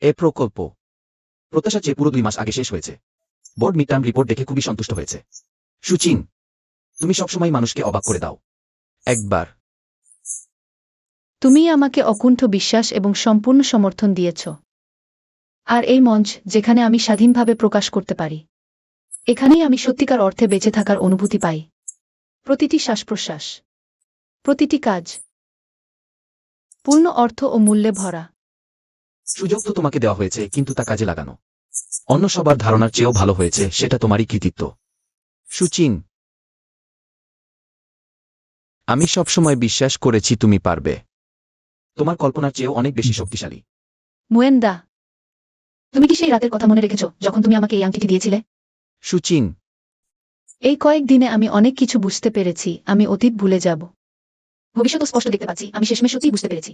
এ প্রকল্প প্রত্যাশার চেয়ে পুরো 2 মাস আগে শেষ হয়েছে। বোর্ড মিড টার্ম রিপোর্ট দেখে খুবই সন্তুষ্ট হয়েছে। সুচিং, তুমি সবসময় মানুষকে অবাক করে দাও। একবার তুমি আমাকে অকুণ্ঠ বিশ্বাস এবং সম্পূর্ণ সমর্থন দিয়েছ। আর এই মঞ্চ, যেখানে আমি স্বাধীনভাবে প্রকাশ করতে পারি, এখানেই আমি সত্যিকার অর্থে বেঁচে থাকার অনুভূতি পাই। প্রতিটি শ্বাস প্রশ্বাস, প্রতিটি কাজ পূর্ণ অর্থ ও মূল্যে ভরা। সুযোগ তো তোমাকে দেওয়া হয়েছে, কিন্তু তা কাজে লাগানো অন্য সবার ধারণার চেয়েও ভালো হয়েছে, সেটা তোমারই কৃতিত্ব। সুচিং, আমি সবসময় বিশ্বাস করেছি তুমি পারবে। তোমার কল্পনার চেয়েও অনেক বেশি শক্তিশালী। মুয়েন্দা, তুমি কি সেই রাতের কথা মনে রেখেছ যখন তুমি আমাকে এই আংটিটি দিয়েছিলে? সুচিং, এই কয়েক দিনে আমি অনেক কিছু বুঝতে পেরেছি। আমি অতীত ভুলে যাব, ভবিষ্যৎ স্পষ্ট দেখতে পাচ্ছি। আমি শেষমেশ সত্যিই বুঝতে পেরেছি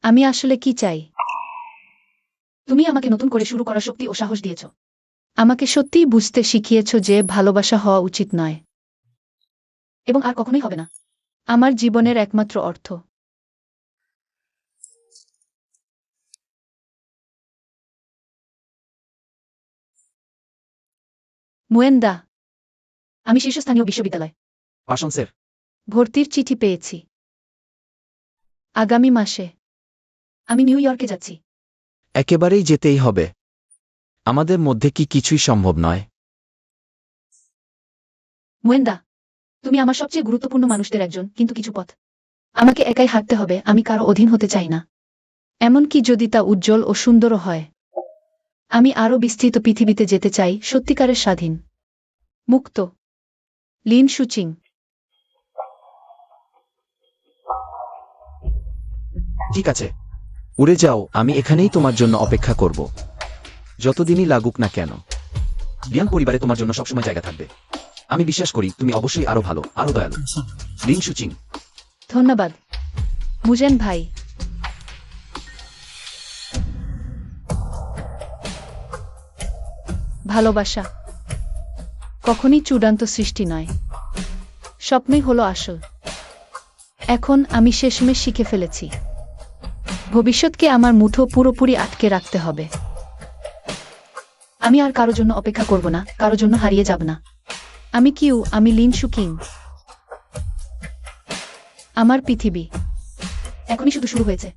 আমি আসলে কি চাই। তুমি আমাকে নতুন করে শুরু করার শক্তি ও সাহস দিয়েছ। আমাকে সত্যিই বুঝতে শিখিয়েছ যে ভালোবাসা হওয়া উচিত নয়, এবং আর কখনোই হবে না আমার জীবনের একমাত্র অর্থ। মুয়েন্দা, আমি শীর্ষস্থানীয় বিশ্ববিদ্যালয় পাশন্সের ভর্তির চিঠি পেয়েছি। আগামী মাসে আমি নিউ ইয়র্কে যাচ্ছি। একেবারেই যেতেই হবে। আমাদের মধ্যে কি কিছুই সম্ভব নয়? মুয়েন্দা, তুমি আমার সবচেয়ে গুরুত্বপূর্ণ মানুষদের একজন, কিন্তু কিছু পথ আমাকে একাই হাঁটতে হবে। আমি কারো অধীন হতে চাই না, এমনকি যদি তা উজ্জ্বল ও সুন্দরও হয়। আমি আরও বিস্তৃত পৃথিবীতে যেতে চাই, সত্যিকারের স্বাধীন, মুক্ত। লিন সুচিং। ঠিক আছে, উড়ে যাও, আমি এখানেই তোমার জন্য অপেক্ষা করব, যতদিনই লাগুক না কেন। বিয়াং পরিবারে তোমার জন্য সবসময় জায়গা থাকবে। আমি বিশ্বাস করি তুমি অবশ্যই আরো ভালো, আরো দয়ালু। লিন সুচিং। ধন্যবাদ মুজেন ভাই। ভালোবাসা কখনই চূড়ান্ত সৃষ্টি নয়, স্বপ্নই হলো আসল। এখন আমি শেষমেশ শিখে ফেলেছি, ভবিষ্যৎকে আমার মুঠো পুরোপুরি আটকে রাখতে হবে। আমি আর কারো জন্য অপেক্ষা করব না, কারো জন্য হারিয়ে যাব না। আমি লিন সুকিং। আমার পৃথিবী এখনই শুধু শুরু হয়েছে।